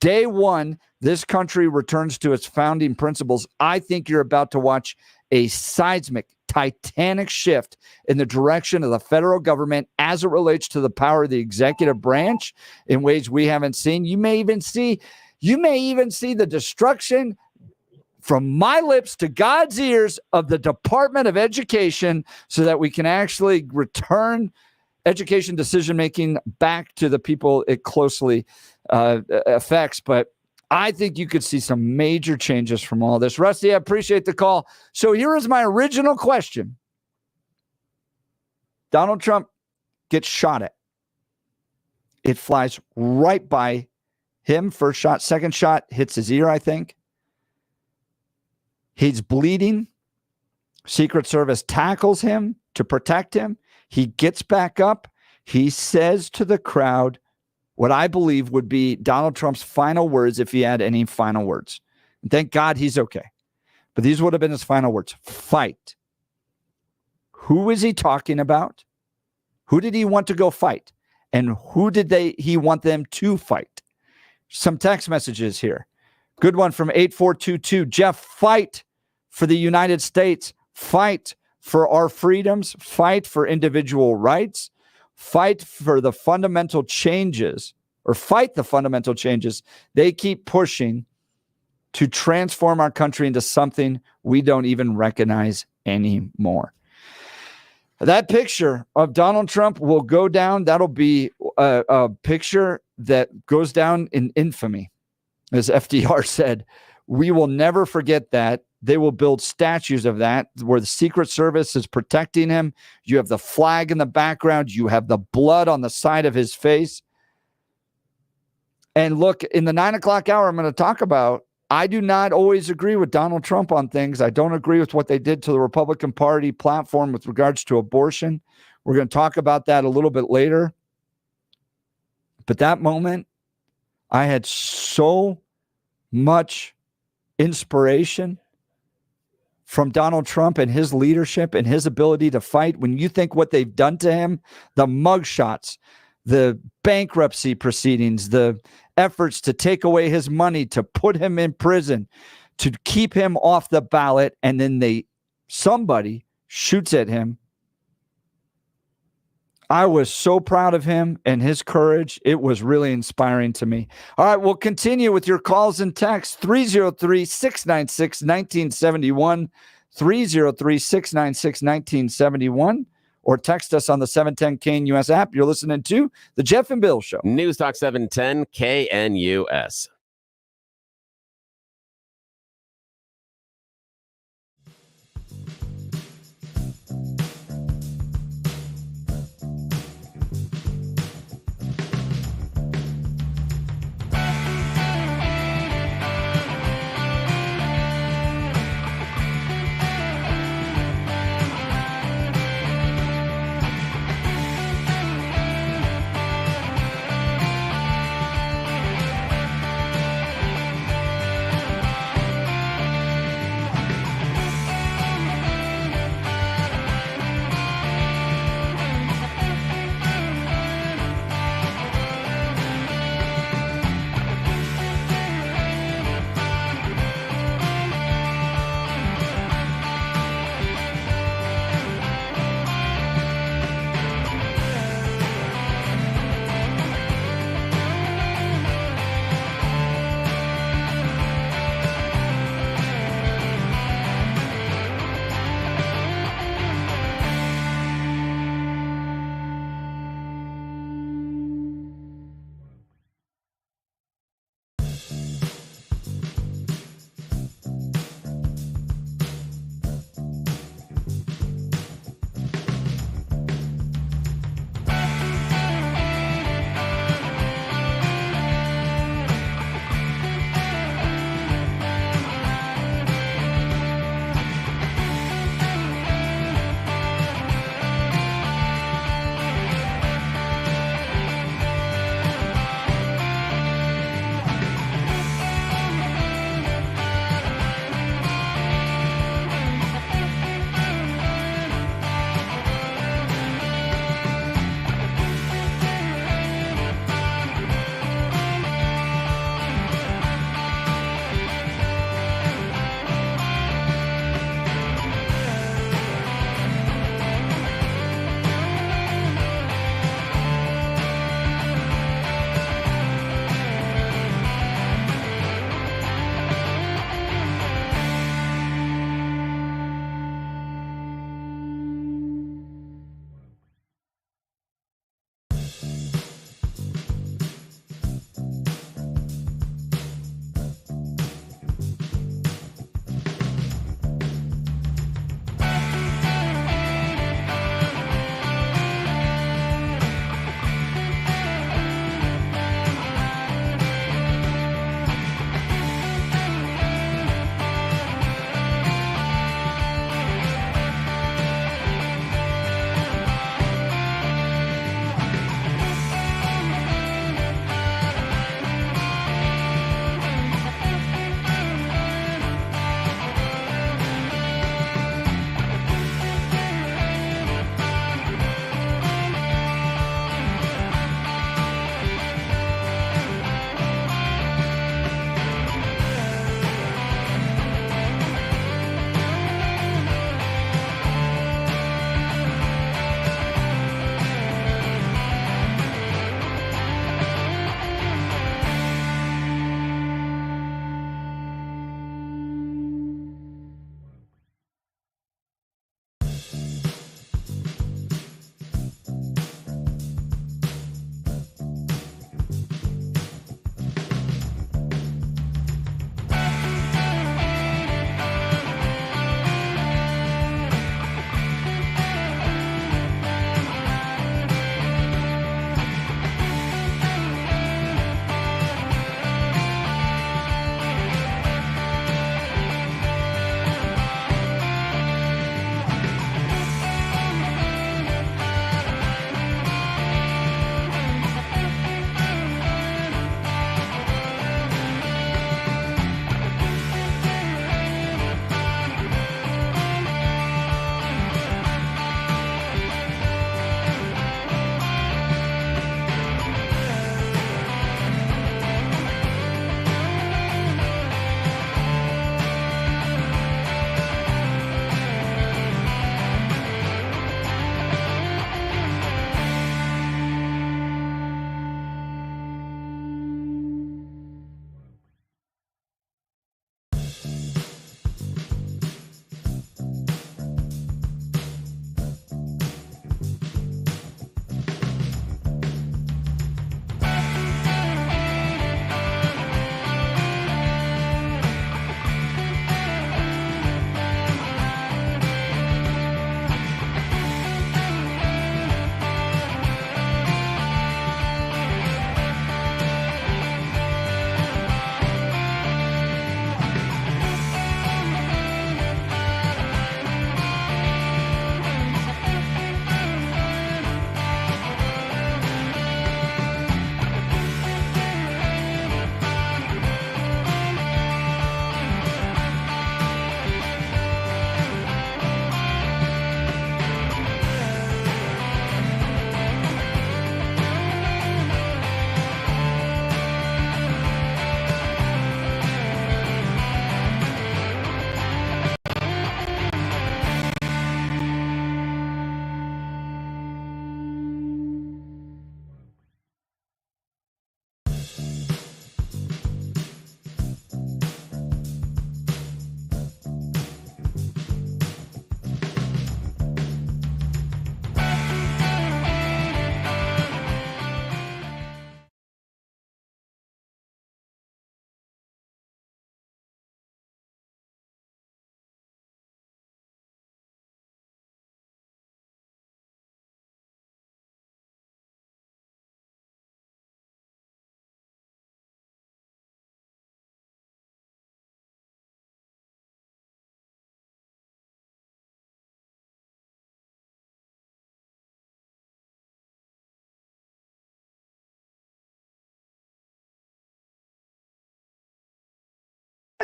this country returns to its founding principles. I think you're about to watch a seismic, titanic shift in the direction of the federal government as it relates to the power of the executive branch in ways we haven't seen. You may even see the destruction, from my lips to God's ears, of the Department of Education, so that we can actually return education decision-making back to the people it closely affects. But I think you could see some major changes from all this. Rusty, I appreciate the call. So here is my original question. Donald Trump gets shot at. It flies right by him. First shot, second shot hits his ear, I think. He's bleeding. Secret Service tackles him to protect him. He gets back up. He says to the crowd what I believe would be Donald Trump's final words if he had any final words. And thank God he's okay. But these would have been his final words. Fight. Who is he talking about? Who did he want to go fight? And who did he want them to fight? some text messages here. Good one from 8422. Jeff, fight for the United States. Fight for our freedoms. Fight for individual rights. Fight for the fundamental changes, or fight the fundamental changes they keep pushing to transform our country into something we don't even recognize anymore. That picture of Donald Trump will go down. That'll be a picture that goes down in infamy. As FDR said, we will never forget that. They will build statues of that where the Secret Service is protecting him. You have the flag in the background. You have the blood on the side of his face. And look, in the 9 o'clock hour, I'm going to talk about, I do not always agree with Donald Trump on things. I don't agree with what they did to the Republican Party platform with regards to abortion. We're going to talk about that a little bit later. But that moment, I had so much inspiration from Donald Trump and his leadership and his ability to fight. When you think what they've done to him, the mugshots, the bankruptcy proceedings, the efforts to take away his money, to put him in prison, to keep him off the ballot, and then somebody shoots at him. I was so proud of him and his courage. It was really inspiring to me. All right, we'll continue with your calls and texts. 303-696-1971, 303-696-1971, or text us on the 710 KNUS app. You're listening to The Jeff and Bill Show. News Talk 710 KNUS.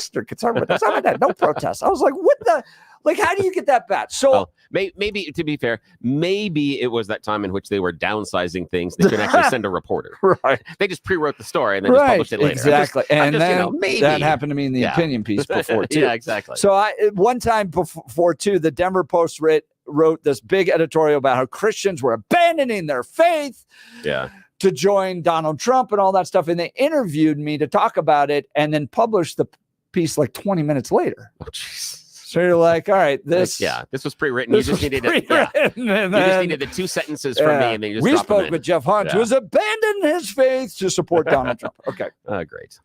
They're concerned with us. No protests. I was like, what the? Like, how do you get that bad? So maybe, to be fair, maybe it was that time in which they were downsizing things. They could actually send a reporter. Right. They just pre-wrote the story and then just published it later. Exactly. I'm just, then maybe that happened to me in the opinion piece before, too. Yeah, exactly. So one time before, too, the Denver Post wrote this big editorial about how Christians were abandoning their faith to join Donald Trump and all that stuff. And they interviewed me to talk about it and then published the piece like 20 minutes later. Oh, jeez. So you're like, all right, this was pre-written. You just needed you just needed the 2 sentences from me, and then you just we drop them spoke in. with Jeff Hunt, who has abandoned his faith to support Donald Trump. Okay, great.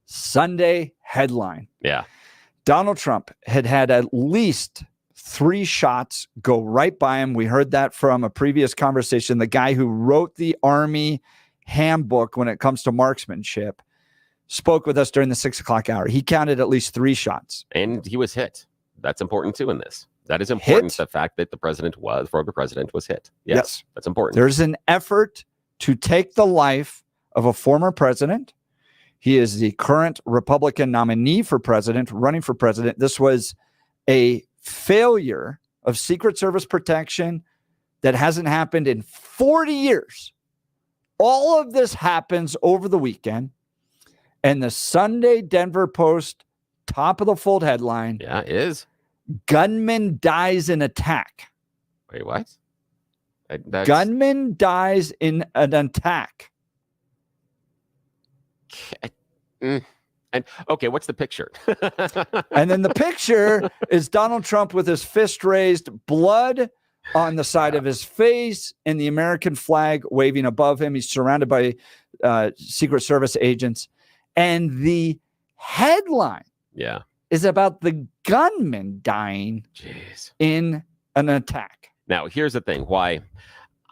Sunday headline. Yeah, Donald Trump had at least 3 shots go right by him. We heard that from a previous conversation. The guy who wrote the Army handbook when it comes to marksmanship spoke with us during the 6 o'clock hour. He counted at least 3 shots. And he was hit. That's important too in this. That is important. The fact that the former president was hit. Yes, that's important. There's an effort to take the life of a former president. He is the current Republican nominee for president, running for president. This was a failure of Secret Service protection that hasn't happened in 40 years. All of this happens over the weekend. And the Sunday Denver Post top of the fold headline is gunman dies in attack. Wait, what? Gunman dies in an attack. And okay, what's the picture? And then the picture is Donald Trump with his fist raised, blood on the side of his face, and the American flag waving above him. He's surrounded by Secret Service agents. And the headline is about the gunman dying in an attack. Now, here's the thing. Why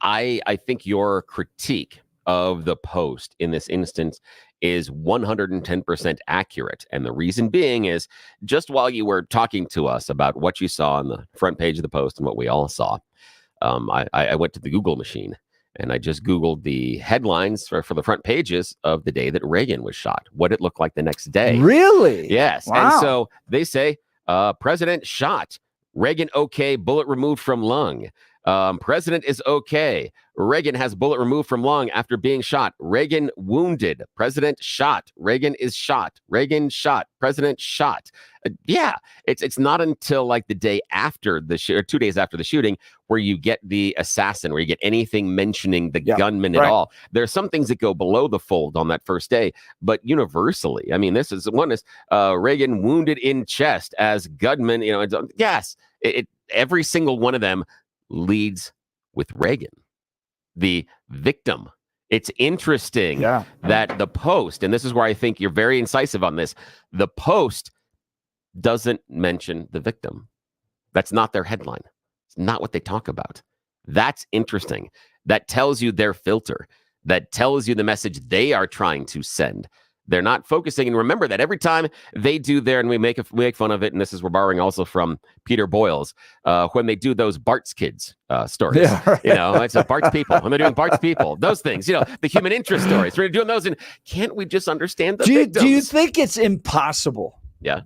I think your critique of the Post in this instance is 110% accurate. And the reason being is just while you were talking to us about what you saw on the front page of the Post and what we all saw, I went to the Google machine. And I just Googled the headlines for the front pages of the day that Reagan was shot, what it looked like the next day. Really? Yes. Wow. And so they say, president shot, Reagan okay, bullet removed from lung. President is okay. Reagan has bullet removed from lung after being shot. Reagan wounded. President shot. Reagan is shot. Reagan shot. President shot. It's not until like the day after or 2 days after the shooting where you get the assassin, where you get anything mentioning the gunman at all. There are some things that go below the fold on that first day, but universally, I mean, this is one is Reagan wounded in chest as gunman. Every single one of them leads with Reagan, the victim. It's interesting that the Post, and this is where I think you're very incisive on this, the Post doesn't mention the victim. That's not their headline. It's not what they talk about. That's interesting. That tells you their filter. That tells you the message they are trying to send. They're not focusing. And remember that every time they do there, and we make fun of it, and this is, we're borrowing also from Peter Boyle's, when they do those Bart's Kids stories. It's a Bart's People. When they're doing Bart's People, those things, the human interest stories. We're doing those, and can't we just understand the victims? Do you think it's impossible? Yeah.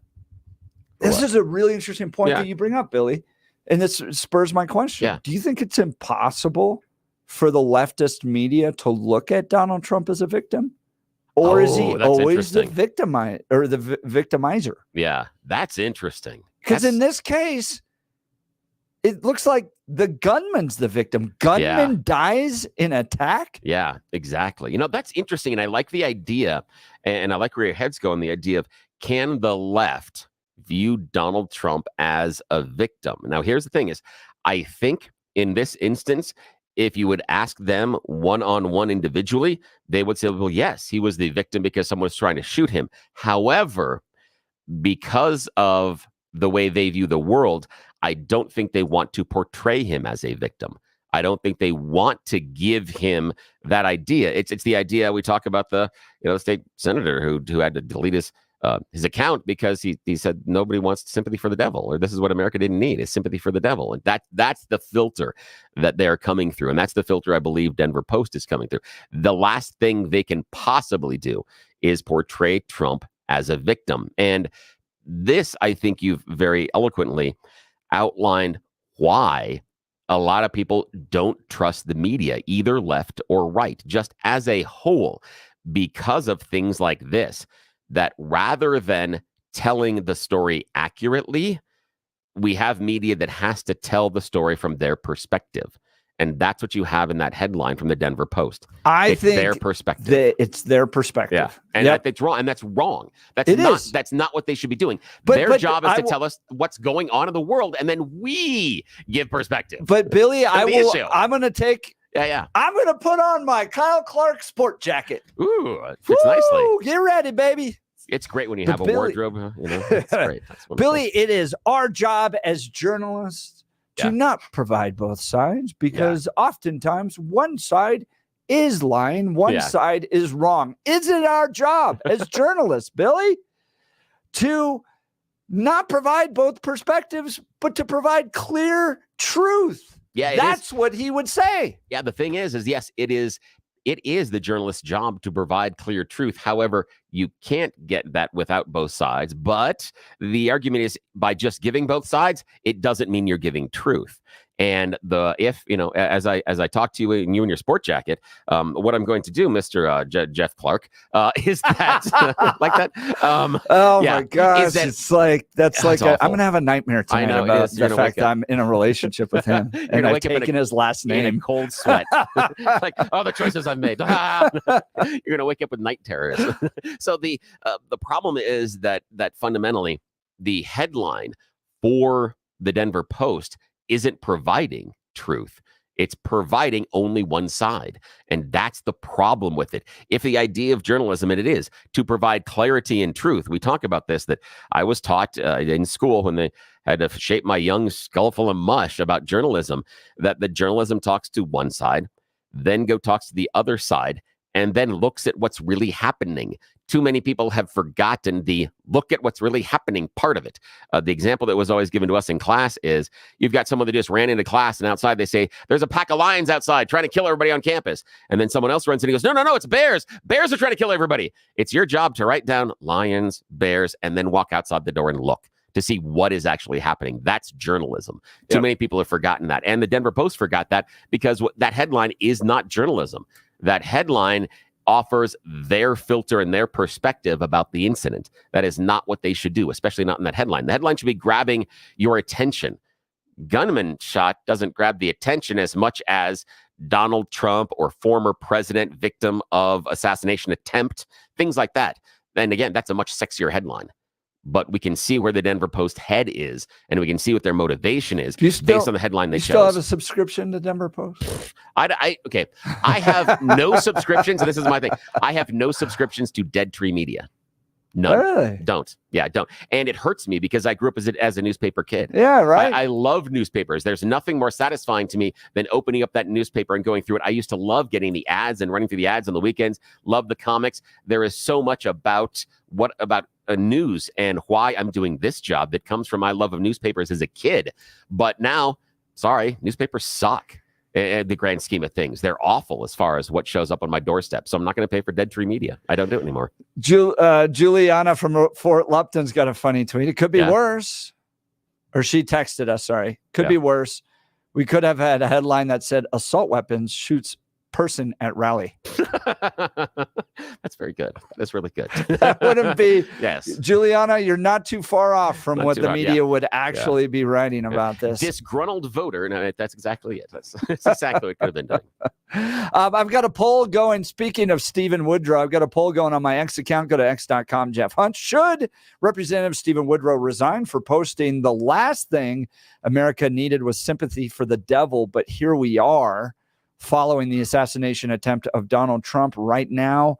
This is a really interesting point that you bring up, Billy. And this spurs my question. Yeah. Do you think it's impossible for the leftist media to look at Donald Trump as a victim? Or is he always the victimizer or the victimizer? Yeah, that's interesting. Because in this case, it looks like the gunman's the victim. Gunman dies in attack? Yeah, exactly. That's interesting. And I like the idea, and I like where your head's going, the idea of, can the left view Donald Trump as a victim? Now, here's the thing is, I think in this instance, if you would ask them one-on-one individually, they would say, well, yes, he was the victim because someone was trying to shoot him. However, because of the way they view the world, I don't think they want to portray him as a victim. I don't think they want to give him that idea. It's the idea we talk about the state senator who had to delete his account because he said nobody wants sympathy for the devil, or this is what America didn't need, is sympathy for the devil. And that's the filter that they're coming through. And that's the filter I believe Denver Post is coming through. The last thing they can possibly do is portray Trump as a victim. And this, I think you've very eloquently outlined why a lot of people don't trust the media, either left or right, just as a whole, because of things like this, that rather than telling the story accurately, we have media that has to tell the story from their perspective. And that's what you have in that headline from the Denver Post. I think their perspective. it's their perspective. Yeah. And that's wrong. And that's wrong. That's not what they should be doing. Their job is to tell us what's going on in the world, and then we give perspective. But Billy, I'm going to take. Yeah. I'm going to put on my Kyle Clark sport jacket. Ooh, it fits nicely. Get ready, baby. It's great when you have a wardrobe. It's great. That's Billy, it is our job as journalists to not provide both sides, because oftentimes one side is lying, one side is wrong. Is it our job as journalists, Billy, to not provide both perspectives, but to provide clear truth? Yeah, that's what he would say. Yeah, the thing is yes, it is the journalist's job to provide clear truth. However, you can't get that without both sides. But the argument is, by just giving both sides, it doesn't mean you're giving truth. And as I talk to you and you in your sport jacket, what I'm going to do, Mr. Jeff Clark, is that like that? My gosh, it's like I'm going to have a nightmare tonight about the fact that I'm in a relationship with him and I've taken his last name. In a cold sweat, like the choices I've made. You're going to wake up with night terrors. So the problem is that fundamentally the headline for the Denver Post isn't providing truth. It's providing only one side. And that's the problem with it. If the idea of journalism, and it is to provide clarity and truth, we talk about this, that I was taught in school when they had to shape my young skull full of mush about journalism, that the journalism talks to one side, then talks to the other side, and then looks at what's really happening. Too many people have forgotten the look at what's really happening part of it. The example that was always given to us in class is, you've got someone that just ran into class, and outside they say, there's a pack of lions outside trying to kill everybody on campus. And then someone else runs in and goes, no, it's bears. Bears are trying to kill everybody. It's your job to write down lions, bears, and then walk outside the door and look to see what is actually happening. That's journalism. Too many people have forgotten that. And the Denver Post forgot that, because that headline is not journalism. That headline offers their filter and their perspective about the incident. That is not what they should do, especially not in that headline. The headline should be grabbing your attention. Gunman shot doesn't grab the attention as much as Donald Trump or former president victim of assassination attempt, things like that. And again, that's a much sexier headline. But we can see where the Denver Post head is, and we can see what their motivation is based on the headline they chose. You still have a subscription to Denver Post? Okay. I have no subscriptions, and this is my thing. I have no subscriptions to Dead Tree Media. None. Really? Don't. And it hurts me because I grew up as a newspaper kid. Yeah, right. I love newspapers. There's nothing more satisfying to me than opening up that newspaper and going through it. I used to love getting the ads and running through the ads on the weekends. Love the comics. There is so much about news and why I'm doing this job that comes from my love of newspapers as a kid. But now, sorry, newspapers suck. In the grand scheme of things, they're awful as far as what shows up on my doorstep. So I'm not going to pay for Dead Tree Media. I don't do it anymore. Juliana from Fort Lupton's got a funny tweet. It could be worse. Or she texted us, sorry. Could be worse. We could have had a headline that said, assault weapons shoots person at rally. That's very good. That's really good. That wouldn't be. Yes. Juliana, you're not too far off from what the media would actually be writing about this. Disgruntled voter. No, that's exactly it. That's exactly what it could have been done. I've got a poll going. Speaking of Stephen Woodrow, I've got a poll going on my X account. Go to x.com, Jeff Hunt. Should Representative Stephen Woodrow resign for posting the last thing America needed was sympathy for the devil? But here we are, following the assassination attempt of Donald Trump right now.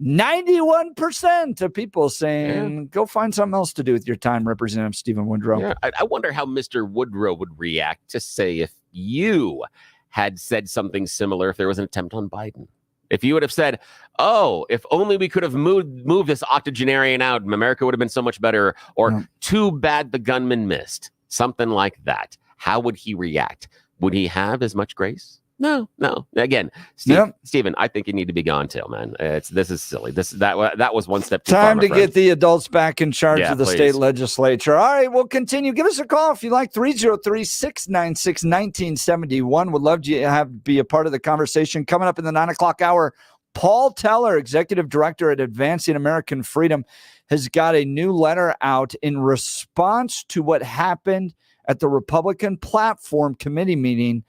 91% of people saying, go find something else to do with your time, Representative Stephen Woodrow. Yeah, I wonder how Mr. Woodrow would react to say if you had said something similar, if there was an attempt on Biden. If you would have said, oh, if only we could have moved this octogenarian out, America would have been so much better, or too bad the gunman missed, something like that. How would he react? Would he have as much grace? No. Again, Stephen, I think you need to be gone too, man. This is silly. That was one step too far. Time to get the adults back in charge of the please. state legislature. All right, we'll continue. Give us a call if you like. 303-696-1971. Would love to be a part of the conversation. Coming up in the 9 o'clock hour, Paul Teller, Executive Director at Advancing American Freedom, has got a new letter out in response to what happened at the Republican Platform Committee meeting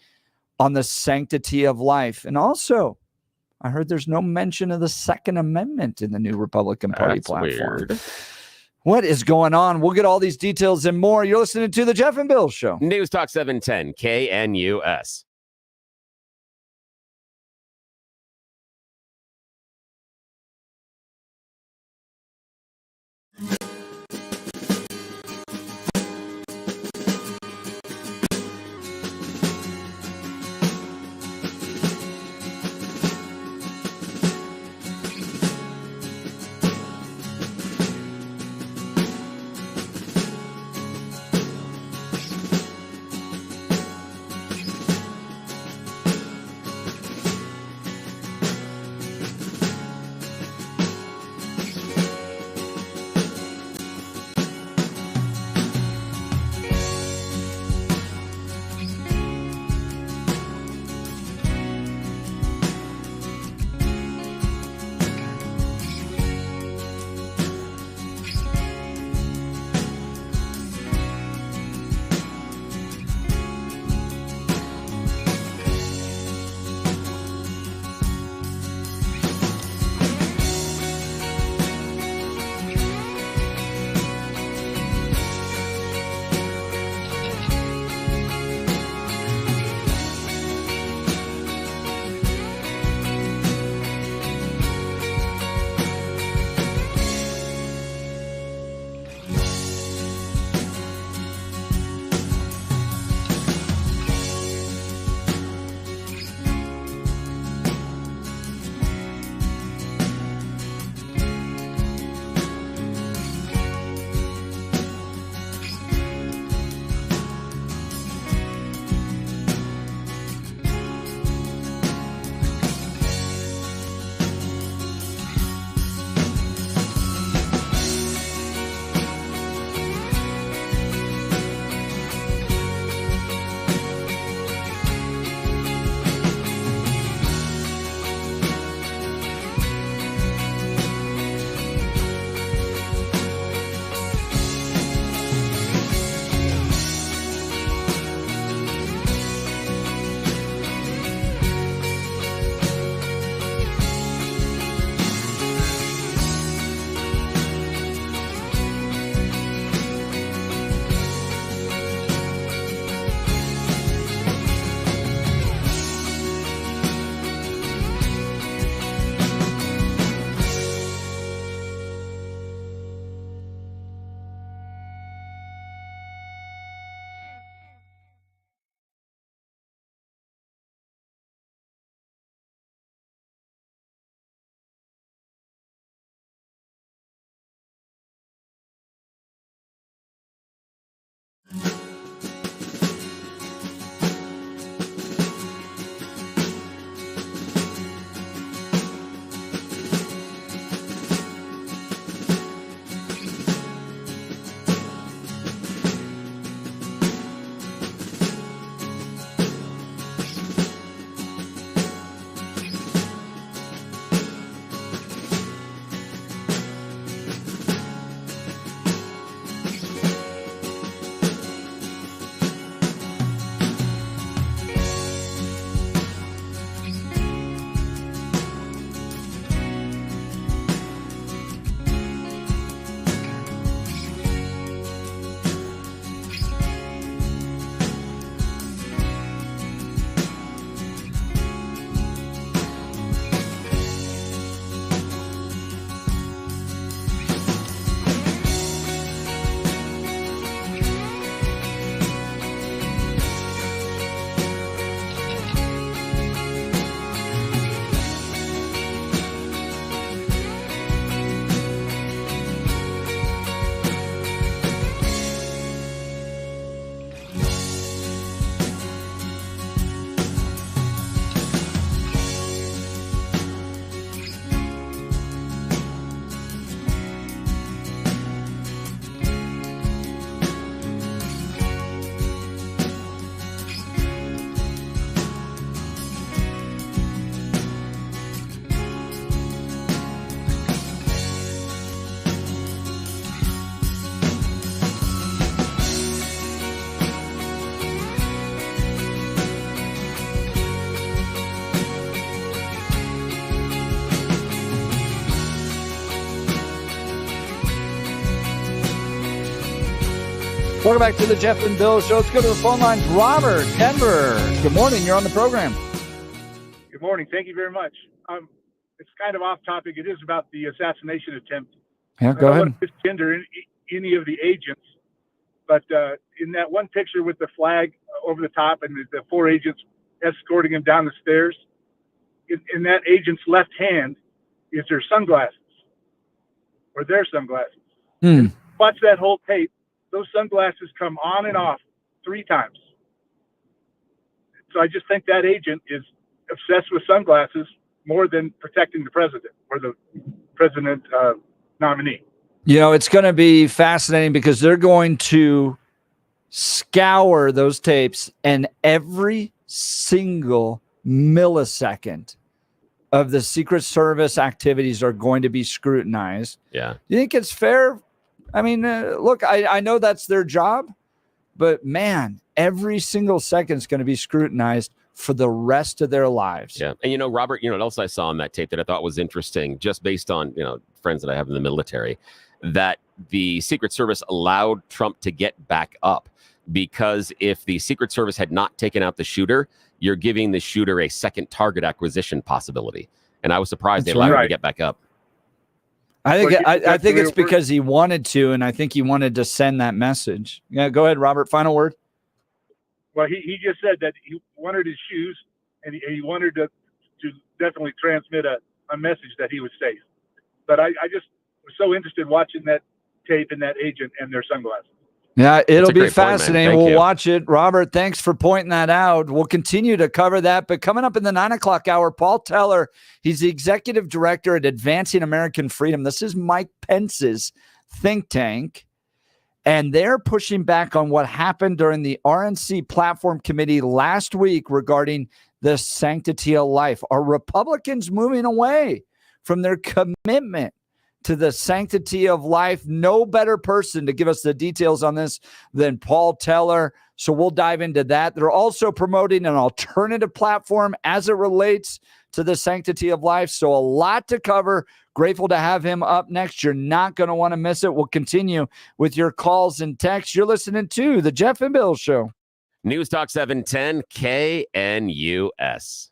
on the sanctity of life. And also, I heard there's no mention of the Second Amendment in the new Republican Party platform. Weird. What is going on? We'll get all these details and more. You're listening to The Jeff and Bill Show. News Talk 710 KNUS. Welcome back to the Jeff and Bill Show. Let's go to the phone lines. Robert, Denver. Good morning. You're on the program. Good morning. Thank you very much. It's kind of off topic. It is about the assassination attempt. Yeah, go ahead. I don't want to misgender any of the agents, but in that one picture with the flag over the top and the 4 agents escorting him down the stairs, in that agent's left hand is their sunglasses, or their sunglasses. Watch that whole tape. Those sunglasses come on and off 3 times. So I just think that agent is obsessed with sunglasses more than protecting the president or the president nominee. You know, it's going to be fascinating because they're going to scour those tapes, and every single millisecond of the Secret Service activities are going to be scrutinized. Yeah. You think it's fair? I mean, look, I know that's their job, but man, every single second is going to be scrutinized for the rest of their lives. Yeah. And, Robert, what else I saw on that tape that I thought was interesting, just based on, friends that I have in the military, that the Secret Service allowed Trump to get back up, because if the Secret Service had not taken out the shooter, you're giving the shooter a second target acquisition possibility. And I was surprised they allowed him to get back up. I think it's because he wanted to, and I think he wanted to send that message. Yeah, go ahead, Robert. Final word. Well, he just said that he wanted his shoes, and he wanted to definitely transmit a message that he was safe. But I just was so interested watching that tape and that agent and their sunglasses. Yeah, it'll be great point, man. fascinating. Thank We'll you. watch it. Robert, thanks for pointing that out. We'll continue to cover that. But coming up in the 9 o'clock hour, Paul Teller, he's the executive director at Advancing American Freedom. This is Mike Pence's think tank. And they're pushing back on what happened during the RNC platform committee last week regarding the sanctity of life. Are Republicans moving away from their commitment to the sanctity of life? No better person to give us the details on this than Paul Teller. So we'll dive into that. They're also promoting an alternative platform as it relates to the sanctity of life. So a lot to cover. Grateful to have him up next. You're not going to want to miss it. We'll continue with your calls and texts. You're listening to the Jeff and Bill Show. News Talk 710 KNUS.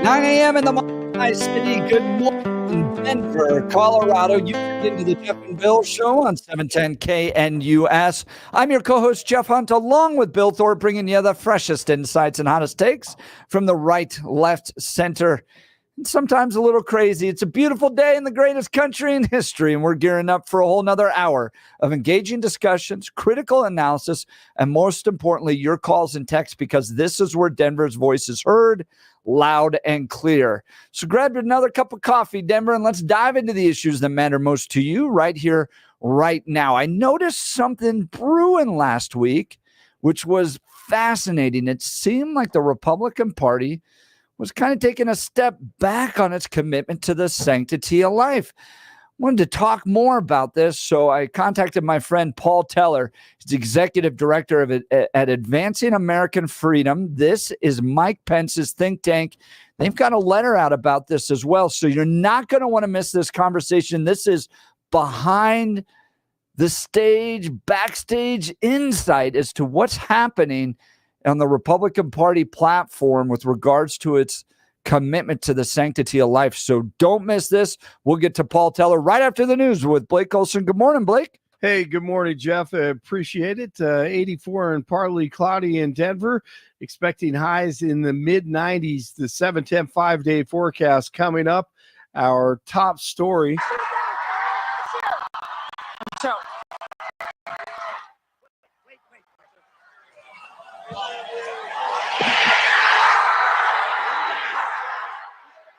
9 a.m. in the Mile City. Good morning, Denver, Colorado. You get into the Jeff and Bill Show on 710 KNUS. I'm your co-host, Jeff Hunt, along with Bill Thorpe, bringing you the freshest insights and hottest takes from the right, left, center, and sometimes a little crazy. It's a beautiful day in the greatest country in history, and we're gearing up for a whole nother hour of engaging discussions, critical analysis, and most importantly, your calls and texts, because this is where Denver's voice is heard loud and clear. So grab another cup of coffee, Denver, and let's dive into the issues that matter most to you right here, right now. I noticed something brewing last week, which was fascinating. It seemed like the Republican Party was kind of taking a step back on its commitment to the sanctity of life. Wanted to talk more about this, so I contacted my friend Paul Teller. He's executive director of at Advancing American Freedom. This is Mike Pence's think tank. They've got a letter out about this as well, so you're not going to want to miss this conversation. This is behind the stage, backstage insight as to what's happening on the Republican Party platform with regards to its commitment to the sanctity of life. So don't miss this. We'll get to Paul Teller right after the news with Blake Olson. Good morning, Blake. Hey, good morning, Jeff. I appreciate it. 84 and partly cloudy in Denver. Expecting highs in the mid-90s. The 7-10 5-day forecast coming up. Our top story.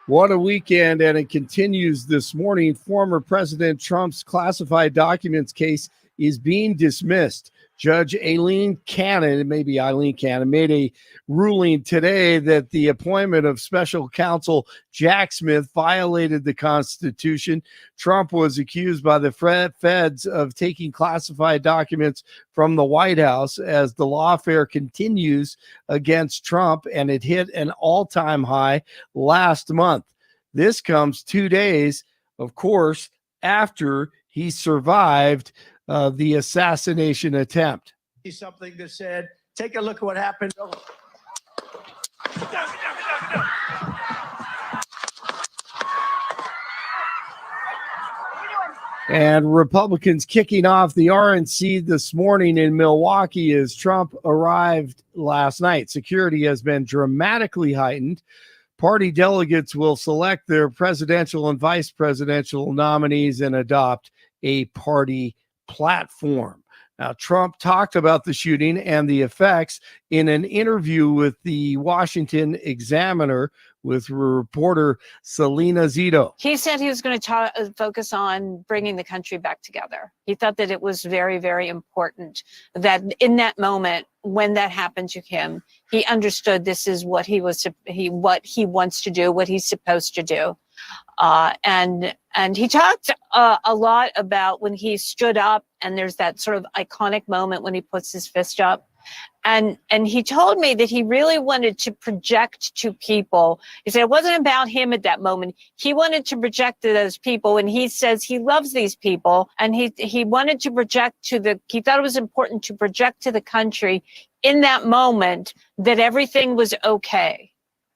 What a weekend, and it continues this morning. Former President Trump's classified documents case is being dismissed. Judge Eileen Cannon, made a ruling today that the appointment of special counsel Jack Smith violated the Constitution. Trump was accused by the feds of taking classified documents from the White House as the lawfare continues against Trump, and it hit an all-time high last month. This comes 2 days, of course, after he survived the assassination attempt. Something that said, take a look at what happened. And Republicans kicking off the RNC this morning in Milwaukee as Trump arrived last night. Security has been dramatically heightened. Party delegates will select their presidential and vice presidential nominees and adopt a party platform. Now, Trump talked about the shooting and the effects in an interview with the Washington Examiner with reporter Selena Zito. He said he was going to focus on bringing the country back together. He thought that it was very, very important that in that moment, when that happened to him, he understood this is what he wants to do, what he's supposed to do. And he talked a lot about when he stood up, and there's that sort of iconic moment when he puts his fist up. And he told me that he really wanted to project to people. He said it wasn't about him at that moment. He wanted to project to those people, and he says he loves these people, and he wanted to project he thought it was important to project to the country in that moment that everything was okay,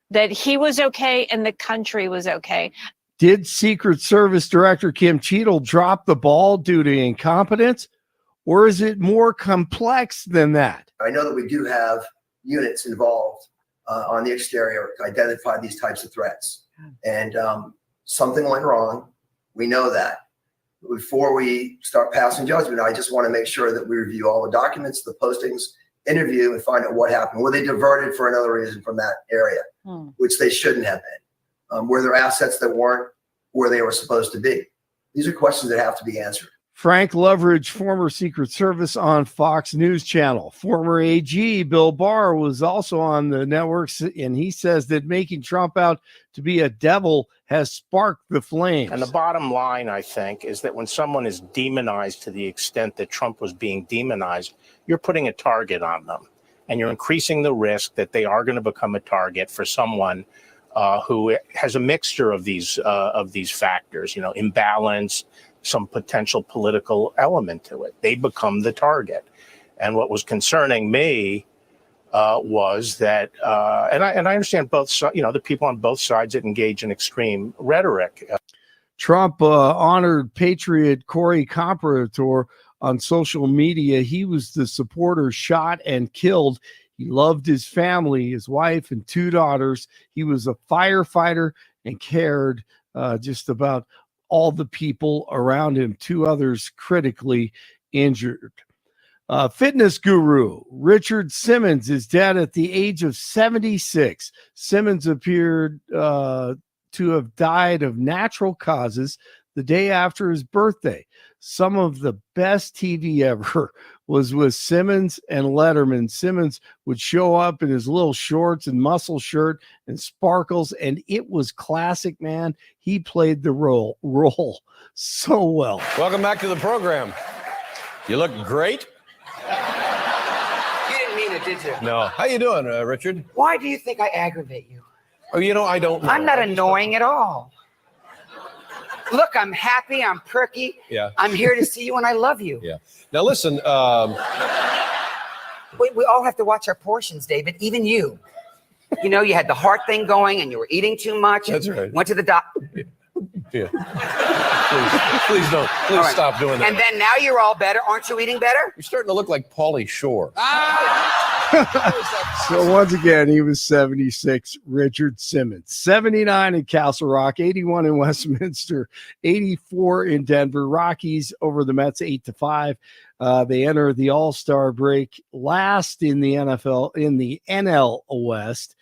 that he was okay and the country was okay. Did Secret Service Director Kim Cheadle drop the ball due to incompetence, or is it more complex than that? I know that we do have units involved on the exterior to identify these types of threats. And something went wrong. We know that. Before we start passing judgment, I just want to make sure that we review all the documents, the postings, interview, and find out what happened. Were they diverted for another reason from that area, which they shouldn't have been? Were there assets that weren't where they were supposed to be? These are questions that have to be answered. Frank Loveridge, former Secret Service on Fox News Channel. Former AG Bill Barr was also on the networks, and he says that making Trump out to be a devil has sparked the flames. And the bottom line, I think, is that when someone is demonized to the extent that Trump was being demonized, you're putting a target on them, and you're increasing the risk that they are going to become a target for someone who has a mixture of these factors, imbalance, some potential political element to it. They become the target. And what was concerning me was that, and I understand both sides, the people on both sides that engage in extreme rhetoric. Trump honored Patriot Corey Comparator on social media. He was the supporter shot and killed. He loved his family, his wife, and 2 daughters. He was a firefighter and cared just about all the people around him. 2 others critically injured. Fitness guru Richard Simmons is dead at the age of 76. Simmons appeared to have died of natural causes the day after his birthday. Some of the best TV ever was with Simmons and Letterman. Simmons would show up in his little shorts and muscle shirt and sparkles, and it was classic, man. He played the role so well. Welcome back to the program. You look great. You didn't mean it, did you? No. How you doing, Richard? Why do you think I aggravate you? Oh, I don't know. I'm not annoying at all. Look, I'm happy. I'm perky. Yeah. I'm here to see you, and I love you. Yeah. Now, listen. We all have to watch our portions, David, even you. You had the heart thing going, and you were eating too much. That's right. Went to the doctor. Yeah. Please don't. Please All right. stop doing that. And then now you're all better. Aren't you eating better? You're starting to look like Pauly Shore. So once again, he was 76, Richard Simmons. 79 in Castle Rock, 81 in Westminster, 84 in Denver. Rockies over the Mets 8-5. They enter the All-Star break last in the NFL, in the NL West.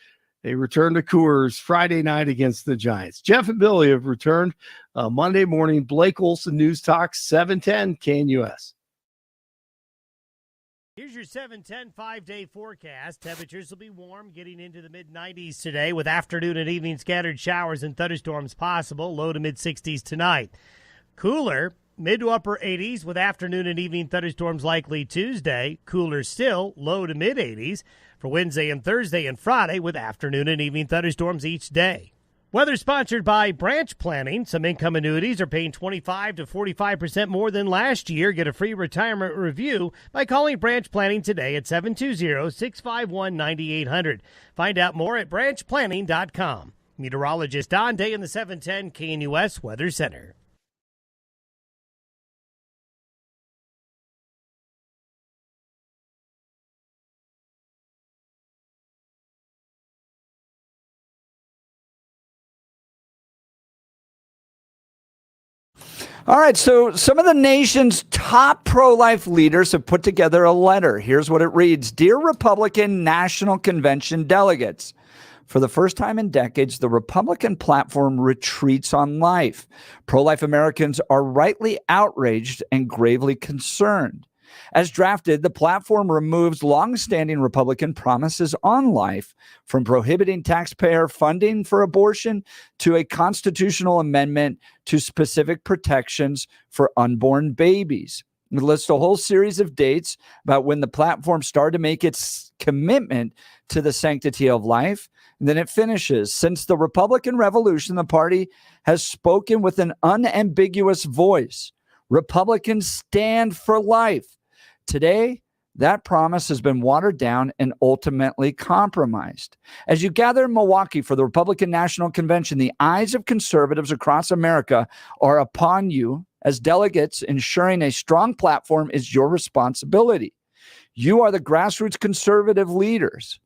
They return to Coors Friday night against the Giants. Jeff and Billy have returned Monday morning. Blake Olson, News Talk, 710 KNUS. Here's your 7-10 5-day forecast. Temperatures will be warm, getting into the mid-90s today with afternoon and evening scattered showers and thunderstorms possible. Low to mid-60s tonight. Cooler, mid to upper 80s with afternoon and evening thunderstorms likely Tuesday. Cooler still, low to mid-80s for Wednesday and Thursday and Friday with afternoon and evening thunderstorms each day. Weather sponsored by Branch Planning. Some income annuities are paying 25 to 45% more than last year. Get a free retirement review by calling Branch Planning today at 720-651-9800. Find out more at branchplanning.com. Meteorologist Don Day in the 710 KNUS Weather Center. All right, so some of the nation's top pro-life leaders have put together a letter. Here's what it reads. Dear Republican National Convention delegates, for the first time in decades, the Republican platform retreats on life. Pro-life Americans are rightly outraged and gravely concerned. As drafted, the platform removes longstanding Republican promises on life, from prohibiting taxpayer funding for abortion to a constitutional amendment to specific protections for unborn babies. It lists a whole series of dates about when the platform started to make its commitment to the sanctity of life. And then it finishes. Since the Republican Revolution, the party has spoken with an unambiguous voice. Republicans stand for life. Today, that promise has been watered down and ultimately compromised. As you gather in Milwaukee for the Republican National Convention, the eyes of conservatives across America are upon you. As delegates, ensuring a strong platform is your responsibility. You are the grassroots conservative leaders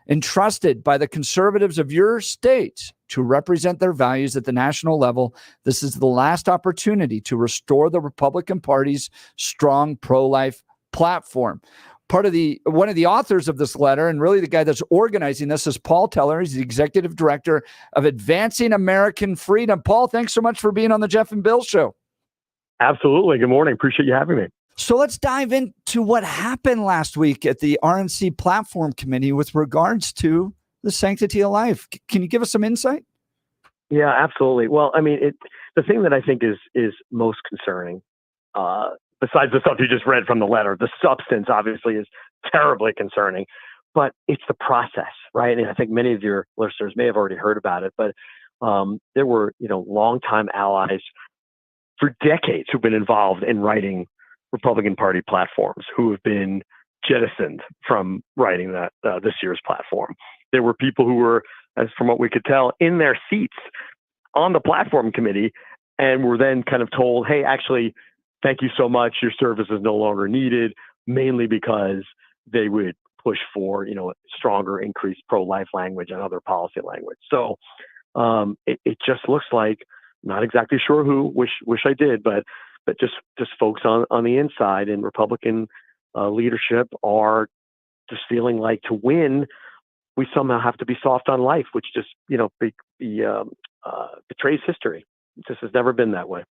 entrusted by the conservatives of your states to represent their values at the national level. This is the last opportunity to restore the Republican Party's strong pro-life platform. One of the authors of this letter, and really the guy that's organizing this, is Paul Teller. He's the executive director of Advancing American Freedom. Paul, thanks so much for being on the Jeff and Bill Show. Absolutely. Good morning. Appreciate you having me. So let's dive into what happened last week at the RNC Platform Committee with regards to the sanctity of life. Can you give us some insight? Yeah, absolutely. Well, I mean, the thing that I think is most concerning, besides the stuff you just read from the letter, the substance obviously is terribly concerning, but it's the process, right? And I think many of your listeners may have already heard about it, but there were, longtime allies for decades who've been involved in writing Republican Party platforms, who have been jettisoned from writing that this year's platform. There were people who were, as from what we could tell, in their seats on the platform committee, and were then kind of told, hey, actually, thank you so much. Your service is no longer needed, mainly because they would push for, stronger, increased pro-life language and other policy language. So it just looks like, not exactly sure who, wish I did, but just folks on the inside in Republican leadership are just feeling like to win, we somehow have to be soft on life, which just, betrays history. It just has never been that way.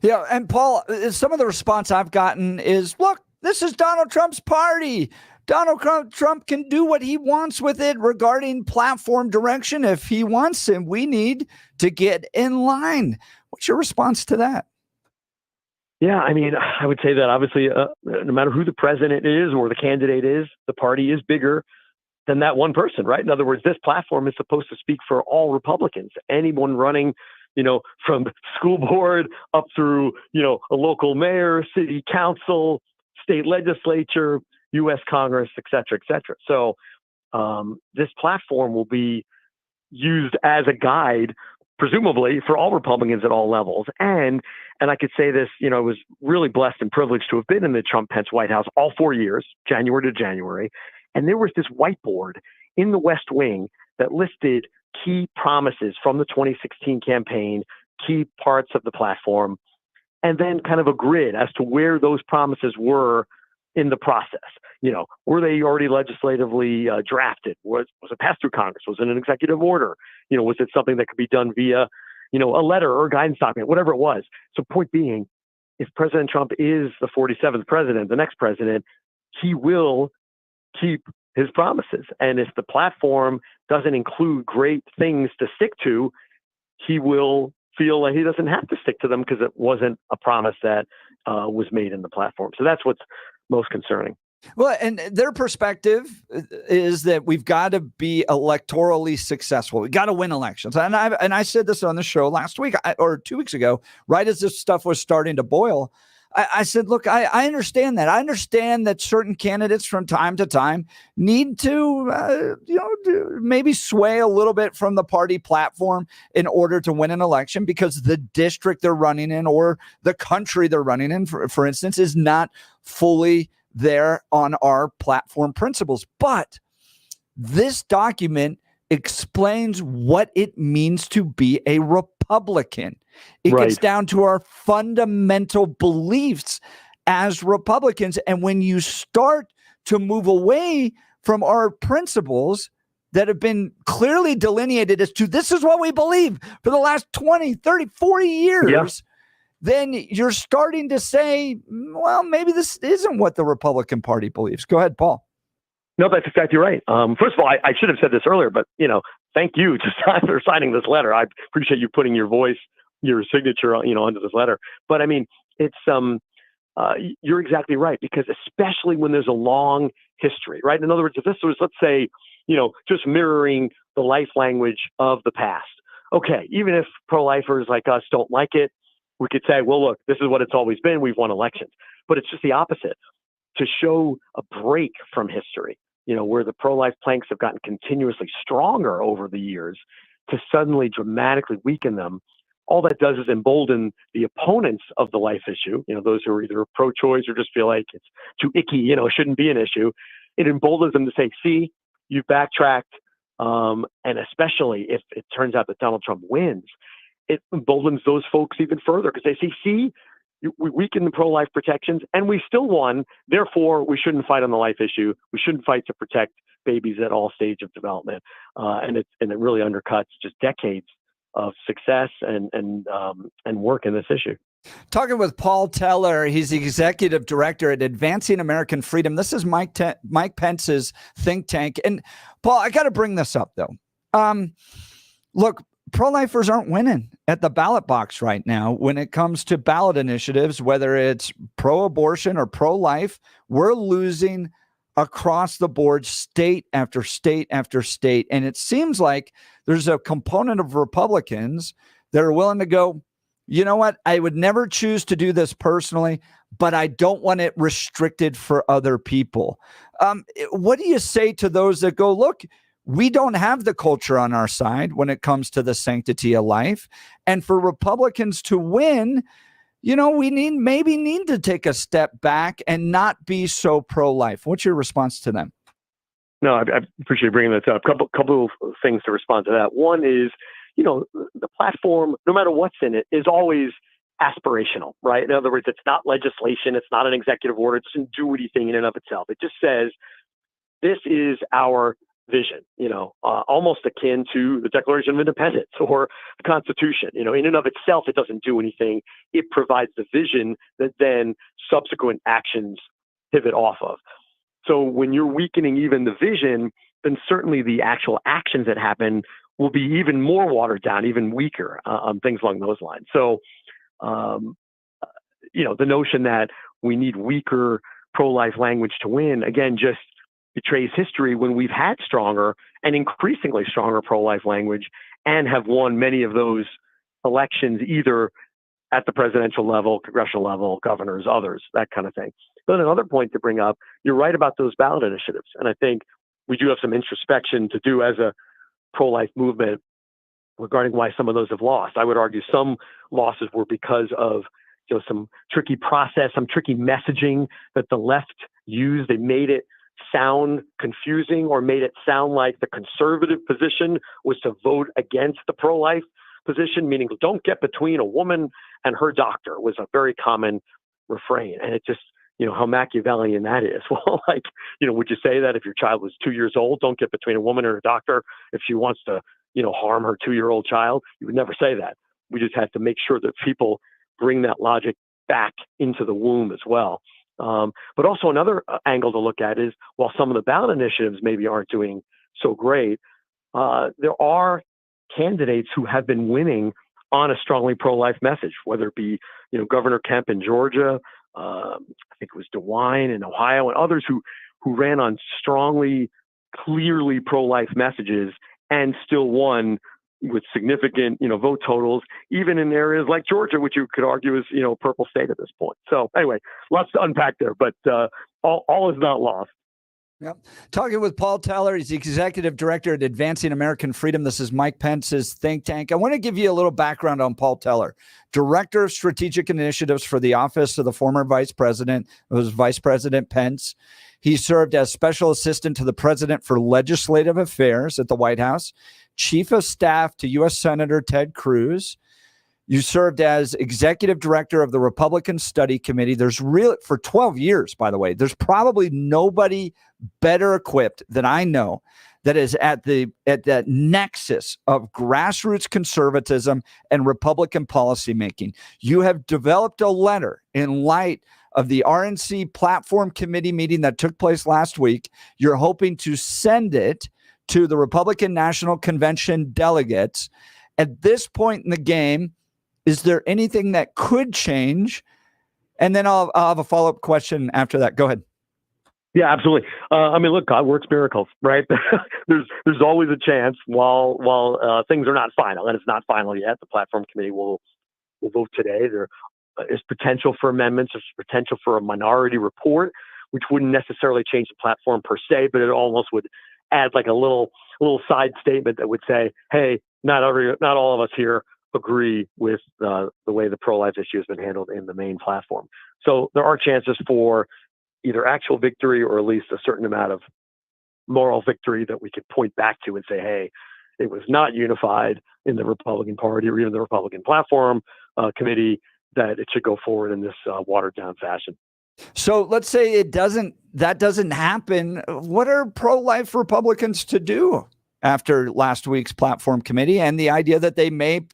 Yeah. And Paul, some of the response I've gotten is, look, this is Donald Trump's party. Donald Trump can do what he wants with it regarding platform direction if he wants, and we need to get in line. What's your response to that? Yeah, I mean, I would say that obviously, no matter who the president is or the candidate is, the party is bigger than that one person, right? In other words, this platform is supposed to speak for all Republicans. Anyone running, from school board up through, a local mayor, city council, state legislature, U.S. Congress, et cetera, et cetera. So this platform will be used as a guide, presumably, for all Republicans at all levels. And I could say this, I was really blessed and privileged to have been in the Trump-Pence White House all 4 years, January to January. And there was this whiteboard in the West Wing that listed key promises from the 2016 campaign, key parts of the platform, and then kind of a grid as to where those promises were in the process. Were they already legislatively drafted? Was it passed through Congress? Was it an executive order? Was it something that could be done via, a letter or a guidance document, whatever it was? So point being, if President Trump is the 47th president, the next president, he will keep his promises. And if the platform doesn't include great things to stick to, he will feel like he doesn't have to stick to them because it wasn't a promise that was made in the platform. So that's what's most concerning. Well, and their perspective is that we've got to be electorally successful. We got to win elections. And I said this on the show last week or 2 weeks ago, right as this stuff was starting to boil. I said, look, I understand that. I understand that certain candidates from time to time need to, maybe sway a little bit from the party platform in order to win an election because the district they're running in or the country they're running in, for instance, is not fully there on our platform principles. But this document explains what it means to be a Republican. It gets down to our fundamental beliefs as Republicans. And when you start to move away from our principles that have been clearly delineated as to this is what we believe for the last 20, 30, 40 years, then you're starting to say, well, maybe this isn't what the Republican Party believes. Go ahead, Paul. No, that's exactly right. First of all, I should have said this earlier, but, thank you for signing this letter. I appreciate you putting your voice, your signature, under this letter. But I mean, it's, you're exactly right, because especially when there's a long history, right? In other words, if this was, let's say, just mirroring the life language of the past. Okay, even if pro-lifers like us don't like it, we could say, well, look, this is what it's always been. We've won elections. But it's just the opposite. To show a break from history, where the pro-life planks have gotten continuously stronger over the years, to suddenly dramatically weaken them, all that does is embolden the opponents of the life issue, those who are either pro-choice or just feel like it's too icky, it shouldn't be an issue. It emboldens them to say, see, you've backtracked. And especially if it turns out that Donald Trump wins, it emboldens those folks even further because they see, we weakened the pro-life protections and we still won. Therefore, we shouldn't fight on the life issue. We shouldn't fight to protect babies at all stages of development. And it really undercuts just decades of success and work in this issue. Talking with Paul Teller, he's the executive director at Advancing American Freedom. This is Mike Pence's think tank. And Paul, I got to bring this up though. Look, pro-lifers aren't winning at the ballot box right now when it comes to ballot initiatives, whether it's pro-abortion or pro-life. We're losing across the board, state after state after state. And it seems like there's a component of Republicans that are willing to go, You know what? I would never choose to do this personally, but I don't want it restricted for other people. What do you say to those that go, look, we don't have the culture on our side when it comes to the sanctity of life. And for Republicans to win, we maybe need to take a step back and not be so pro-life. What's your response to them? No, I appreciate bringing that up. Couple of things to respond to that. One is, the platform, no matter what's in it, is always aspirational, right? In other words, it's not legislation. It's not an executive order. It doesn't do anything in and of itself. It just says, this is our vision, almost akin to the Declaration of Independence or the Constitution. In and of itself, it doesn't do anything. It provides the vision that then subsequent actions pivot off of. So when you're weakening even the vision, then certainly the actual actions that happen will be even more watered down, even weaker on things along those lines. So, the notion that we need weaker pro-life language to win, again, just betrays history when we've had stronger and increasingly stronger pro-life language and have won many of those elections, either at the presidential level, congressional level, governors, others, that kind of thing. But another point to bring up, you're right about those ballot initiatives. And I think we do have some introspection to do as a pro-life movement regarding why some of those have lost. I would argue some losses were because of some tricky process, some tricky messaging that the left used. They made it sound confusing or made it sound like the conservative position was to vote against the pro-life position, meaning don't get between a woman and her doctor was a very common refrain. And it just, how Machiavellian that is. Well, would you say that if your child was 2 years old, don't get between a woman and her doctor if she wants to, harm her 2-year-old child? You would never say that. We just have to make sure that people bring that logic back into the womb as well. But also another angle to look at is, while some of the ballot initiatives maybe aren't doing so great, there are candidates who have been winning on a strongly pro-life message, whether it be, Governor Kemp in Georgia, I think it was DeWine in Ohio, and others who ran on strongly, clearly pro-life messages and still won with significant, vote totals, even in areas like Georgia, which you could argue is, purple state at this point. So anyway, lots to unpack there, but all is not lost. Yep. Talking with Paul Teller, he's the executive director at Advancing American Freedom. This is Mike Pence's think tank. I want to give you a little background on Paul Teller, director of strategic initiatives for the office of the former vice president. It was Vice President Pence. He served as special assistant to the president for legislative affairs at the White House, chief of staff to U.S. Senator Ted Cruz. You served as executive director of the Republican Study Committee. For 12 years, by the way, there's probably nobody better equipped than I know that is at that nexus of grassroots conservatism and Republican policymaking. You have developed a letter in light of the RNC platform committee meeting that took place last week. You're hoping to send it to the Republican National Convention delegates. At this point in the game, is there anything that could change? And then I'll have a follow-up question after that. Go ahead. Yeah, absolutely. Look, God works miracles, right? there's always a chance while things are not final, and it's not final yet. The platform committee will vote today. There is potential for amendments. There's potential for a minority report, which wouldn't necessarily change the platform per se, but it almost would add like a little side statement that would say, hey, not all of us here agree with the way the pro-life issue has been handled in the main platform. So there are chances for either actual victory or at least a certain amount of moral victory that we could point back to and say, hey, it was not unified in the Republican Party or even the Republican platform committee, that it should go forward in this watered down fashion. So let's say that doesn't happen. What are pro-life Republicans to do after last week's platform committee and the idea that they may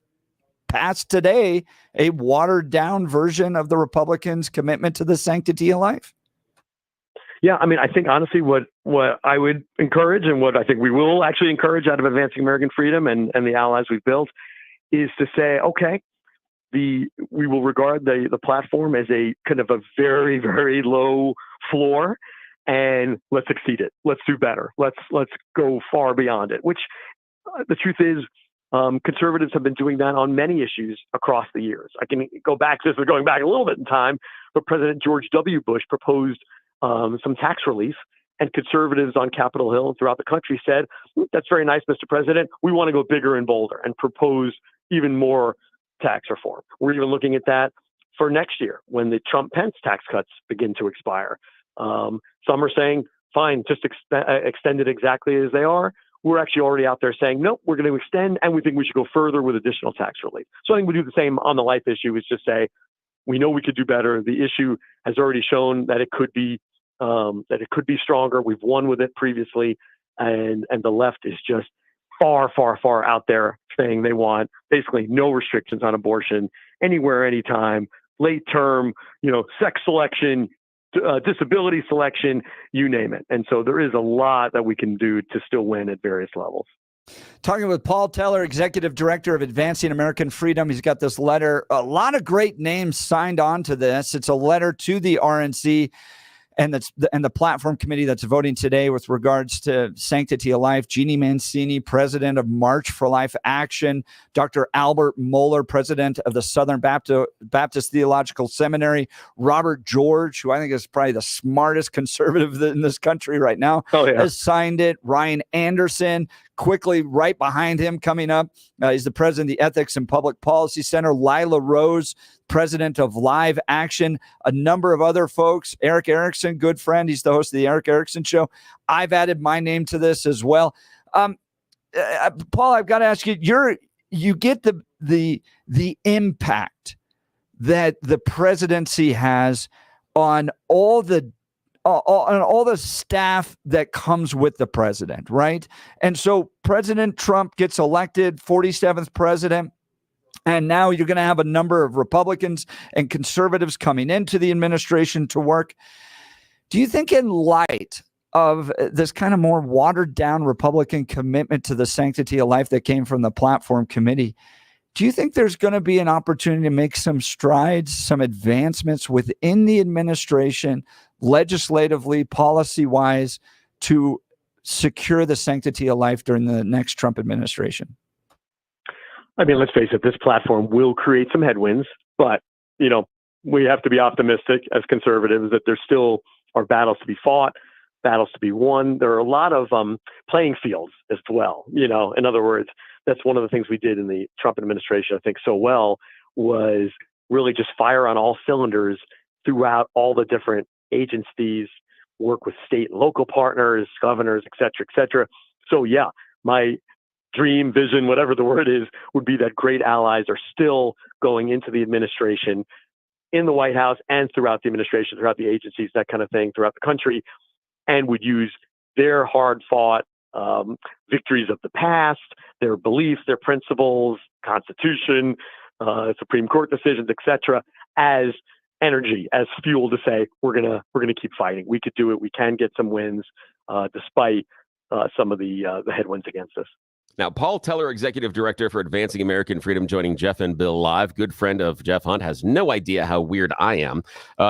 pass today a watered down version of the Republicans' commitment to the sanctity of life? Yeah, I think honestly what I would encourage, and what I think we will actually encourage out of Advancing American Freedom and the allies we've built, is to say, okay, we will regard the platform as a kind of a very, very low floor, and let's exceed it. Let's do better. Let's go far beyond it, which the truth is, Conservatives have been doing that on many issues across the years. I can go back, this is going back a little bit in time, but President George W. Bush proposed some tax relief, and conservatives on Capitol Hill and throughout the country said, that's very nice, Mr. President. We want to go bigger and bolder and propose even more tax reform. We're even looking at that for next year when the Trump-Pence tax cuts begin to expire. Some are saying, fine, just extend it exactly as they are. We're actually already out there saying, nope, we're going to extend, and we think we should go further with additional tax relief. So I think we do the same on the life issue, is just say, we know we could do better. The issue has already shown that it could be stronger. We've won with it previously, and the left is just far, far, far out there saying they want basically no restrictions on abortion anywhere, anytime, late term, sex selection, disability selection, you name it. And so there is a lot that we can do to still win at various levels. Talking with Paul Teller, Executive Director of Advancing American Freedom. He's got this letter, a lot of great names signed on to this. It's a letter to the RNC and the platform committee that's voting today with regards to sanctity of life. Jeannie Mancini, president of March for Life Action. Dr. Albert Mohler, president of the Southern Baptist Theological Seminary. Robert George, who I think is probably the smartest conservative in this country right now, has signed it. Ryan Anderson, quickly right behind him coming up, he's the president of the Ethics and Public Policy Center. Lila Rose, president of Live Action. A number of other folks. Eric Erickson, good friend. He's the host of the Eric Erickson Show. I've added my name to this as well. Paul, I've got to ask you, you get the impact that the presidency has on all the staff that comes with the president, right? And so President Trump gets elected, 47th president, and now you're going to have a number of Republicans and conservatives coming into the administration to work. Do you think, in light of this kind of more watered down Republican commitment to the sanctity of life that came from the platform committee, do you think there's going to be an opportunity to make some strides, some advancements within the administration, legislatively, policy-wise, to secure the sanctity of life during the next Trump administration? I mean, let's face it, this platform will create some headwinds, but, we have to be optimistic as conservatives that there still are battles to be fought, battles to be won. There are a lot of playing fields as well. In other words, that's one of the things we did in the Trump administration, I think, so well, was really just fire on all cylinders throughout all the different agencies, work with state and local partners, governors, et cetera, et cetera. So yeah, my dream, vision, whatever the word is, would be that great allies are still going into the administration, in the White House and throughout the administration, throughout the agencies, that kind of thing, throughout the country, and would use their hard-fought victories of the past, their beliefs, their principles, Constitution, Supreme Court decisions, et cetera, as energy, as fuel to say, we're gonna keep fighting. We could do it. We can get some wins despite some of the headwinds against us. Now, Paul Teller, Executive Director for Advancing American Freedom, joining Jeff and Bill live. Good friend of Jeff Hunt, has no idea how weird I am.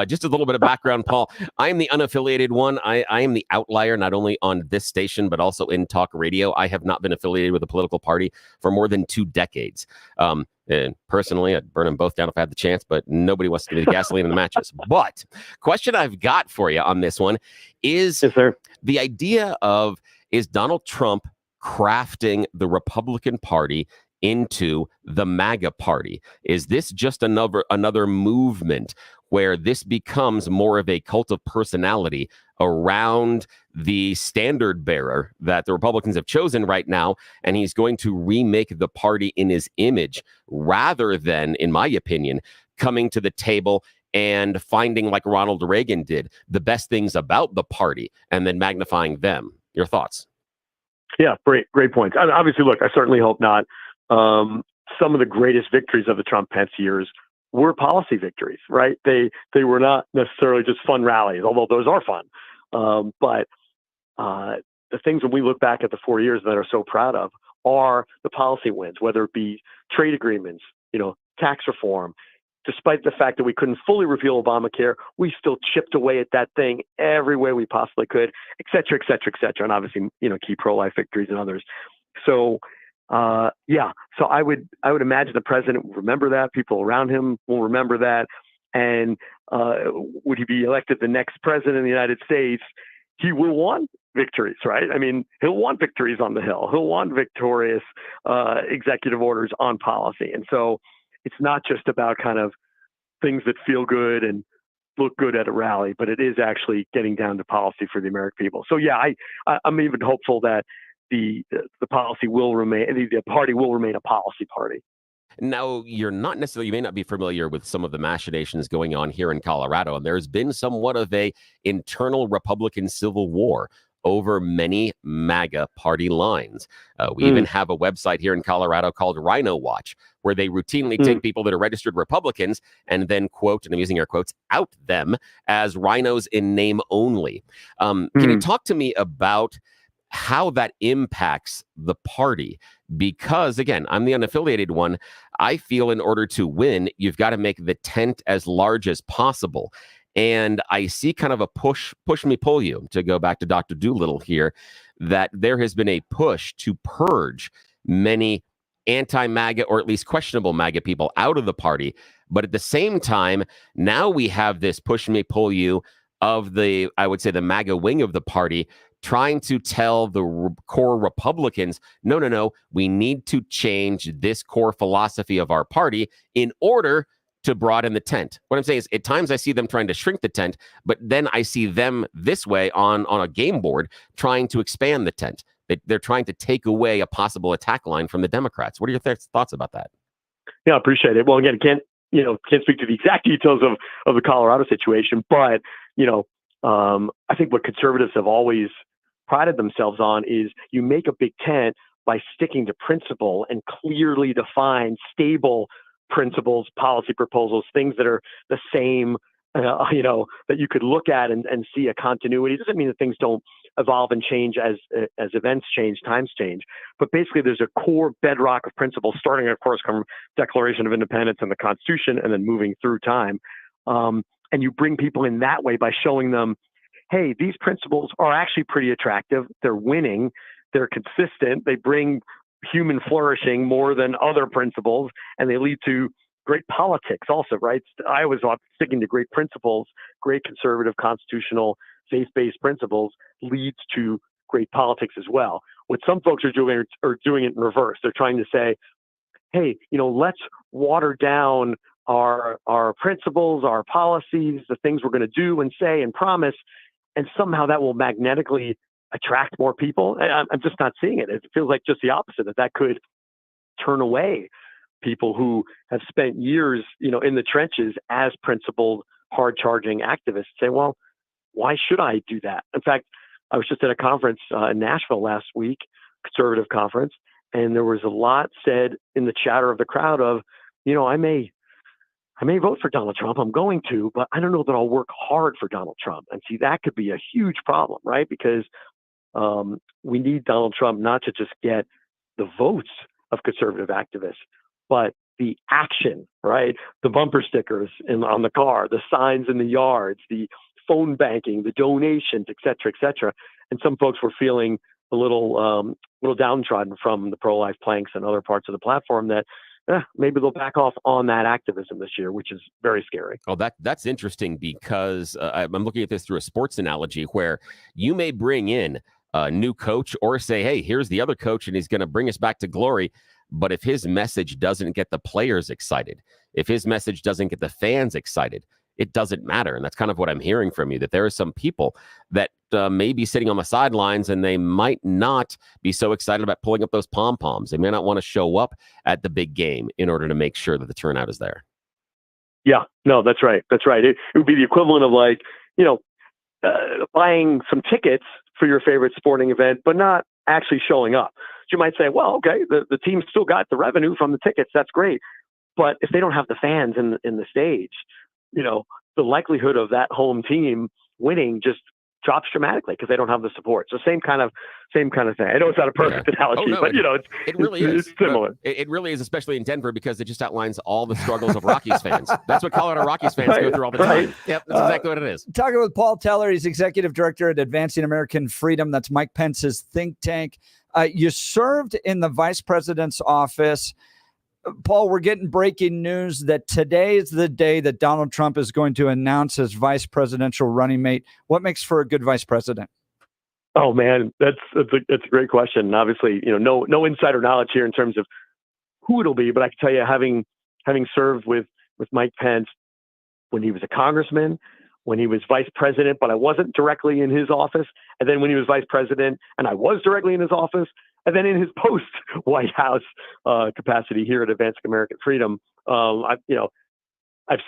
Just a little bit of background, Paul. I am the unaffiliated one. I am the outlier, not only on this station, but also in talk radio. I have not been affiliated with a political party for more than 2 decades. And personally, I'd burn them both down if I had the chance, but nobody wants to give me the gasoline in the matches. But question I've got for you on this one is the idea of, is Donald Trump crafting the Republican Party into the MAGA party? Is this just another movement where this becomes more of a cult of personality around the standard bearer that the Republicans have chosen right now, and he's going to remake the party in his image, rather than, in my opinion, coming to the table and finding, like Ronald Reagan did, the best things about the party and then magnifying them? Your thoughts? Yeah, great points. Obviously, look, I certainly hope not. Some of the greatest victories of the Trump-Pence years were policy victories, right? They were not necessarily just fun rallies, although those are fun. But the things when we look back at the 4 years that are so proud of are the policy wins, whether it be trade agreements, tax reform. Despite the fact that we couldn't fully repeal Obamacare, we still chipped away at that thing every way we possibly could, et cetera, et cetera, et cetera. And obviously, key pro-life victories and others. So Yeah, so I would imagine the president will remember that. People around him will remember that. And would he be elected the next president of the United States? He will want victories, right? I mean, he'll want victories on the Hill. He'll want victorious executive orders on policy. And so it's not just about kind of things that feel good and look good at a rally, but it is actually getting down to policy for the American people. So yeah, I'm even hopeful that the policy will remain, the party will remain a policy party. Now, you may not be familiar with some of the machinations going on here in Colorado, and there's been somewhat of a internal Republican civil war over many MAGA party lines. We even have a website here in Colorado called Rhino Watch, where they routinely take people that are registered Republicans and then quote, and I'm using air quotes, out them as rhinos in name only. Can you talk to me about how that impacts the party? Because again, I'm the unaffiliated one. I feel in order to win, you've got to make the tent as large as possible. And I see kind of a push me, pull you, to go back to Dr. Doolittle here, that there has been a push to purge many anti-MAGA or at least questionable MAGA people out of the party. But at the same time, now we have this push me, pull you of I would say the MAGA wing of the party, trying to tell the core Republicans, no, we need to change this core philosophy of our party in order to broaden the tent. What I'm saying is, at times I see them trying to shrink the tent, but then I see them this way on a game board trying to expand the tent. They're trying to take away a possible attack line from the Democrats. What are your thoughts about that? Yeah, I appreciate it. Well, again, can't speak to the exact details of the Colorado situation, but I think what conservatives have always prided themselves on is you make a big tent by sticking to principle and clearly defined, stable principles, policy proposals, things that are the same, that you could look at and see a continuity. It doesn't mean that things don't evolve and change as events change, times change. But basically, there's a core bedrock of principles, starting, of course, from Declaration of Independence and the Constitution, and then moving through time. And you bring people in that way by showing them, hey, these principles are actually pretty attractive. They're winning. They're consistent. They bring human flourishing more than other principles, and they lead to great politics also, right? I always thought sticking to great principles, great conservative, constitutional, faith-based principles leads to great politics as well. What some folks are doing it in reverse. They're trying to say, hey, let's water down our principles, our policies, the things we're going to do and say and promise, and somehow that will magnetically attract more people. I'm just not seeing it. It feels like just the opposite, that could turn away people who have spent years, in the trenches as principled, hard-charging activists. Say, well, why should I do that? In fact, I was just at a conference in Nashville last week, conservative conference, and there was a lot said in the chatter of the crowd of, I may vote for Donald Trump. I'm going to, but I don't know that I'll work hard for Donald Trump. And see, that could be a huge problem, right? Because we need Donald Trump not to just get the votes of conservative activists, but the action, right? The bumper stickers on the car, the signs in the yards, the phone banking, the donations, et cetera, et cetera. And some folks were feeling a little downtrodden from the pro-life planks and other parts of the platform that maybe they'll back off on that activism this year, which is very scary. Oh, that's interesting, because I'm looking at this through a sports analogy where you may bring in a new coach or say, hey, here's the other coach and he's going to bring us back to glory. But if his message doesn't get the players excited, if his message doesn't get the fans excited, it doesn't matter. And that's kind of what I'm hearing from you, that there are some people that may be sitting on the sidelines and they might not be so excited about pulling up those pom-poms. They may not want to show up at the big game in order to make sure that the turnout is there. Yeah, no, that's right. That's right. It would be the equivalent of like, buying some tickets for your favorite sporting event, but not actually showing up. You might say, well, okay, the team still got the revenue from the tickets. That's great. But if they don't have the fans in the stage, the likelihood of that home team winning just drops dramatically because they don't have the support. So same kind of thing. I know it's not a perfect analogy, but it really is similar. It really is, especially in Denver, because it just outlines all the struggles of Rockies fans. That's what Colorado Rockies fans go through all the time. Right. Yep, that's exactly what it is. Talking with Paul Teller, he's executive director at Advancing American Freedom. That's Mike Pence's think tank. You served in the vice president's office. Paul, we're getting breaking news that today is the day that Donald Trump is going to announce his vice presidential running mate. What makes for a good vice president? Oh man, that's a great question. And obviously, no insider knowledge here in terms of who it'll be, but I can tell you, having served with Mike Pence when he was a congressman, when he was vice president, but I wasn't directly in his office, and then when he was vice president and I was directly in his office, and then in his post White House capacity here at Advancing American Freedom, I've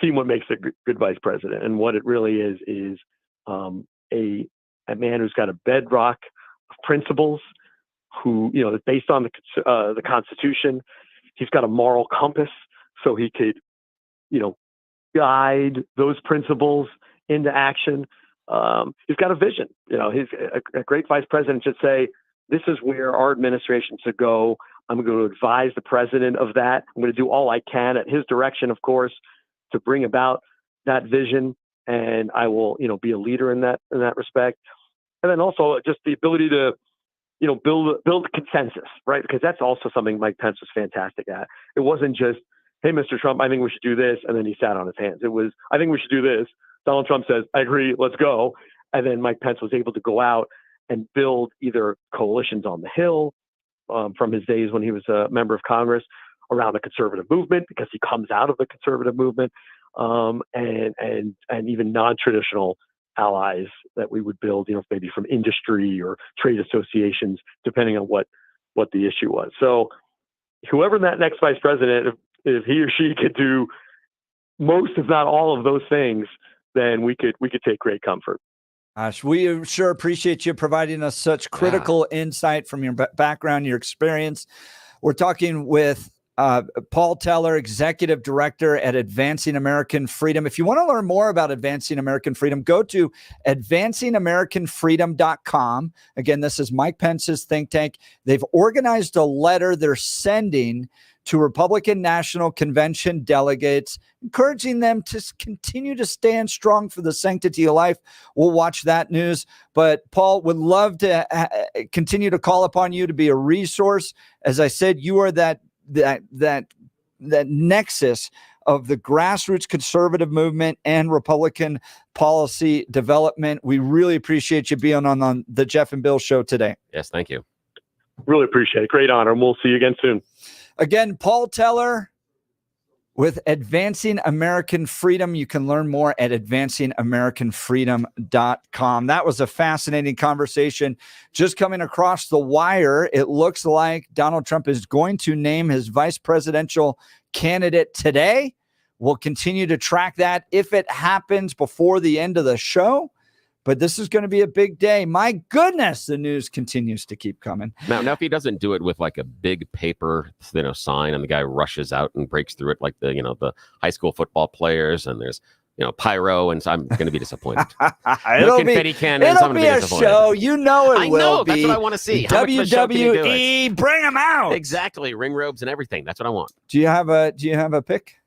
seen what makes a good vice president, and what it really is a man who's got a bedrock of principles, who based on the Constitution. He's got a moral compass, so he could guide those principles into action. He's got a vision. He's a great vice president should say, this is where our administration should go. I'm going to advise the president of that. I'm going to do all I can at his direction, of course, to bring about that vision. And I will, be a leader in that respect. And then also just the ability to, build consensus, right? Because that's also something Mike Pence was fantastic at. It wasn't just, hey, Mr. Trump, I think we should do this. And then he sat on his hands. It was, I think we should do this. Donald Trump says, I agree, let's go. And then Mike Pence was able to go out and build either coalitions on the Hill from his days when he was a member of Congress around the conservative movement, because he comes out of the conservative movement, and even non-traditional allies that we would build, maybe from industry or trade associations, depending on what the issue was. So whoever that next vice president, if he or she could do most, if not all of those things, then we could take great comfort. Gosh, we sure appreciate you providing us such critical insight from your background, your experience. We're talking with Paul Teller, Executive Director at Advancing American Freedom. If you want to learn more about Advancing American Freedom, go to advancingamericanfreedom.com. Again, this is Mike Pence's think tank. They've organized a letter they're sending to Republican National Convention delegates, encouraging them to continue to stand strong for the sanctity of life. We'll watch that news. But Paul, would love to continue to call upon you to be a resource. As I said, you are that nexus of the grassroots conservative movement and Republican policy development. We really appreciate you being on the Jeff and Bill show today. Yes, thank you. Really appreciate it. Great honor. And we'll see you again soon. Again, Paul Teller with Advancing American Freedom. You can learn more at advancingamericanfreedom.com. That was a fascinating conversation. Just coming across the wire, it looks like Donald Trump is going to name his vice presidential candidate today. We'll continue to track that if it happens before the end of the show. But this is going to be a big day. My goodness, the news continues to keep coming. Now, if he doesn't do it with like a big paper, sign, and the guy rushes out and breaks through it like the high school football players, and there's pyro, and so I'm going to be disappointed. It'll confetti be cannons. it'll be a show. You know it I will know. be. That's what I want to see. How much of a show can you do WWE, bring them out. Exactly, ring robes and everything. That's what I want. Do you have a pick?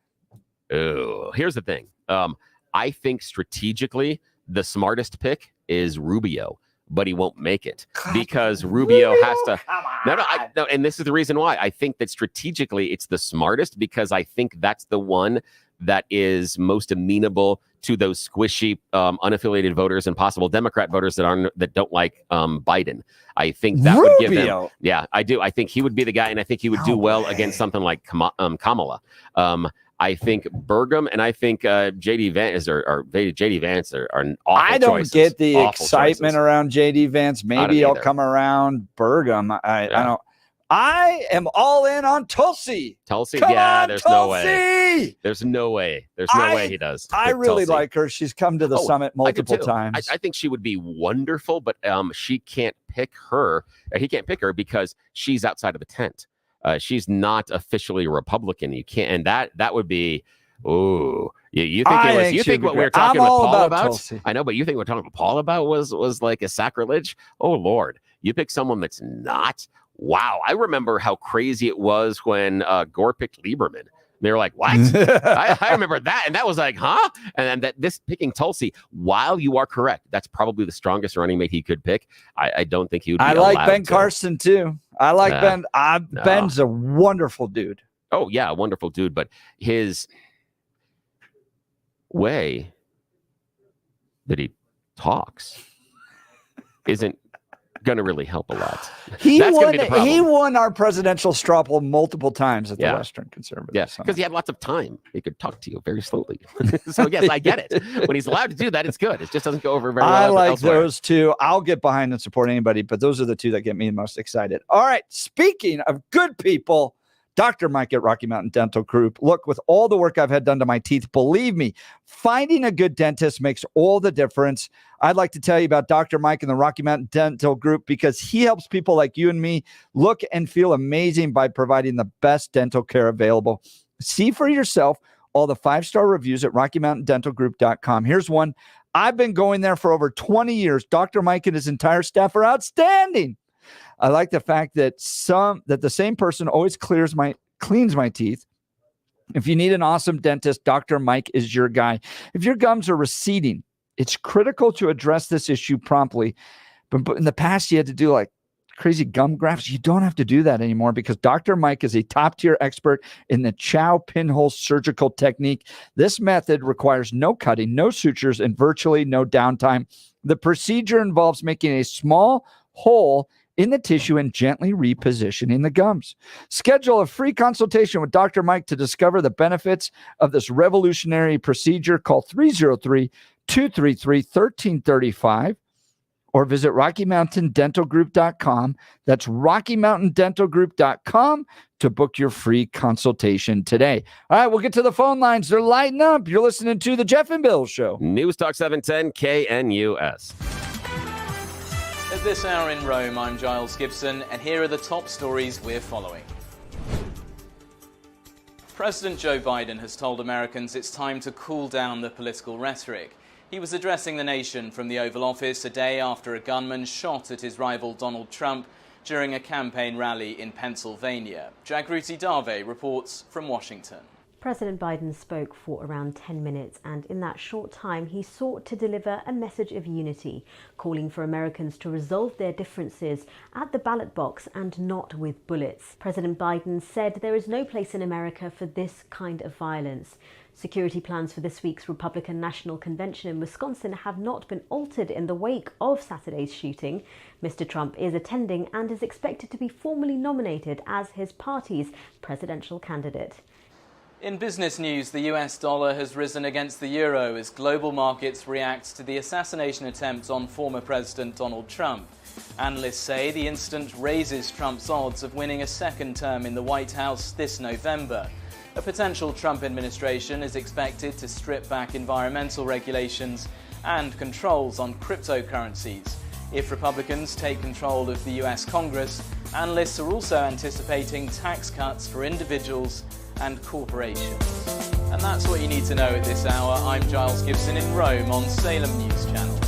Oh, here's the thing. I think strategically the smartest pick is Rubio, but he won't make it because Rubio has to. No, and this is the reason why I think that strategically it's the smartest, because I think that's the one that is most amenable to those squishy, unaffiliated voters and possible Democrat voters that don't like Biden. I think that would give them. Yeah, I do. I think he would be the guy, and I think he would do well against something like Kamala. I think Burgum and I think JD Vance are awful I don't choices. get the Awful excitement choices. around JD Vance. Maybe I'll either. come around Burgum. I don't. I am all in on Tulsi. Tulsi, Come yeah, on, there's Tulsi! no way. There's no way. There's no way he does. I Pick really Tulsi. like her. She's come to the summit I do multiple too. times. I think she would be wonderful, but she can't pick her. He can't pick her because she's outside of the tent. She's not officially a Republican. You can't, and that would be. Oh, you think what we were talking with Paul about? Tulsi. I know, but you think what we're talking with Paul about was like a sacrilege? Oh Lord, you pick someone that's not. Wow, I remember how crazy it was when Gore picked Lieberman. They were like, what? I remember that. And that was like, huh? And then this picking Tulsi, while you are correct, that's probably the strongest running mate he could pick. I don't think he would be I like allowed Ben to. Carson, too. I like Ben. No. Ben's a wonderful dude. Oh, yeah, wonderful dude. But his way that he talks isn't going to really help a lot. He That's gonna be the problem. He won our presidential straw poll multiple times at the Yeah. Western Conservative. Yes, because he had lots of time. He could talk to you very slowly. So, yes, I get it. When he's allowed to do that, it's good. It just doesn't go over very well. I like elsewhere. those two. I'll get behind and support anybody, but those are the two that get me the most excited. All right. Speaking of good people, Dr. Mike at Rocky Mountain Dental Group. Look, with all the work I've had done to my teeth, believe me, finding a good dentist makes all the difference. I'd like to tell you about Dr. Mike and the Rocky Mountain Dental Group because he helps people like you and me look and feel amazing by providing the best dental care available. See for yourself all the 5-star reviews at RockyMountainDentalGroup.com. Here's one. I've been going there for over 20 years. Dr. Mike and his entire staff are outstanding. I like the fact that the same person always cleans my teeth. If you need an awesome dentist, Dr. Mike is your guy. If your gums are receding, it's critical to address this issue promptly. But in the past, you had to do like crazy gum grafts. You don't have to do that anymore because Dr. Mike is a top-tier expert in the Chow pinhole surgical technique. This method requires no cutting, no sutures, and virtually no downtime. The procedure involves making a small hole in the tissue and gently repositioning the gums. Schedule a free consultation with Dr. Mike to discover the benefits of this revolutionary procedure. Call 303-233-1335 or visit RockyMountainDentalGroup.com. That's RockyMountainDentalGroup.com to book your free consultation today. All right, we'll get to the phone lines. They're lighting up. You're listening to the Jeff and Bill Show. News Talk 710 KNUS. At this hour in Rome, I'm Giles Gibson, and here are the top stories we're following. President Joe Biden has told Americans it's time to cool down the political rhetoric. He was addressing the nation from the Oval Office a day after a gunman shot at his rival Donald Trump during a campaign rally in Pennsylvania. Jagruti Dave reports from Washington. President Biden spoke for around 10 minutes, and in that short time he sought to deliver a message of unity, calling for Americans to resolve their differences at the ballot box and not with bullets. President Biden said there is no place in America for this kind of violence. Security plans for this week's Republican National Convention in Wisconsin have not been altered in the wake of Saturday's shooting. Mr. Trump is attending and is expected to be formally nominated as his party's presidential candidate. In business news, the US dollar has risen against the euro as global markets react to the assassination attempt on former President Donald Trump. Analysts say the incident raises Trump's odds of winning a second term in the White House this November. A potential Trump administration is expected to strip back environmental regulations and controls on cryptocurrencies. If Republicans take control of the US Congress, analysts are also anticipating tax cuts for individuals and corporations. And that's what you need to know at this hour. I'm Giles Gibson in Rome on Salem News Channel.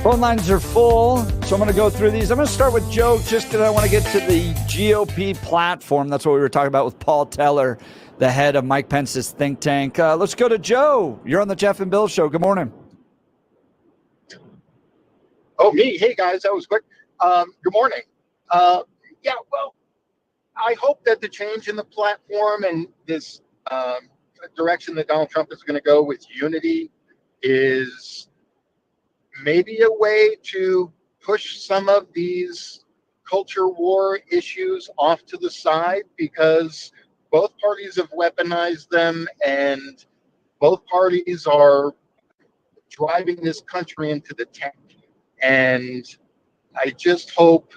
Phone lines are full, so I'm going to go through these. I'm going to start with Joe just because I want to get to the GOP platform. That's what we were talking about with Paul Teller, the head of Mike Pence's think tank. Let's go to Joe. You're on the Jeff and Bill Show. Good morning. Oh, me? Hey, guys, that was quick. Good morning. Yeah, well, I hope that the change in the platform and this direction that Donald Trump is going to go with unity is maybe a way to push some of these culture war issues off to the side, because both parties have weaponized them and both parties are driving this country into the tank. And I just hope,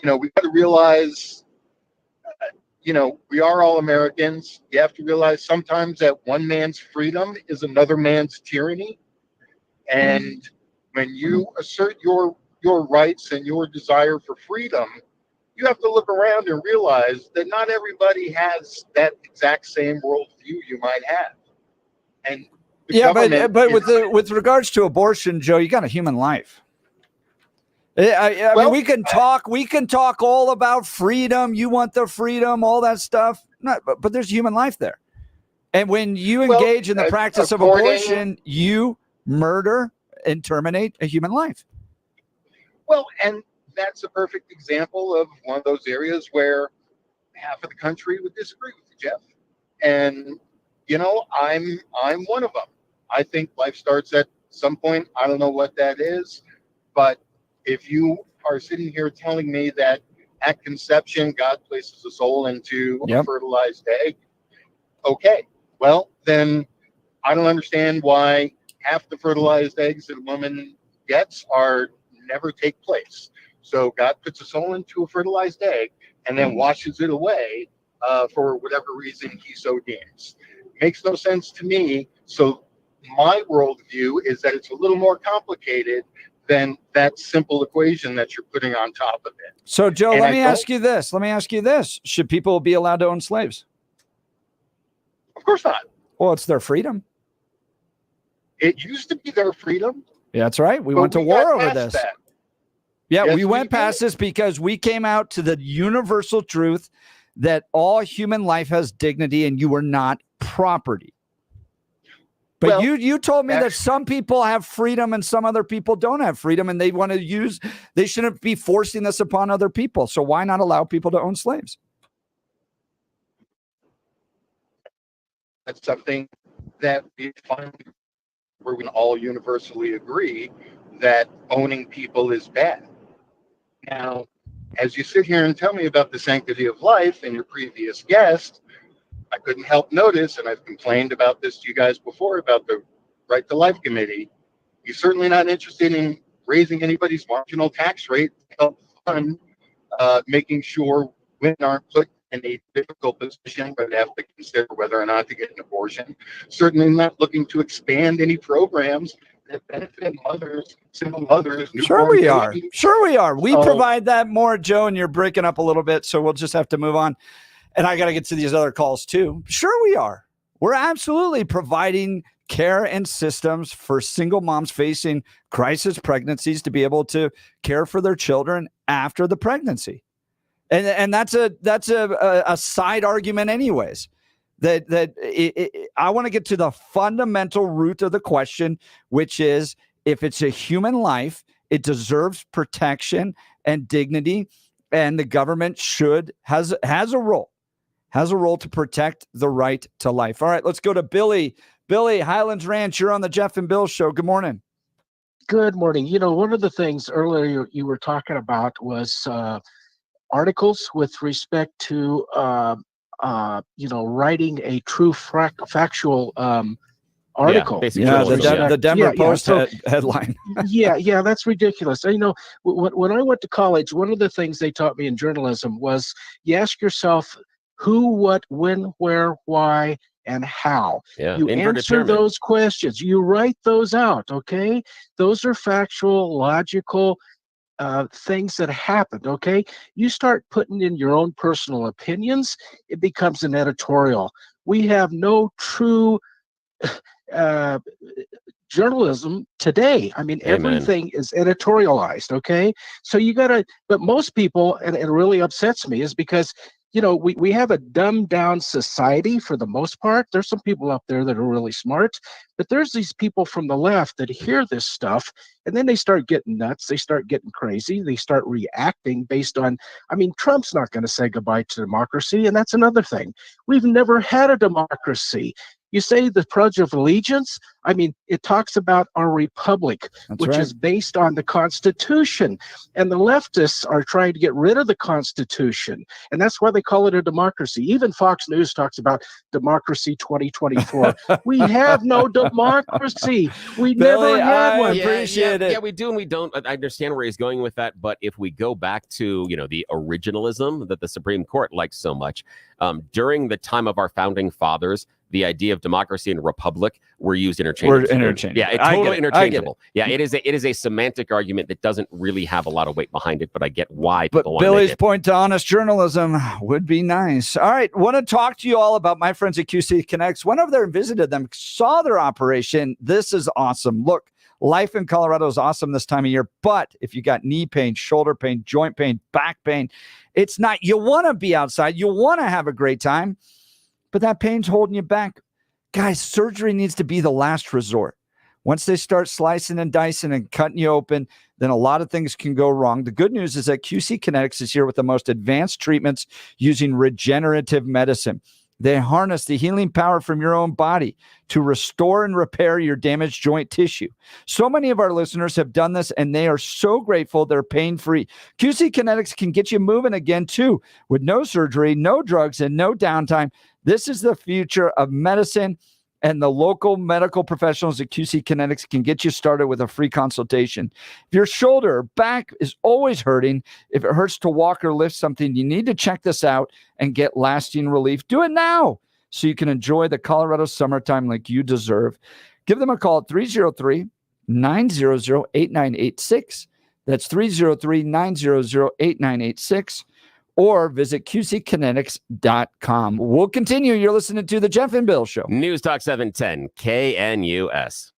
we got to realize, we are all Americans. You have to realize sometimes that one man's freedom is another man's tyranny. And when you assert your rights and your desire for freedom, you have to look around and realize that not everybody has that exact same worldview you might have. And yeah, but with regards to abortion, Joe, you got a human life. I mean, we can talk all about freedom. You want the freedom, all that stuff. But there's human life there. And when you engage in the practice of abortion, you murder and terminate a human life. Well, and that's a perfect example of one of those areas where half of the country would disagree with you, Jeff. And, I'm one of them. I think life starts at some point. I don't know what that is, but if you are sitting here telling me that at conception, God places a soul into a fertilized egg, okay, well, then I don't understand why half the fertilized eggs that a woman gets never take place. So God puts a soul into a fertilized egg and then washes it away for whatever reason he so deems. Makes no sense to me. So my worldview is that it's a little more complicated than that simple equation that you're putting on top of it. So, Joe, let me ask you this. Should people be allowed to own slaves? Of course not. Well, it's their freedom. It used to be their freedom. Yeah, that's right. We went to war over this. That. Yeah, Yes, we went past this because we came out to the universal truth that all human life has dignity and you are not property. But you told me that some people have freedom and some other people don't have freedom, and they shouldn't be forcing this upon other people. So why not allow people to own slaves? That's something that we finally, we're going to all universally agree that owning people is bad. Now, as you sit here and tell me about the sanctity of life and your previous guest, I couldn't help notice, and I've complained about this to you guys before about the Right to Life Committee. You're certainly not interested in raising anybody's marginal tax rate to help fund making sure women aren't put in a difficult position where they have to consider whether or not to get an abortion. Certainly not looking to expand any programs that benefit mothers, single mothers. Sure we are. We provide that more, Joe, and you're breaking up a little bit, so we'll just have to move on. And I got to get to these other calls too. Sure we are. We're absolutely providing care and systems for single moms facing crisis pregnancies to be able to care for their children after the pregnancy. And that's a side argument anyways. I want to get to the fundamental root of the question, which is if it's a human life, it deserves protection and dignity, and the government has a role to protect the right to life. All right, let's go to Billy. Billy, Highlands Ranch, you're on the Jeff and Bill Show. Good morning. Good morning. One of the things earlier you were talking about was articles with respect to, writing a true factual article. The Denver Post headline. yeah, that's ridiculous. When I went to college, one of the things they taught me in journalism was you ask yourself who, what, when, where, why, and how. Yeah, you answer those questions. You write those out, okay? Those are factual, logical things that happened, okay? You start putting in your own personal opinions, it becomes an editorial. We have no true journalism today. I mean, Amen. everything is editorialized, okay? So you got to, but most people, and it really upsets me, is because, you know, we have a dumbed down society for the most part. There's some people out there that are really smart, but there's these people from the left that hear this stuff and then they start getting nuts. They start getting crazy. They start reacting based on, I mean, Trump's not going to say goodbye to democracy. And that's another thing. We've never had a democracy. You say the Pledge of Allegiance, I mean, it talks about our republic, which is based on the Constitution. And the leftists are trying to get rid of the Constitution. And that's why they call it a democracy. Even Fox News talks about democracy 2024. We have no democracy. We Billy, never had one. appreciate it. Yeah, we do and we don't. I understand where he's going with that. But if we go back to, you know, the originalism that the Supreme Court likes so much, during the time of our founding fathers, the idea of democracy and republic were used interchangeably. We're interchangeable. Yeah, it's totally interchangeable. Yeah, it is a semantic argument that doesn't really have a lot of weight behind it, but I get why people want to Billy's make it. point to honest journalism would be nice. All right, want to talk to you all about my friends at QC Connects. Went over there and visited them, saw their operation. This is awesome. Look, life in Colorado is awesome this time of year, but if you got knee pain, shoulder pain, joint pain, back pain, it's not. You want to be outside. You want to have a great time, but that pain's holding you back. Guys, surgery needs to be the last resort. Once they start slicing and dicing and cutting you open, then a lot of things can go wrong. The good news is that QC Kinetics is here with the most advanced treatments using regenerative medicine. They harness the healing power from your own body to restore and repair your damaged joint tissue. So many of our listeners have done this, and they are so grateful they're pain-free. QC Kinetics can get you moving again, too, with no surgery, no drugs, and no downtime. This is the future of medicine, and the local medical professionals at QC Kinetics can get you started with a free consultation. If your shoulder or back is always hurting, if it hurts to walk or lift something, you need to check this out and get lasting relief. Do it now so you can enjoy the Colorado summertime like you deserve. Give them a call at 303-900-8986. That's 303-900-8986. Or visit QCkinetics.com. We'll continue. You're listening to The Jeff and Bill Show. News Talk 710, KNUS.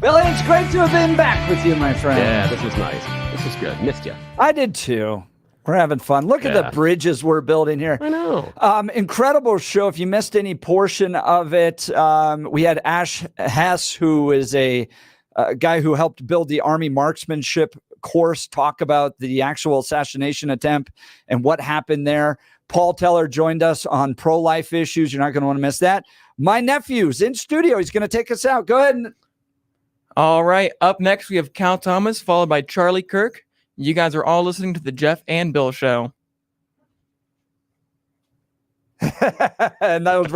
Billy, it's great to have been back with you, my friend. Yeah, this was nice. This was good. Missed you. I did too. We're having fun. Look at the bridges we're building here. I know. Incredible show. If you missed any portion of it, we had Ash Hess, who is a guy who helped build the Army marksmanship course, talk about the actual assassination attempt and what happened there. Paul Teller joined us on pro-life issues. You're not going to want to miss that. My nephew's in studio. He's going to take us out. Go ahead. All right. Up next, we have Cal Thomas, followed by Charlie Kirk. You guys are all listening to the Jeff and Bill Show. And that was